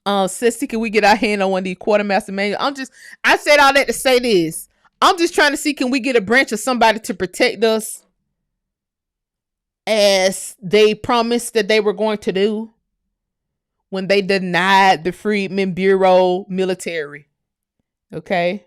Sissy, can we get our hand on one of these quartermaster manuals? I said all that to say this. I'm just trying to see, can we get a branch of somebody to protect us as they promised that they were going to do when they denied the Freedmen Bureau military. Okay.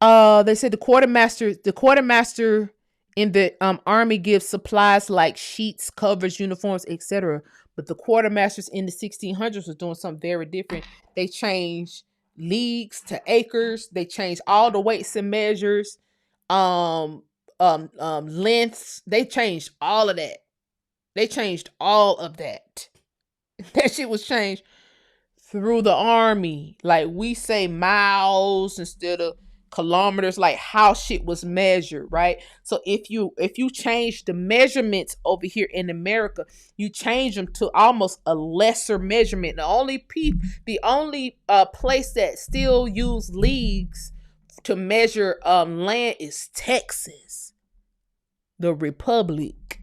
They said the quartermaster in the Army gives supplies like sheets, covers, uniforms, etc. But the quartermasters in the 1600s was doing something very different. They changed leagues to acres. They changed all the weights and measures, lengths. They changed all of that. That shit was changed through the Army. Like, we say miles instead of kilometers, like how shit was measured, right? So if you change the measurements over here in America, you change them to almost a lesser measurement. The only place that still use leagues to measure land is Texas, the Republic.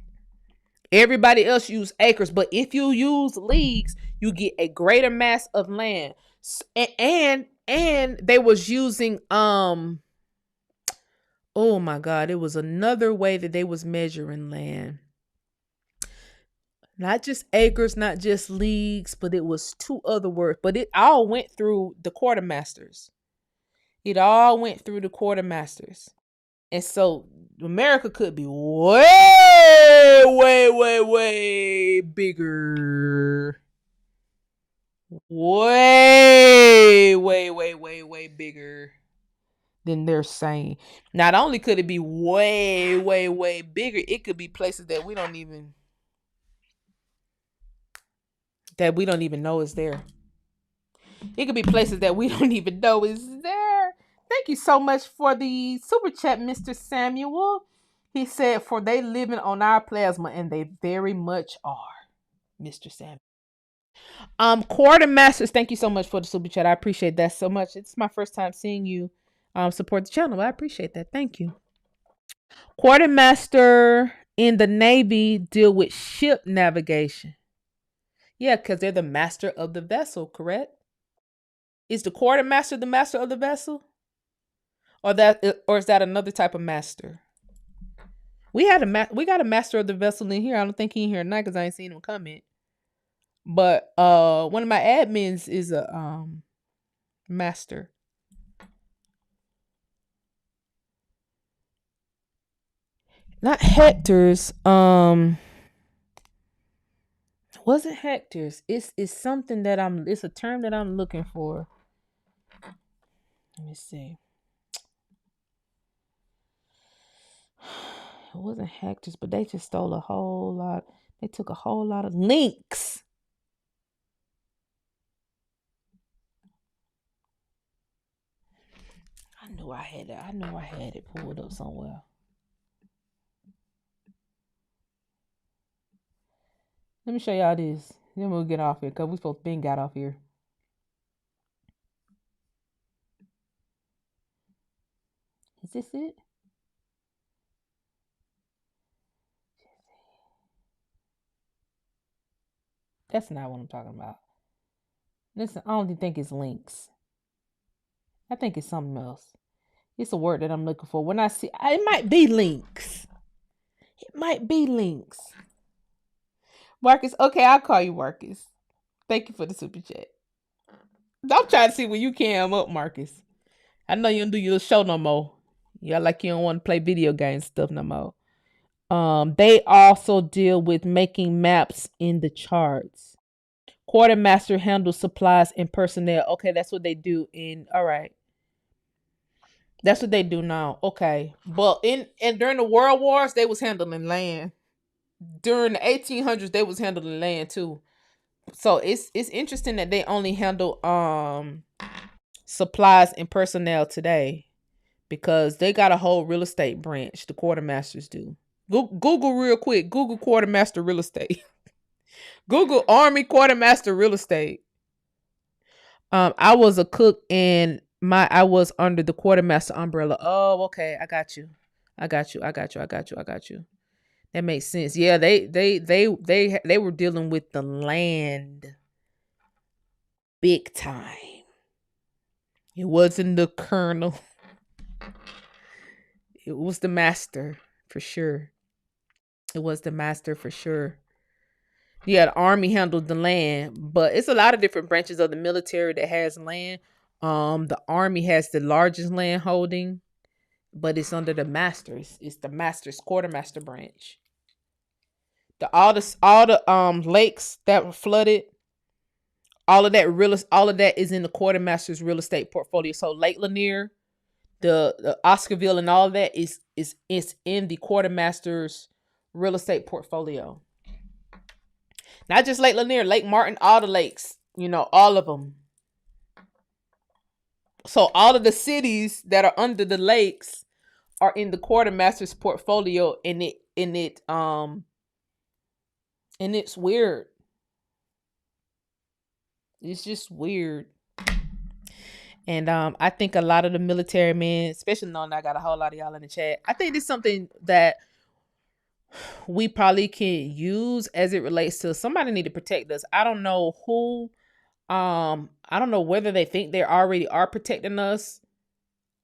Everybody else use acres, but if you use leagues, you get a greater mass of land. And they was using oh my God, it was another way that they was measuring land. Not just acres, not just leagues, but it was two other words. But it all went through the quartermasters. And so America could be way, way, way, way bigger. Way, way, way, way, way bigger than they're saying. Not only could it be way, way, way bigger, it could be places that we don't even know is there. It could be places that we don't even know is there. Thank you so much for the super chat, Mr. Samuel. He said, for they living on our plasma, and they very much are, Mr. Samuel. Quartermasters, thank you so much for the super chat. I appreciate that so much. It's my first time seeing you support the channel. I appreciate that. Thank you. Quartermaster in the Navy deal with ship navigation. Yeah, because they're the master of the vessel, correct? Is the quartermaster the master of the vessel? Or is that another type of master? We got a master of the vessel in here. I don't think he in here tonight because I ain't seen him comment. But one of my admins is a master. Not Hector's. Wasn't Hector's. It's something that it's a term that I'm looking for. Let me see. It wasn't Hector's, but they just stole a whole lot. They took a whole lot of links. I knew I had it. I know I had it pulled up somewhere. Let me show y'all this. Then we'll get off here because we supposed to been got off here. Is this it? That's not what I'm talking about. Listen, I don't even think it's links. I think it's something else. It's a word that I'm looking for. When I see, it might be links. It might be links. Marcus, okay, I'll call you Marcus. Thank you for the super chat. I'm trying to see when you came up, Marcus. I know you don't do your show no more. Yeah, like you don't want to play video games stuff no more. They also deal with making maps in the charts. Quartermaster handles supplies and personnel. Okay, that's what they do all right. That's what they do now. Okay. But during the World Wars, they was handling land. During the 1800s, they was handling land too. So it's interesting that they only handle supplies and personnel today, because they got a whole real estate branch. The quartermasters do. Google real quick. Google quartermaster real estate. Google Army quartermaster real estate. I was a cook and I was under the quartermaster umbrella. Oh, okay. I got you. That makes sense. Yeah, they were dealing with the land big time. It wasn't the colonel. It was the master for sure. It was the master for sure. Yeah, the army handled the land, but it's a lot of different branches of the military that has land. The army has the largest land holding, but it's under the masters. It's the master's quartermaster branch. All the lakes that were flooded, all of that is in the quartermaster's real estate portfolio. So Lake Lanier, the Oscarville, and all of that is in the quartermaster's real estate portfolio. Not just Lake Lanier, Lake Martin, all the lakes, all of them. So all of the cities that are under the lakes are in the quartermaster's portfolio, and it's weird. It's just weird. And I think a lot of the military men, especially knowing I got a whole lot of y'all in the chat, I think it's something that we probably can use as it relates to somebody need to protect us. I don't know who. I don't know whether they think they already are protecting us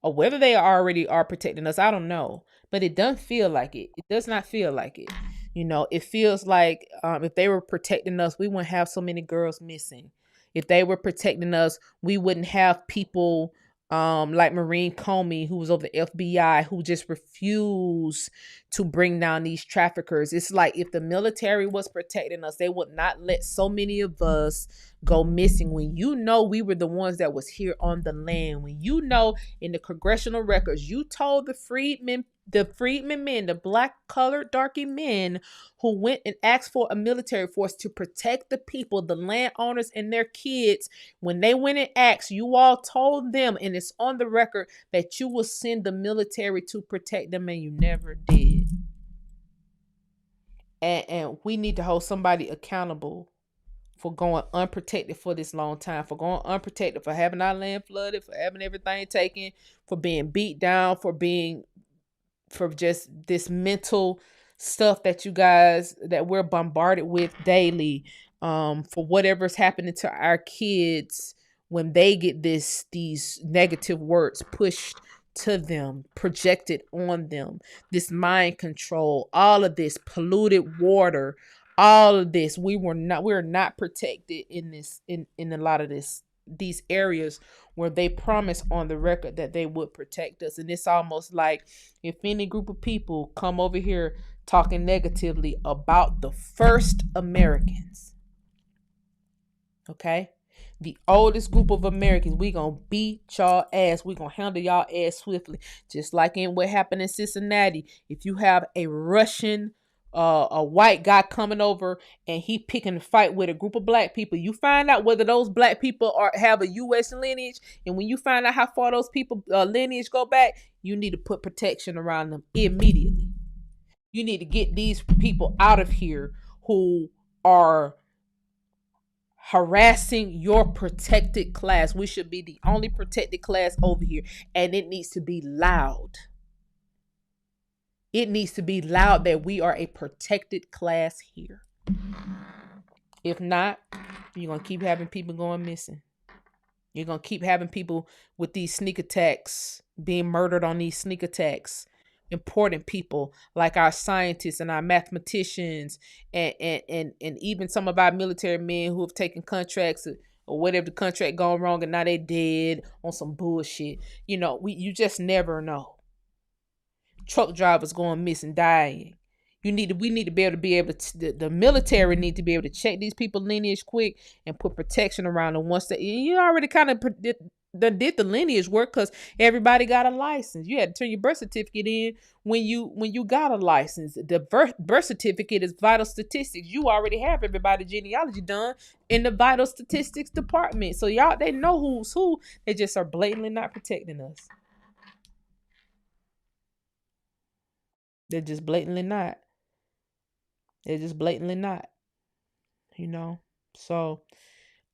or whether they already are protecting us. I don't know, but it doesn't feel like it. It does not feel like it. It feels like if they were protecting us, we wouldn't have so many girls missing. If they were protecting us, we wouldn't have people like Maureen Comey, who was over the FBI, who just refused to bring down these traffickers. It's like if the military was protecting us, they would not let so many of us go missing. When we were the ones that was here on the land. When in the congressional records, you told the freedmen men, the black colored darky men who went and asked for a military force to protect the people, the landowners and their kids. When they went and asked, you all told them, and it's on the record, that you will send the military to protect them, and you never did. And we need to hold somebody accountable for going unprotected for this long time, for going unprotected, for having our land flooded, for having everything taken, for being beat down, for being for just this mental stuff that you guys that we're bombarded with daily, for whatever's happening to our kids when they get these negative words pushed to them, projected on them, this mind control, all of this polluted water, all of this. We're not protected in this, in a lot of these areas where they promise on the record that they would protect us. And it's almost like if any group of people come over here talking negatively about the first Americans, okay, the oldest group of Americans, we gonna beat y'all ass. We gonna handle y'all ass swiftly, just like in what happened in Cincinnati. If you have a Russian, a white guy coming over and he picking a fight with a group of black people, you find out whether those black people have a U.S. lineage, and when you find out how far those people lineage go back, you need to put protection around them immediately. You need to get these people out of here who are harassing your protected class. We should be the only protected class over here, and it needs to be loud. It needs to be loud that we are a protected class here. If not, you're going to keep having people going missing. You're going to keep having people with these sneak attacks, being murdered on these sneak attacks. Important people like our scientists and our mathematicians and even some of our military men who have taken contracts or whatever, the contract gone wrong and now they dead on some bullshit. You know, you just never know. Truck drivers going missing, dying. We need to be able to, the military need to be able to check these people lineage quick and put protection around them. Once you already kind of did the lineage work, because everybody got a license. You had to turn your birth certificate in when you got a license. The birth certificate is vital statistics. You already have everybody genealogy done in the vital statistics department. So y'all, they know who's who. They just are blatantly not protecting us. They're just blatantly not. They're just blatantly not. You know? So,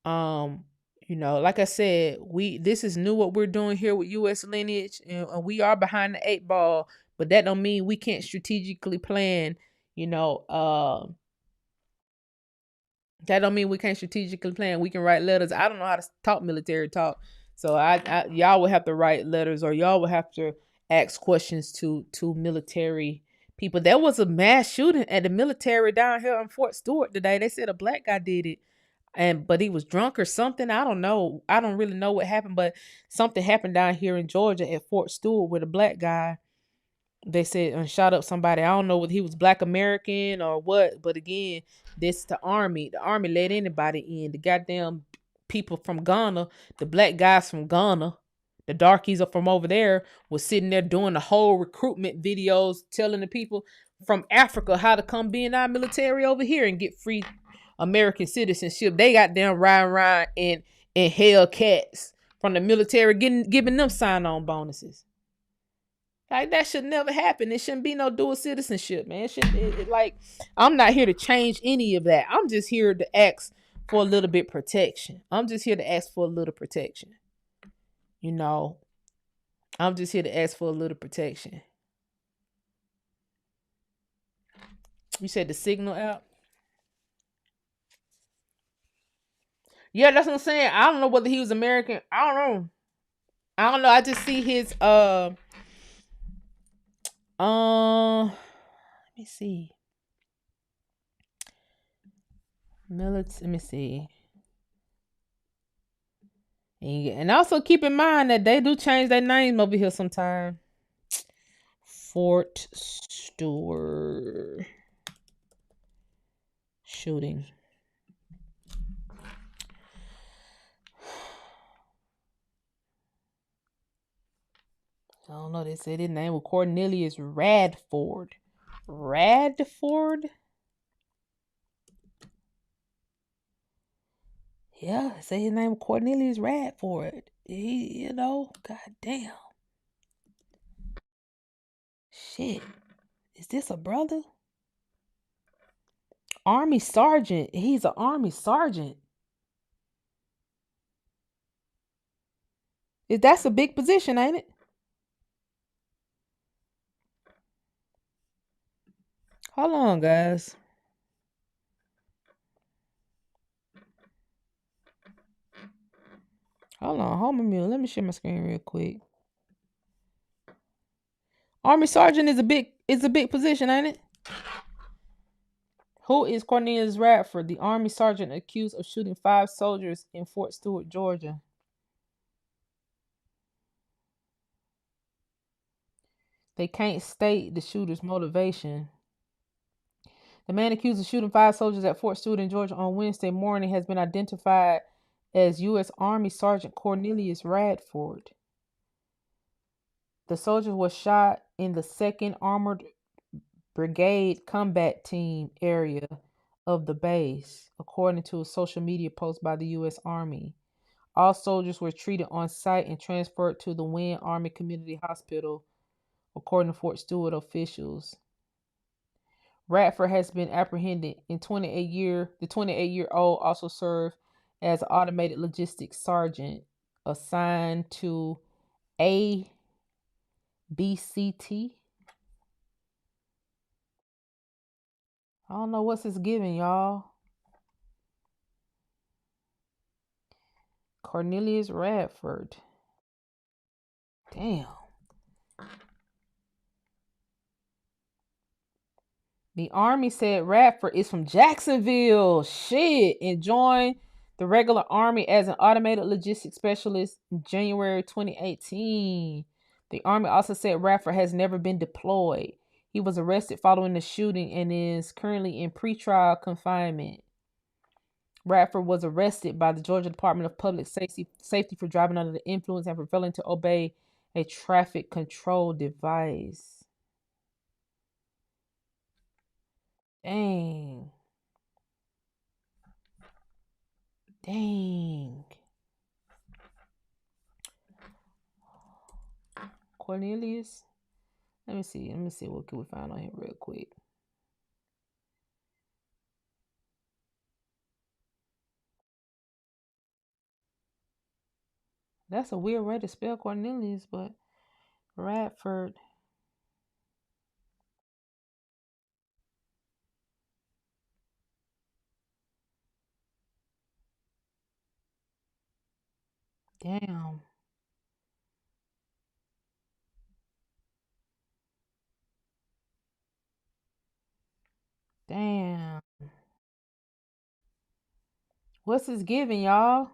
you know, like I said, this is new what we're doing here with U.S. lineage, and we are behind the 8 ball, but that don't mean we can't strategically plan, you know, that don't mean we can't strategically plan. We can write letters. I don't know how to talk military talk, so y'all will have to write letters, or y'all will have to ask questions to military people. There was a mass shooting at the military down here in Fort Stewart today. They said a black guy did it. But he was drunk or something. I don't know. I don't really know what happened, but something happened down here in Georgia at Fort Stewart with a black guy. They said shot up somebody. I don't know whether he was Black American or what. But again, this the Army. The Army let anybody in. The goddamn people from Ghana, the black guys from Ghana, the darkies are from over there, was sitting there doing the whole recruitment videos, telling the people from Africa how to come be in our military over here and get free American citizenship. They got them riding in Hellcats from the military, giving them sign-on bonuses. Like, that should never happen. It shouldn't be no dual citizenship, man. Like, I'm not here to change any of that. I'm just here to ask for a little bit protection. I'm just here to ask for a little protection. You know, I'm just here to ask for a little protection. You said the Signal app? Yeah, that's what I'm saying. I don't know whether he was American. I don't know. I just see his let me see. Let me see. And also keep in mind that they do change their name over here sometime. Fort Stewart shooting. I don't know. They said his name was Cornelius Radford. Radford? Yeah, they say his name was Cornelius Radford. He, you know, goddamn. Shit. Is this a brother? Army sergeant. He's an Army sergeant. That's a big position, ain't it? Hold on, guys. Hold on, hold my mule. Let me share my screen real quick. Army sergeant is a big position, ain't it? Who is Cornelius Radford, the Army sergeant accused of shooting 5 soldiers in Fort Stewart, Georgia? They can't state the shooter's motivation. The man accused of shooting 5 soldiers at Fort Stewart in Georgia on Wednesday morning has been identified as U.S. Army Sergeant Cornelius Radford. The soldier was shot in the 2nd Armored Brigade Combat Team area of the base, according to a social media post by the U.S. Army. All soldiers were treated on site and transferred to the Wynn Army Community Hospital, according to Fort Stewart officials. Radford has been apprehended. The 28-year-old also served as an automated logistics sergeant assigned to ABCT. I don't know what's this giving, y'all. Cornelius Radford. Damn. The Army said Radford is from Jacksonville. Shit. And joined the regular Army as an automated logistics specialist in January 2018. The Army also said Radford has never been deployed. He was arrested following the shooting and is currently in pretrial confinement. Radford was arrested by the Georgia Department of Public Safety for driving under the influence and for failing to obey a traffic control device. Dang. Cornelius. Let me see what can we find on him real quick. That's a weird way to spell Cornelius, but Radford. Damn. What's this giving, y'all?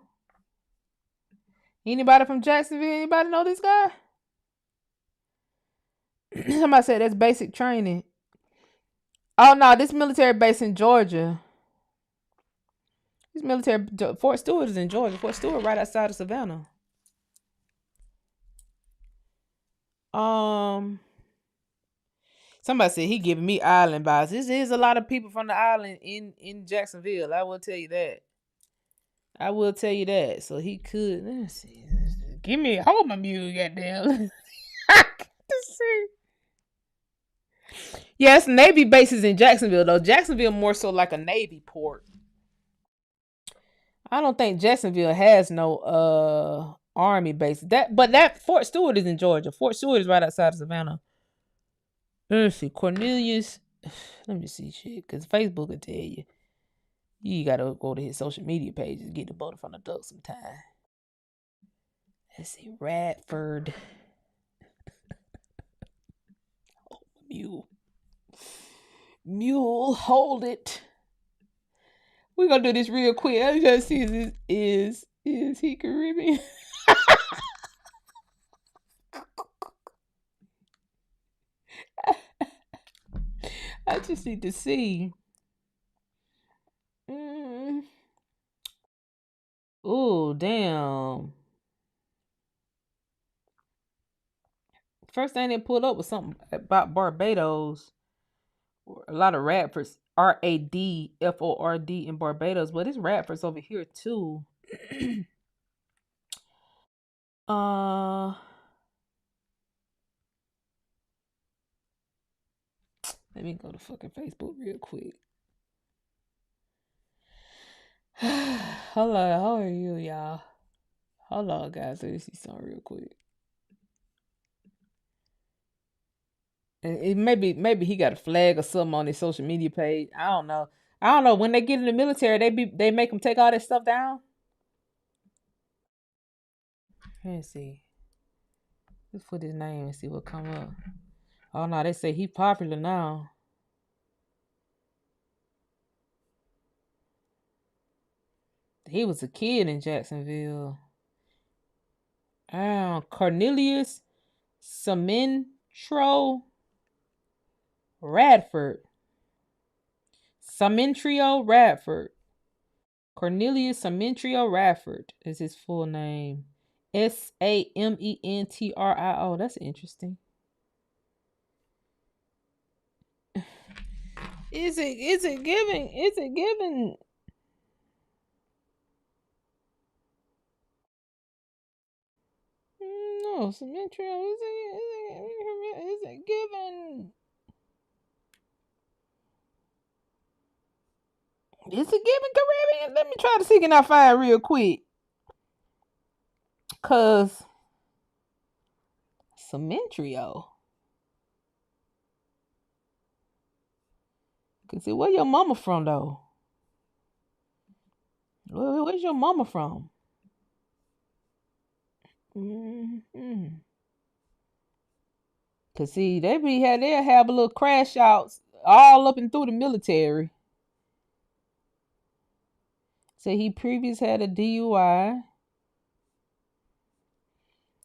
Anybody from Jacksonville? Anybody know this guy? Somebody said that's basic training. Oh no, this military base in Georgia. This military Fort Stewart is in Georgia. Fort Stewart right outside of Savannah. Somebody said he giving me island vibes. This is a lot of people from the island in Jacksonville. I will tell you that. So he could. Let's see. Give me hold my mule, goddamn. Let's see. Yes, Navy bases in Jacksonville though. Jacksonville more so like a Navy port. I don't think Jacksonville has no Army base. But that Fort Stewart is in Georgia. Fort Stewart is right outside of Savannah. Let's see. Cornelius. Let me see shit. Because Facebook will tell you. You gotta go to his social media pages and get the butter from the duck sometime. Let's see. Radford. Oh, Mule, hold it. We're gonna do this real quick. I just gotta see is he Caribbean? I just need to see. Oh, damn. First thing they pulled up was something about Barbados. A lot of Radfords. Radford in Barbados. But it's Radfords over here too. Let me go to fucking Facebook real quick. Hold on, how are you, y'all? Hold on, guys. Let me see something real quick. Maybe he got a flag or something on his social media page. I don't know. When they get in the military, they make them take all that stuff down. Let's see. Let's put his name and see what come up. Oh no, they say he popular now. He was a kid in Jacksonville. Cornelius Samentrio Radford. Samentrio Radford. Cornelius Samentrio Radford is his full name. Samentrio. That's interesting. Is it giving? No, Samentrio. Is it giving? Is it giving Caribbean? Let me try to see can I find real quick. Cause Samentrio. Cause see, where your mama from though? Where's your mama from? Mm-hmm. Cause see, they'll have a little crash outs all up and through the military. Say he previously had a DUI.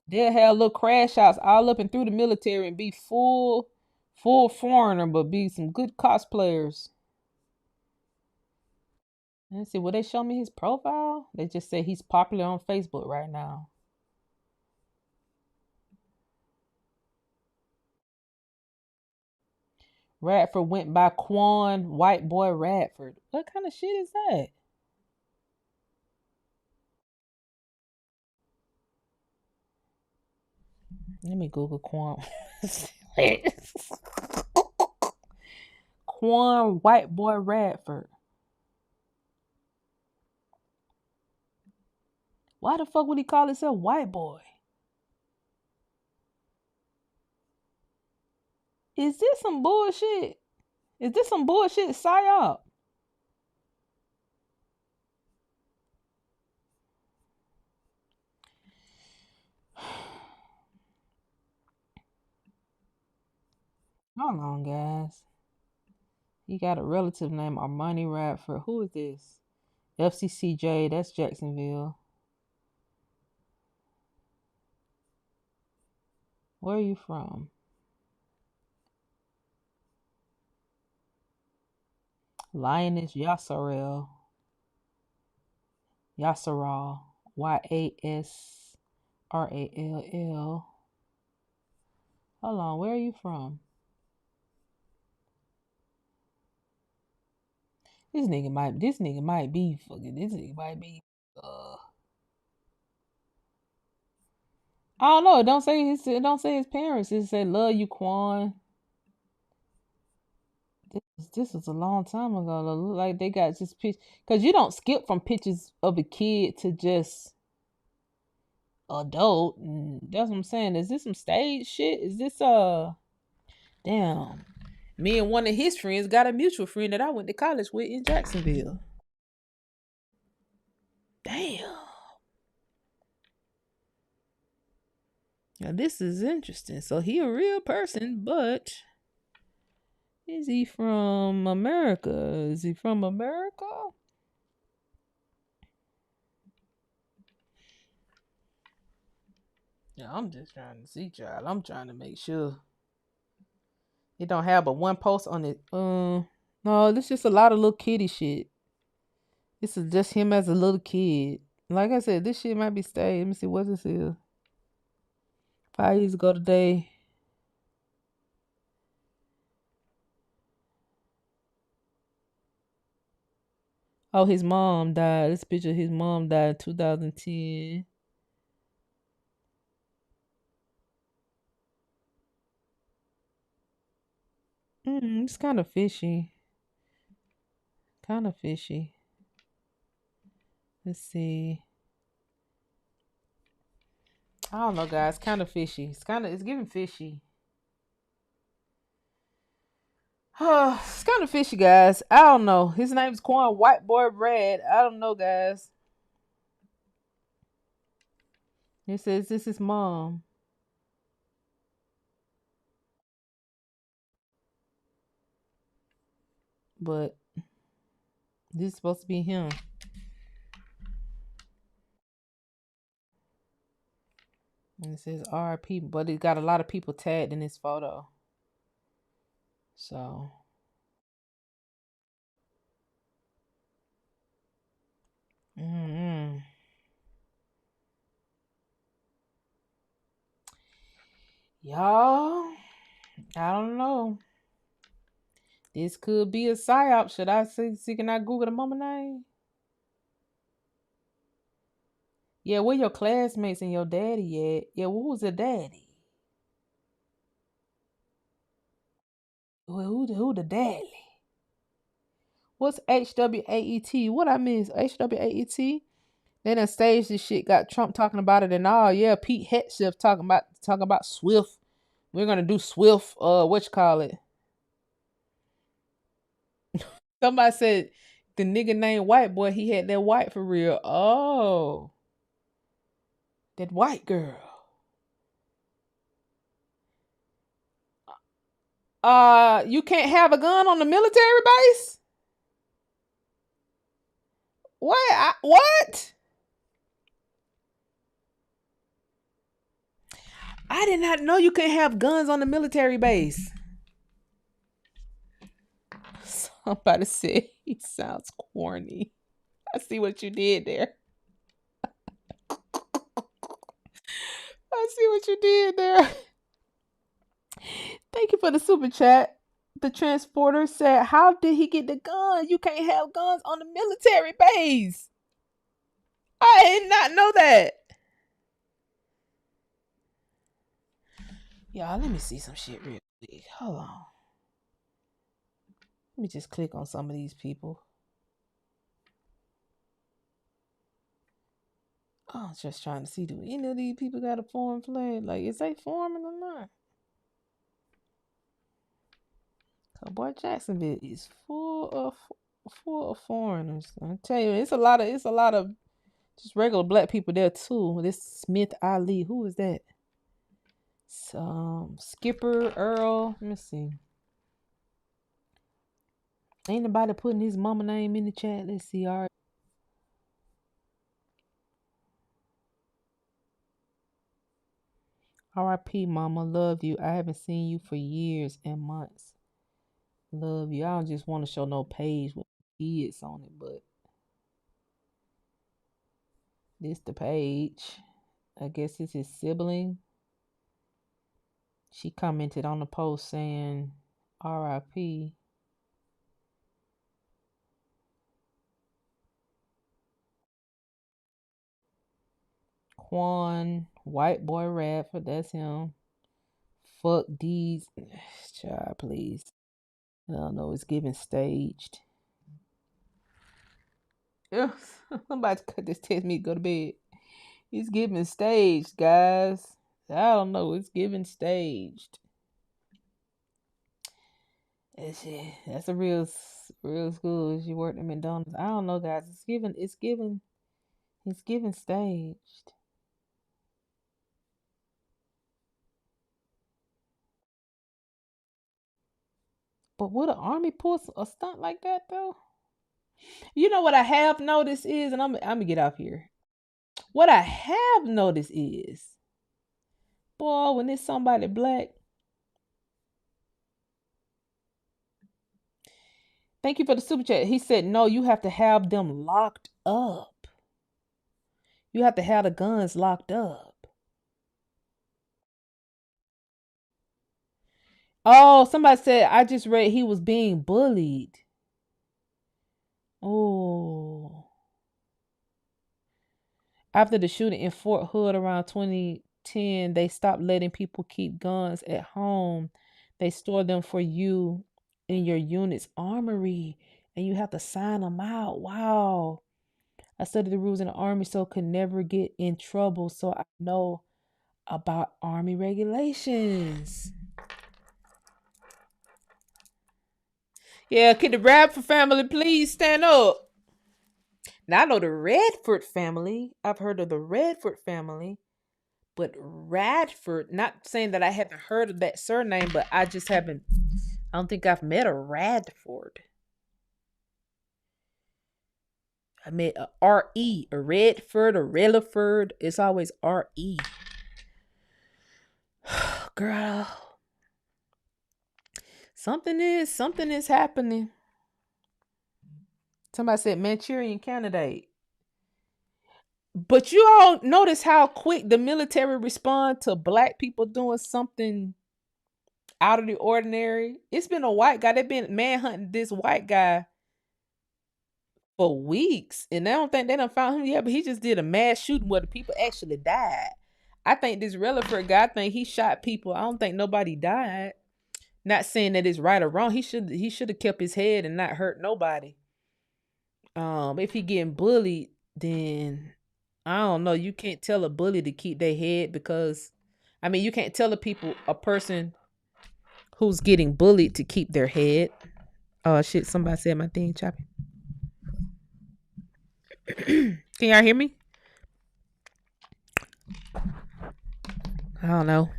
They'll have little crash outs all up and through the military and be full foreigner, but be some good cosplayers. Let's see, will they show me his profile? They just say he's popular on Facebook right now. Radford went by Quan White Boy Radford. What kind of shit is that? Let me Google Quan. Quan White Boy Radford. Why the fuck would he call himself White Boy? Is this some bullshit? Is this some bullshit psyop? Hold on, guys. He got a relative named Armani Radford. Who is this? FCCJ, that's Jacksonville. Where are you from? Lioness Yasarel. Yasarall. Yasrall. Hold on, where are you from? This nigga might be I don't know. It don't say his parents. It say love you, Quan. This was a long time ago. It look like they got just pictures. Because you don't skip from pictures of a kid to just adult. That's what I'm saying. Is this some stage shit? Is this damn. Me and one of his friends got a mutual friend that I went to college with in Jacksonville. Damn. Now this is interesting. So he a real person, but is he from America? Is he from America? Yeah, I'm just trying to see, child. I'm trying to make sure. It don't have but one post on it. No, this just a lot of little kiddie shit. This is just him as a little kid. Like I said, this shit might be staged. Let me see what this is. 5 years ago today. Oh, his mom died. This picture of his mom died in 2010. It's kind of fishy. Let's see. I don't know, guys. Kind of fishy. It's giving fishy. It's kind of fishy, guys. I don't know. His name's Quan White Boy Brad. I don't know, guys. It says this is mom. But this is supposed to be him. And it says RIP, but it got a lot of people tagged in this photo. So. Y'all, I don't know. This could be a psyop. Should I see can I Google the mama name? Yeah, where your classmates and your daddy at? Yeah, who's the daddy? Well, who the daddy? What's HWAET? What I miss? HWAET? They done staged this shit, got Trump talking about it and all. Yeah, Pete Hegseth talking about Swift. We're gonna do Swift, what you call it? Somebody said the nigga named White Boy, he had that white for real. Oh. That white girl. You can't have a gun on the military base? What? What? I did not know you couldn't have guns on the military base. Somebody said he sounds corny. I see what you did there. I see what you did there. Thank you for the super chat. The transporter said, how did he get the gun? You can't have guns on the military base. I did not know that. Y'all, let me see some shit real quick. Hold on. Let me just click on some of these people. I was just trying to see, do any of these people got a foreign flag? Like, is they foreign or not? Boy, Jacksonville is full of foreigners. I tell you, it's a lot of just regular black people there too. This Smith Ali, who is that? Skipper Earl. Let me see. Ain't nobody putting his mama name in the chat. Let's see. All right. R.I.P. Mama, love you. I haven't seen you for years and months. Love you. I don't just want to show no page with kids on it, but this the page. I guess it's his sibling. She commented on the post saying R.I.P. Quan, White Boy Radford, that's him. Fuck these. Child, please. I don't know, it's giving staged. Yeah, I'm about to cut this text me to go to bed. It's giving staged, guys. I don't know, it's giving staged. That's a real school. She worked at McDonald's. I don't know, guys. It's giving staged. But would an army pull a stunt like that though? You know what I have noticed is, and I'm gonna get off here. What I have noticed is, boy, when it's somebody black. Thank you for the super chat. He said, no, you have to have them locked up. You have to have the guns locked up. Oh, somebody said, I just read he was being bullied. Oh. After the shooting in Fort Hood around 2010, they stopped letting people keep guns at home. They store them for you in your unit's armory, and you have to sign them out. Wow. I studied the rules in the Army so could never get in trouble, so I know about Army regulations. Yeah, can the Bradford family please stand up? Now I know the Redford family. I've heard of the Redford family, but Radford. Not saying that I haven't heard of that surname, but I just haven't. I don't think I've met a Radford. I met a R-E, a Redford, a Relaford. It's always R-E. Girl, something is happening. Somebody said Manchurian candidate. But you all notice how quick the military respond to black people doing something out of the ordinary. It's been a white guy. They've been manhunting this white guy for weeks. And I don't think they done found him yet, but he just did a mass shooting where the people actually died. I think this Relaford guy, I think he shot people. I don't think nobody died. Not saying that it's right or wrong. He should have kept his head and not hurt nobody. If he getting bullied, then I don't know. You can't tell a bully to keep their head because, I mean, you can't tell a person who's getting bullied to keep their head. Oh shit! Somebody said my thing choppy. Can y'all hear me? I don't know.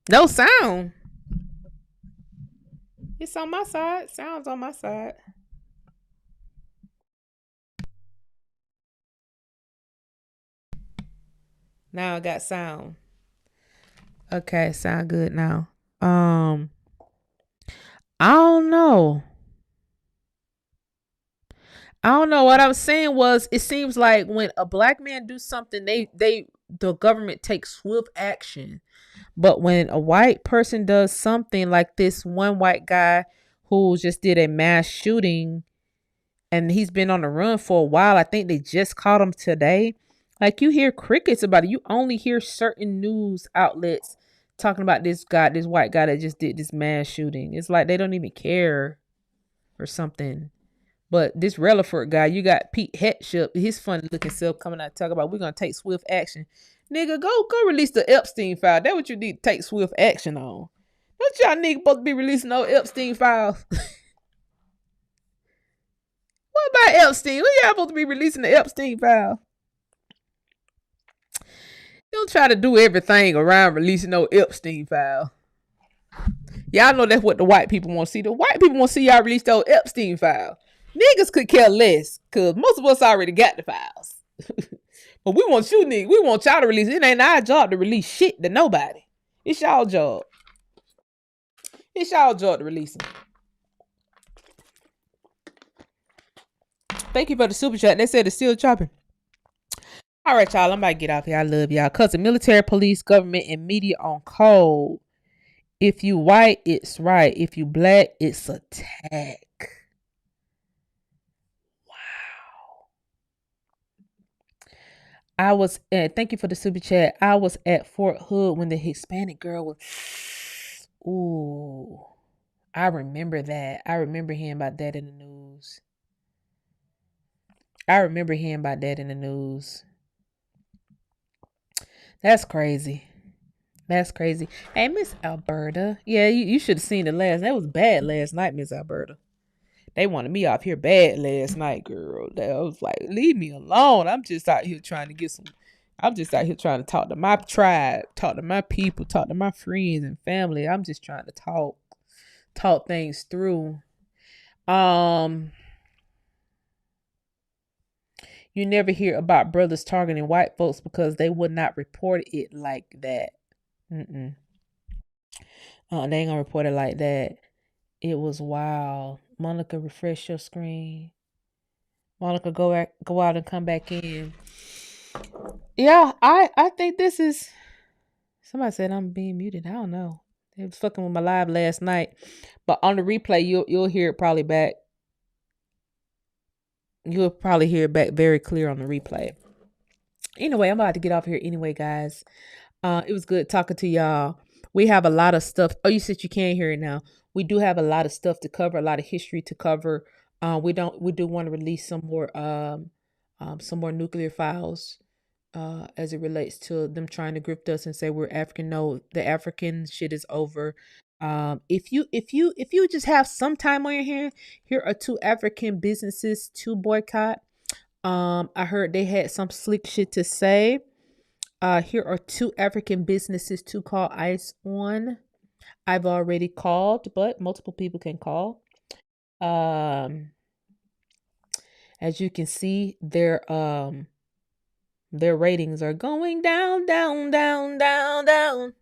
No sound. It's on my side. Sound's on my side. Now I got sound. Okay, sound good now. I don't know. What I was saying was it seems like when a black man do something, the government takes swift action. But when a white person does something like this one white guy who just did a mass shooting and he's been on the run for a while, I think they just caught him today. Like you hear crickets about it. You only hear certain news outlets talking about this white guy that just did this mass shooting. It's like they don't even care or something. But this Relaford guy, you got Pete Hetship, his funny looking self coming out talking about we're gonna take swift action. Nigga, go release the Epstein file. That's what you need to take swift action on. Don't y'all niggas supposed to be releasing no Epstein files? What about Epstein? Who y'all supposed to be releasing the Epstein file? Don't try to do everything around releasing no Epstein file. Y'all know that's what the white people want to see. The white people want to see y'all release those Epstein files. Niggas could care less because most of us already got the files. But we want you niggas. We want y'all to release it. It ain't our job to release shit to nobody. It's y'all job. It's y'all job to release them. Thank you for the super chat. They said it's still chopping. All right, y'all. I'm about to get off here. I love y'all. Cause the military, police, government, and media on code. If you white, it's right. If you black, it's attack. I was thank you for the super chat. I was at Fort Hood when the Hispanic girl was. Ooh, I remember that. I remember hearing about that in the news. That's crazy. Hey, Miss Alberta. Yeah, you should have seen it last. That was bad last night, Miss Alberta. They wanted me off here bad last night, girl. I was like, leave me alone. I'm just out here trying to talk to my tribe, talk to my people, talk to my friends and family. I'm just trying to talk things through. You never hear about brothers targeting white folks because they would not report it like that. They ain't gonna report it like that. It was wild. Monica, refresh your screen. Monica, go out and come back in. Yeah, I think this is. Somebody said I'm being muted. I don't know. They was fucking with my live last night, but on the replay, you'll hear it probably back. You'll probably hear it back very clear on the replay. Anyway, I'm about to get off here anyway, guys. It was good talking to y'all. We have a lot of stuff. Oh, you said you can't hear it now. We do have a lot of stuff to cover, a lot of history to cover. We do want to release some more nuclear files as it relates to them trying to grift us and say we're African. No, the African shit is over. If you just have some time on your hand, here are two African businesses to boycott. I heard they had some slick shit to say. Here are two African businesses to call ICE on. I've already called, but multiple people can call. As you can see, their ratings are going down, down, down, down, down.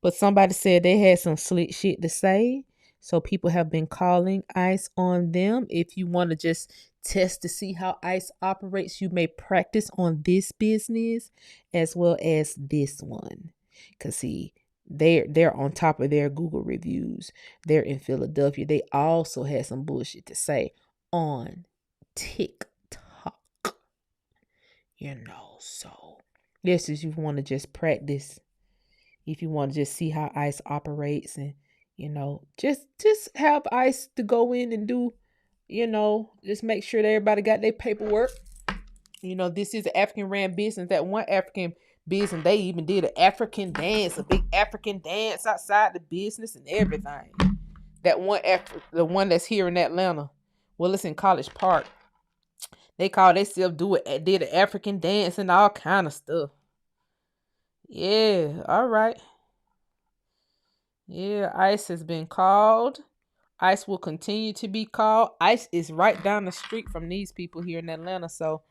But somebody said they had some slick shit to say. So people have been calling ICE on them. If you want to just test to see how ICE operates, you may practice on this business as well as this one. Cause see, they're on top of their Google reviews. They're in Philadelphia. They also had some bullshit to say on TikTok. So this is you want to just practice. If you want to just see how ICE operates and, just have ICE to go in and do, just make sure that everybody got their paperwork. This is an African ran business. That one African business, they even did an African dance, a big African dance outside the business and everything. That one, the one that's here in Atlanta. Well, it's in College Park. They themselves did an African dance and all kind of stuff. Yeah, all right. Yeah, ICE has been called. ICE will continue to be called. ICE is right down the street from these people here in Atlanta. So,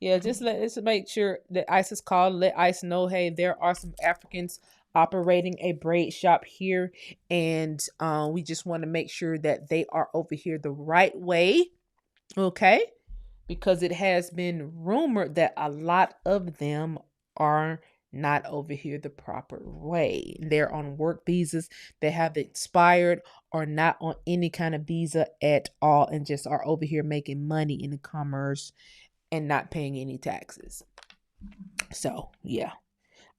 yeah, let's make sure that ICE is called. Let ICE know, hey, there are some Africans operating a braid shop here. And we just want to make sure that they are over here the right way. Okay? Because it has been rumored that a lot of them are not over here the proper way. They're on work visas that have expired or not on any kind of visa at all and just are over here making money in the commerce and not paying any taxes. So, yeah.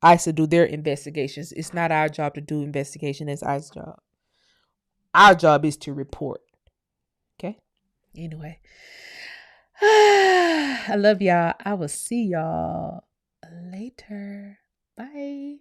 ICE will do their investigations. It's not our job to do investigation. It's ICE's job. Our job is to report. Okay? Anyway. I love y'all. I will see y'all later. Bye.